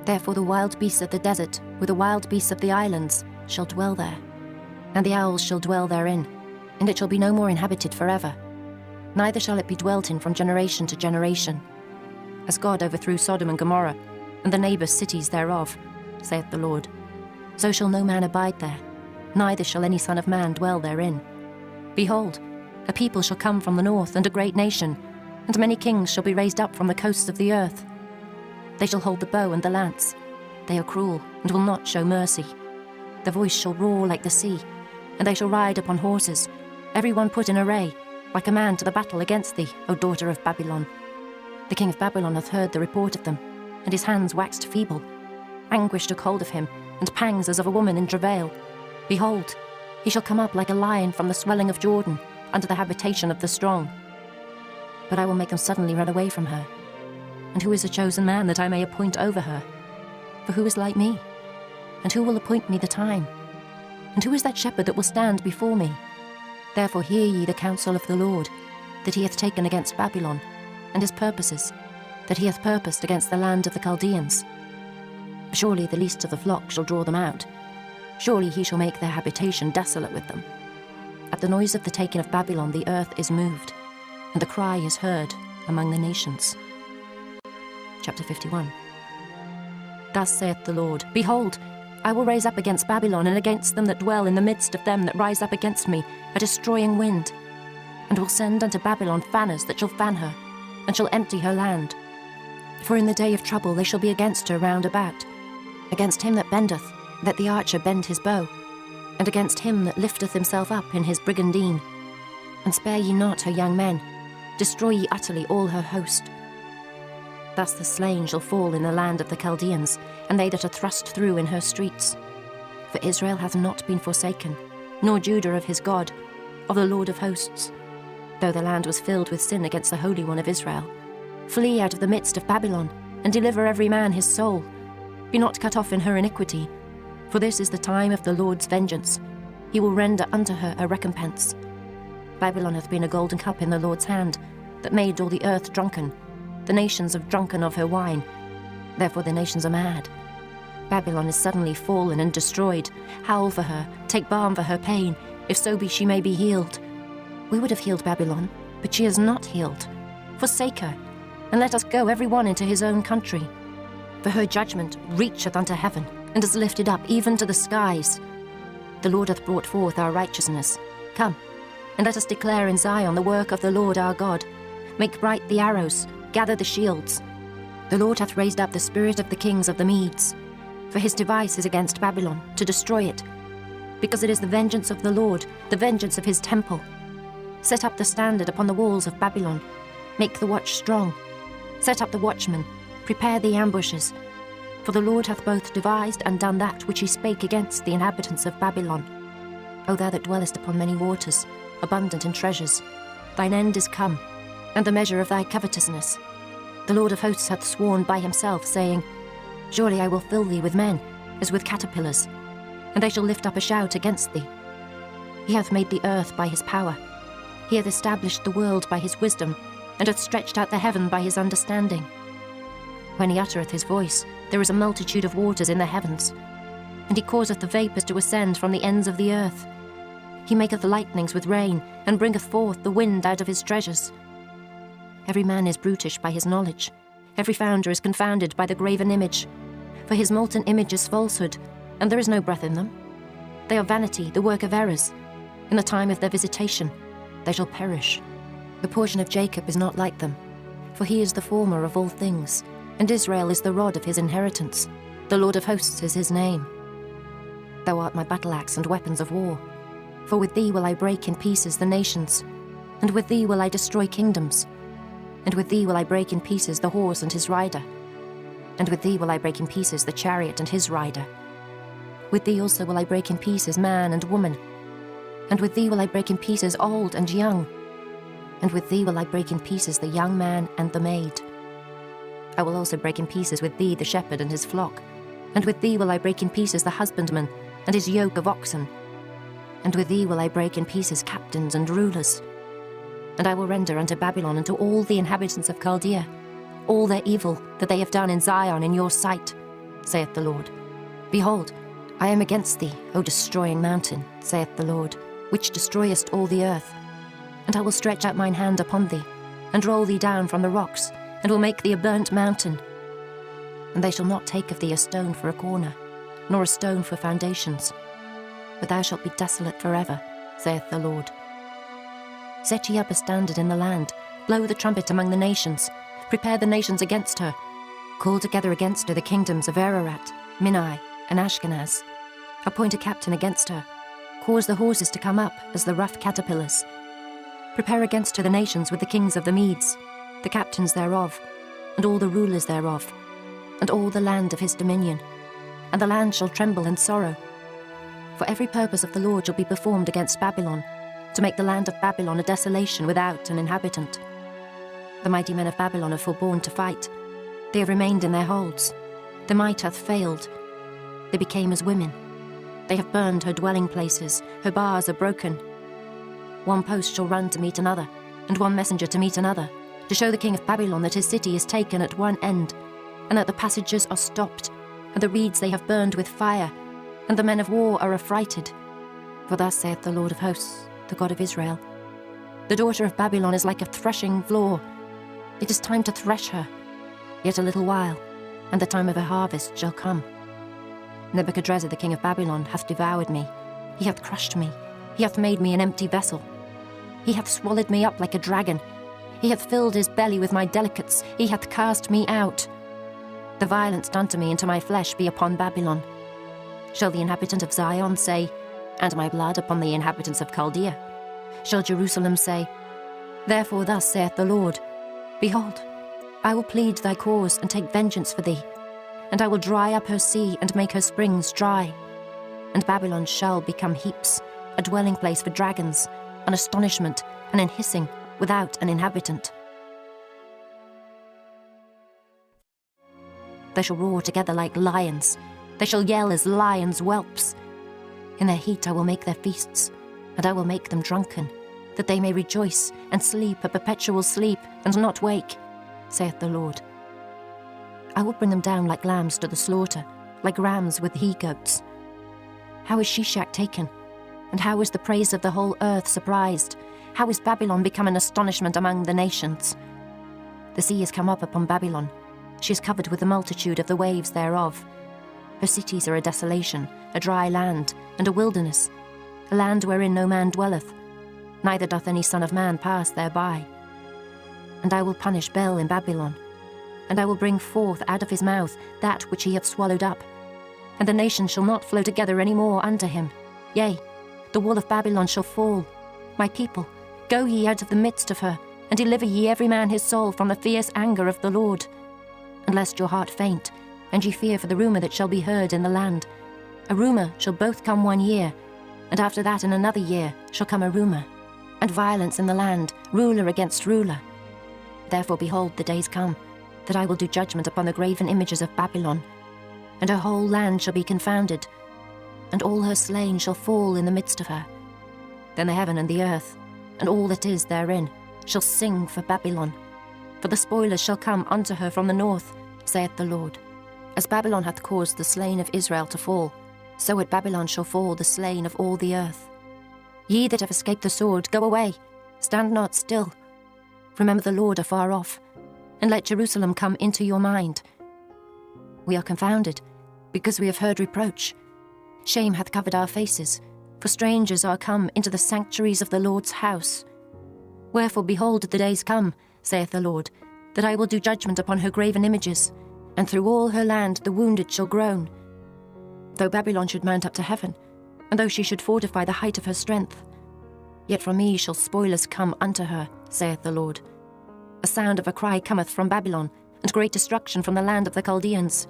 Therefore the wild beasts of the desert, with the wild beasts of the islands, shall dwell there, and the owls shall dwell therein, and it shall be no more inhabited forever. Neither shall it be dwelt in from generation to generation. As God overthrew Sodom and Gomorrah, and the neighbour cities thereof, saith the Lord, so shall no man abide there, neither shall any son of man dwell therein. Behold, a people shall come from the north, and a great nation, and many kings shall be raised up from the coasts of the earth. They shall hold the bow and the lance. They are cruel, and will not show mercy. Their voice shall roar like the sea, and they shall ride upon horses, every one put in array, like a man to the battle against thee, O daughter of Babylon. The king of Babylon hath heard the report of them, and his hands waxed feeble. Anguish took hold of him, and pangs as of a woman in travail. Behold, he shall come up like a lion from the swelling of Jordan, unto the habitation of the strong. But I will make them suddenly run away from her. And who is a chosen man that I may appoint over her? For who is like me? And who will appoint me the time? And who is that shepherd that will stand before me? Therefore hear ye the counsel of the Lord, that he hath taken against Babylon, and his purposes, that he hath purposed against the land of the Chaldeans. Surely the least of the flock shall draw them out. Surely he shall make their habitation desolate with them. At the noise of the taking of Babylon the earth is moved, and the cry is heard among the nations. Chapter 51. Thus saith the Lord, Behold, I will raise up against Babylon, and against them that dwell in the midst of them that rise up against me, a destroying wind, and will send unto Babylon fanners that shall fan her, and shall empty her land. For in the day of trouble they shall be against her round about, against him that bendeth, Let the archer bend his bow, and against him that lifteth himself up in his brigandine. And spare ye not her young men, destroy ye utterly all her host. Thus the slain shall fall in the land of the Chaldeans, and they that are thrust through in her streets. For Israel hath not been forsaken, nor Judah of his God, of the Lord of hosts. Though the land was filled with sin against the Holy One of Israel. Flee out of the midst of Babylon, and deliver every man his soul. Be not cut off in her iniquity, for this is the time of the Lord's vengeance. He will render unto her a recompense. Babylon hath been a golden cup in the Lord's hand, that made all the earth drunken. The nations have drunken of her wine, therefore the nations are mad. Babylon is suddenly fallen and destroyed. Howl for her, take balm for her pain, if so be she may be healed. We would have healed Babylon, but she is not healed. Forsake her, and let us go every one into his own country. For her judgment reacheth unto heaven, and is lifted up even to the skies. The Lord hath brought forth our righteousness. Come, and let us declare in Zion the work of the Lord our God. Make bright the arrows, gather the shields. The Lord hath raised up the spirit of the kings of the Medes. For his device is against Babylon, to destroy it. Because it is the vengeance of the Lord, the vengeance of his temple. Set up the standard upon the walls of Babylon. Make the watch strong. Set up the watchmen. Prepare the ambushes. For the Lord hath both devised and done that which he spake against the inhabitants of Babylon. O thou that dwellest upon many waters, abundant in treasures, thine end is come, and the measure of thy covetousness. The Lord of hosts hath sworn by himself, saying, Surely I will fill thee with men, as with caterpillars, and they shall lift up a shout against thee. He hath made the earth by his power. He hath established the world by his wisdom, and hath stretched out the heaven by his understanding. When he uttereth his voice, there is a multitude of waters in the heavens, and he causeth the vapours to ascend from the ends of the earth. He maketh lightnings with rain, and bringeth forth the wind out of his treasures. Every man is brutish by his knowledge. Every founder is confounded by the graven image. For his molten image is falsehood, and there is no breath in them. They are vanity, the work of errors. In the time of their visitation, they shall perish. The portion of Jacob is not like them, for he is the former of all things, and Israel is the rod of his inheritance. The Lord of hosts is his name. Thou art my battle axe and weapons of war. For with thee will I break in pieces the nations, and with thee will I destroy kingdoms. And with thee will I break in pieces the horse and his rider. And with thee will I break in pieces the chariot and his rider. With thee also will I break in pieces man and woman. And with thee will I break in pieces old and young. And with thee will I break in pieces the young man and the maid. I will also break in pieces with thee the shepherd and his flock. And with thee will I break in pieces the husbandman and his yoke of oxen. And with thee will I break in pieces captains and rulers. And I will render unto Babylon and to all the inhabitants of Chaldea all their evil that they have done in Zion in your sight, saith the Lord. Behold, I am against thee, O destroying mountain, saith the Lord, which destroyest all the earth. And I will stretch out mine hand upon thee, and roll thee down from the rocks, and will make thee a burnt mountain. And they shall not take of thee a stone for a corner, nor a stone for foundations. But thou shalt be desolate forever, saith the Lord. Set ye up a standard in the land, blow the trumpet among the nations, prepare the nations against her. Call together against her the kingdoms of Ararat, Minai, and Ashkenaz. Appoint a captain against her. Cause the horses to come up as the rough caterpillars. Prepare against her the nations with the kings of the Medes, the captains thereof, and all the rulers thereof, and all the land of his dominion. And the land shall tremble in sorrow. For every purpose of the Lord shall be performed against Babylon, to make the land of Babylon a desolation without an inhabitant. The mighty men of Babylon have forborne to fight. They have remained in their holds. The might hath failed. They became as women. They have burned her dwelling places. Her bars are broken. One post shall run to meet another, and one messenger to meet another, to show the king of Babylon that his city is taken at one end, and that the passages are stopped, and the reeds they have burned with fire, and the men of war are affrighted. For thus saith the Lord of hosts, the God of Israel, the daughter of Babylon is like a threshing floor. It is time to thresh her. Yet a little while, and the time of her harvest shall come. Nebuchadrezzar the king of Babylon hath devoured me. He hath crushed me. He hath made me an empty vessel. He hath swallowed me up like a dragon. He hath filled his belly with my delicates. He hath cast me out. The violence done to me and to my flesh be upon Babylon. Shall the inhabitant of Zion say, "And my blood upon the inhabitants of Chaldea"? Shall Jerusalem say, "Therefore thus saith the Lord, Behold, I will plead thy cause and take vengeance for thee, and I will dry up her sea and make her springs dry. And Babylon shall become heaps, a dwelling place for dragons, an astonishment, and an hissing, without an inhabitant. They shall roar together like lions, they shall yell as lions' whelps. In their heat I will make their feasts, and I will make them drunken, that they may rejoice and sleep a perpetual sleep, and not wake, saith the Lord. I will bring them down like lambs to the slaughter, like rams with he-goats. How is Shishak taken? And how is the praise of the whole earth surprised? How is Babylon become an astonishment among the nations? The sea is come up upon Babylon. She is covered with the multitude of the waves thereof. Her cities are a desolation, a dry land, and a wilderness, a land wherein no man dwelleth, neither doth any son of man pass thereby. And I will punish Bel in Babylon, and I will bring forth out of his mouth that which he hath swallowed up. And the nations shall not flow together any more unto him. Yea, the wall of Babylon shall fall. My people, go ye out of the midst of her, and deliver ye every man his soul from the fierce anger of the Lord. And lest your heart faint, and ye fear for the rumour that shall be heard in the land. A rumour shall both come 1 year, and after that in another year shall come a rumour, and violence in the land, ruler against ruler. Therefore behold, the days come, that I will do judgment upon the graven images of Babylon, and her whole land shall be confounded, and all her slain shall fall in the midst of her. Then the heaven and the earth, and all that is therein, shall sing for Babylon. For the spoilers shall come unto her from the north, saith the Lord. As Babylon hath caused the slain of Israel to fall, so at Babylon shall fall the slain of all the earth. Ye that have escaped the sword, go away, stand not still. Remember the Lord afar off, and let Jerusalem come into your mind. We are confounded, because we have heard reproach. Shame hath covered our faces, for strangers are come into the sanctuaries of the Lord's house. Wherefore, behold, the days come, saith the Lord, that I will do judgment upon her graven images, and through all her land the wounded shall groan. Though Babylon should mount up to heaven, and though she should fortify the height of her strength, yet from me shall spoilers come unto her, saith the Lord. A sound of a cry cometh from Babylon, and great destruction from the land of the Chaldeans,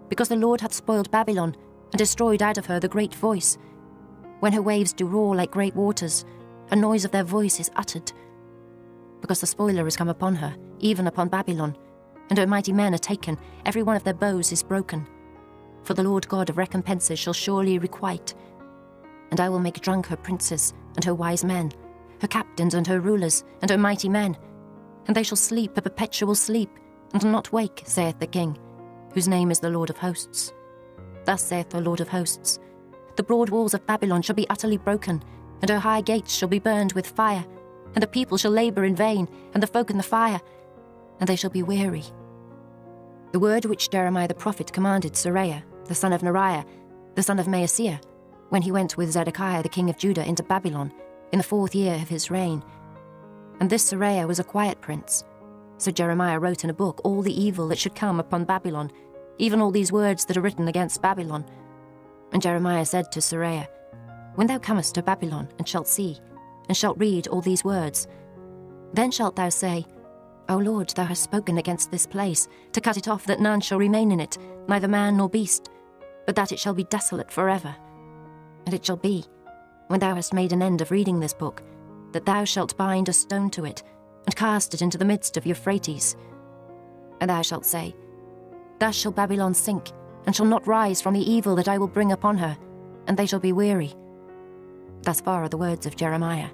because the Lord hath spoiled Babylon, and destroyed out of her the great voice. When her waves do roar like great waters, a noise of their voice is uttered. Because the spoiler is come upon her, even upon Babylon, and her mighty men are taken, every one of their bows is broken. For the Lord God of recompenses shall surely requite. And I will make drunk her princes, and her wise men, her captains and her rulers, and her mighty men, and they shall sleep a perpetual sleep, and not wake, saith the King, whose name is the Lord of hosts. Thus saith the Lord of hosts, the broad walls of Babylon shall be utterly broken, and her high gates shall be burned with fire, and the people shall labour in vain, and the folk in the fire, and they shall be weary. The word which Jeremiah the prophet commanded Seraiah, the son of Neriah, the son of Maaseiah, when he went with Zedekiah the king of Judah into Babylon, in the 4th year of his reign. And this Seraiah was a quiet prince. So Jeremiah wrote in a book all the evil that should come upon Babylon, even all these words that are written against Babylon. And Jeremiah said to Seraiah, When thou comest to Babylon, and shalt see, and shalt read all these words, then shalt thou say, O Lord, thou hast spoken against this place, to cut it off that none shall remain in it, neither man nor beast, but that it shall be desolate forever. And it shall be, when thou hast made an end of reading this book, that thou shalt bind a stone to it, and cast it into the midst of Euphrates. And thou shalt say, Thus shall Babylon sink, and shall not rise from the evil that I will bring upon her, and they shall be weary. Thus far are the words of Jeremiah.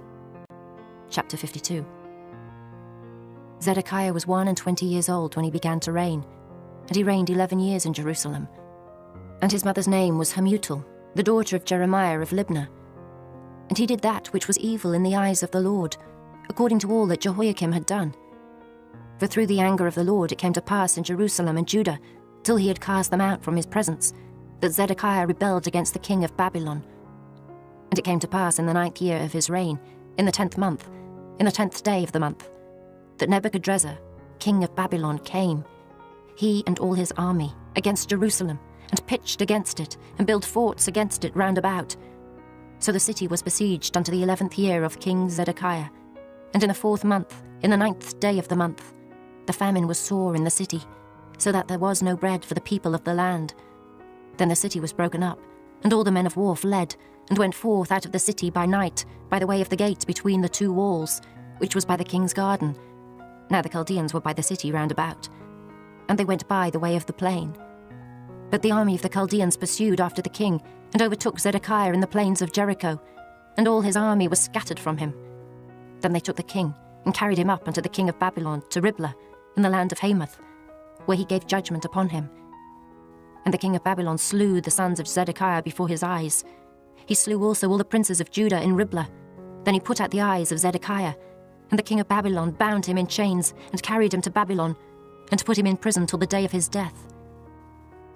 Chapter 52. Zedekiah was 21 years old when he began to reign, and he reigned 11 years in Jerusalem. And his mother's name was Hamutal, the daughter of Jeremiah of Libnah. And he did that which was evil in the eyes of the Lord, according to all that Jehoiakim had done. For through the anger of the Lord it came to pass in Jerusalem and Judah, till he had cast them out from his presence, that Zedekiah rebelled against the king of Babylon. And it came to pass in the 9th year of his reign, in the 10th month, in the 10th day of the month, that Nebuchadrezzar, king of Babylon, came, he and all his army, against Jerusalem, and pitched against it, and built forts against it round about. So the city was besieged unto the 11th year of King Zedekiah. And in the 4th month, in the 9th day of the month, the famine was sore in the city, so that there was no bread for the people of the land. Then the city was broken up, and all the men of war fled, and went forth out of the city by night, by the way of the gate between the 2 walls, which was by the king's garden. Now the Chaldeans were by the city round about, and they went by the way of the plain. But the army of the Chaldeans pursued after the king, and overtook Zedekiah in the plains of Jericho, and all his army was scattered from him. Then they took the king, and carried him up unto the king of Babylon to Riblah, in the land of Hamath, where he gave judgment upon him. And the king of Babylon slew the sons of Zedekiah before his eyes. He slew also all the princes of Judah in Riblah. Then he put out the eyes of Zedekiah, and the king of Babylon bound him in chains, and carried him to Babylon, and put him in prison till the day of his death.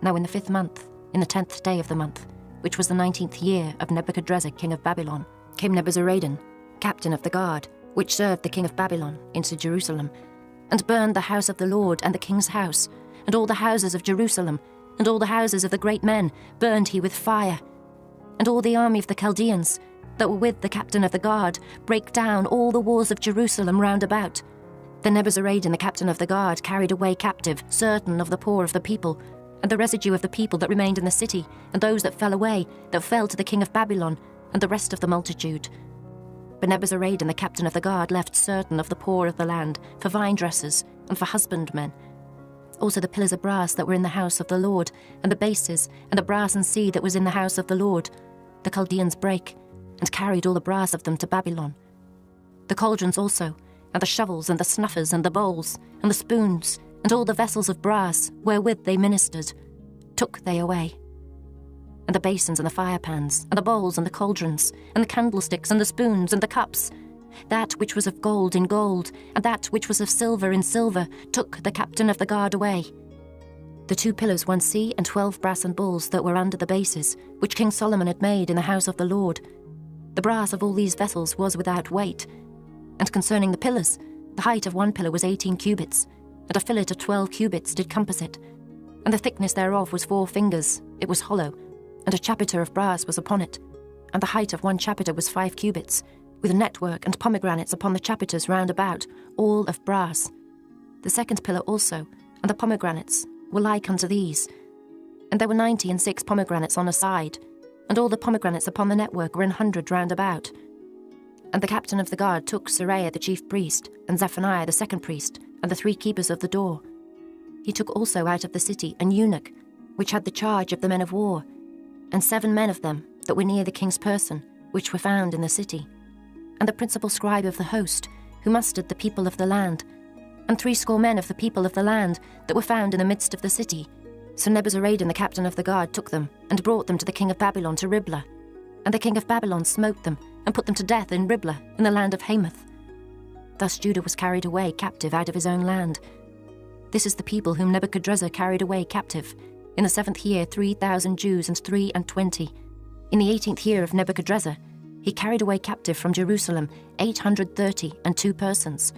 Now in the 5th month, in the 10th day of the month, which was the 19th year of Nebuchadrezzar king of Babylon, came Nebuzaradan, captain of the guard, which served the king of Babylon, into Jerusalem, and burned the house of the Lord and the king's house, and all the houses of Jerusalem, and all the houses of the great men burned he with fire. And all the army of the Chaldeans, that were with the captain of the guard, brake down all the walls of Jerusalem round about. Then Nebuzaradan the captain of the guard carried away captive certain of the poor of the people, and the residue of the people that remained in the city, and those that fell away, that fell to the king of Babylon, and the rest of the multitude. But Nebuzaradan the captain of the guard left certain of the poor of the land for vine dressers and for husbandmen. Also the pillars of brass that were in the house of the Lord, and the bases, and the brass and sea that was in the house of the Lord, the Chaldeans brake, and carried all the brass of them to Babylon. The cauldrons also, and the shovels, and the snuffers, and the bowls, and the spoons, and all the vessels of brass wherewith they ministered, took they away. And the basins, and the firepans, and the bowls, and the cauldrons, and the candlesticks, and the spoons, and the cups, that which was of gold in gold, and that which was of silver in silver, took the captain of the guard away. The 2 pillars, 1 sea, and 12 brassen bulls that were under the bases, which King Solomon had made in the house of the Lord. The brass of all these vessels was without weight. And concerning the pillars, the height of 1 pillar was 18 cubits, and a fillet of 12 cubits did compass it. And the thickness thereof was 4 fingers, it was hollow, and a chapiter of brass was upon it. And the height of 1 chapiter was 5 cubits, with network and pomegranates upon the chapiters round about, all of brass. The 2nd pillar also, and the pomegranates, were like unto these. And there were 96 pomegranates on a side, and all the pomegranates upon the network were 100 round about. And the captain of the guard took Seraiah the chief priest, and Zephaniah the 2nd priest, and the 3 keepers of the door. He took also out of the city an eunuch, which had the charge of the men of war, and 7 men of them that were near the king's person, which were found in the city, and the principal scribe of the host, who mustered the people of the land, and 70 men of the people of the land that were found in the midst of the city. So Nebuzaradan the captain of the guard took them, and brought them to the king of Babylon to Riblah. And the king of Babylon smote them, and put them to death in Riblah, in the land of Hamath. Thus Judah was carried away captive out of his own land. This is the people whom Nebuchadrezzar carried away captive. In the 7th year 3,000 Jews and 23. In the 18th year of Nebuchadrezzar, he carried away captive from Jerusalem 832 persons.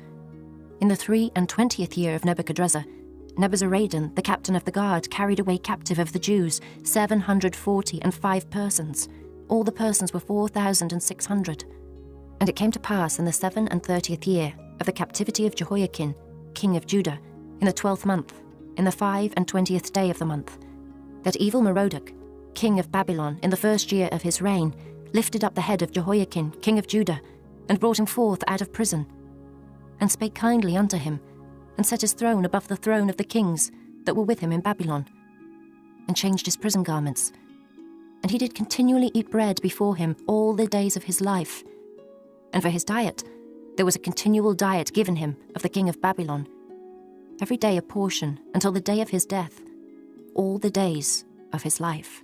In the 23 year of Nebuchadrezzar, Nebuzaradan, the captain of the guard, carried away captive of the Jews 745 persons. All the persons were 4,600. And it came to pass in the 37th year of the captivity of Jehoiakim, king of Judah, in the 12th month, in the 25th day of the month, that evil Merodach, king of Babylon, in the 1st year of his reign, lifted up the head of Jehoiakim, king of Judah, and brought him forth out of prison, and spake kindly unto him, and set his throne above the throne of the kings that were with him in Babylon, and changed his prison garments. And he did continually eat bread before him all the days of his life. And for his diet, there was a continual diet given him of the king of Babylon, every day a portion until the day of his death, all the days of his life.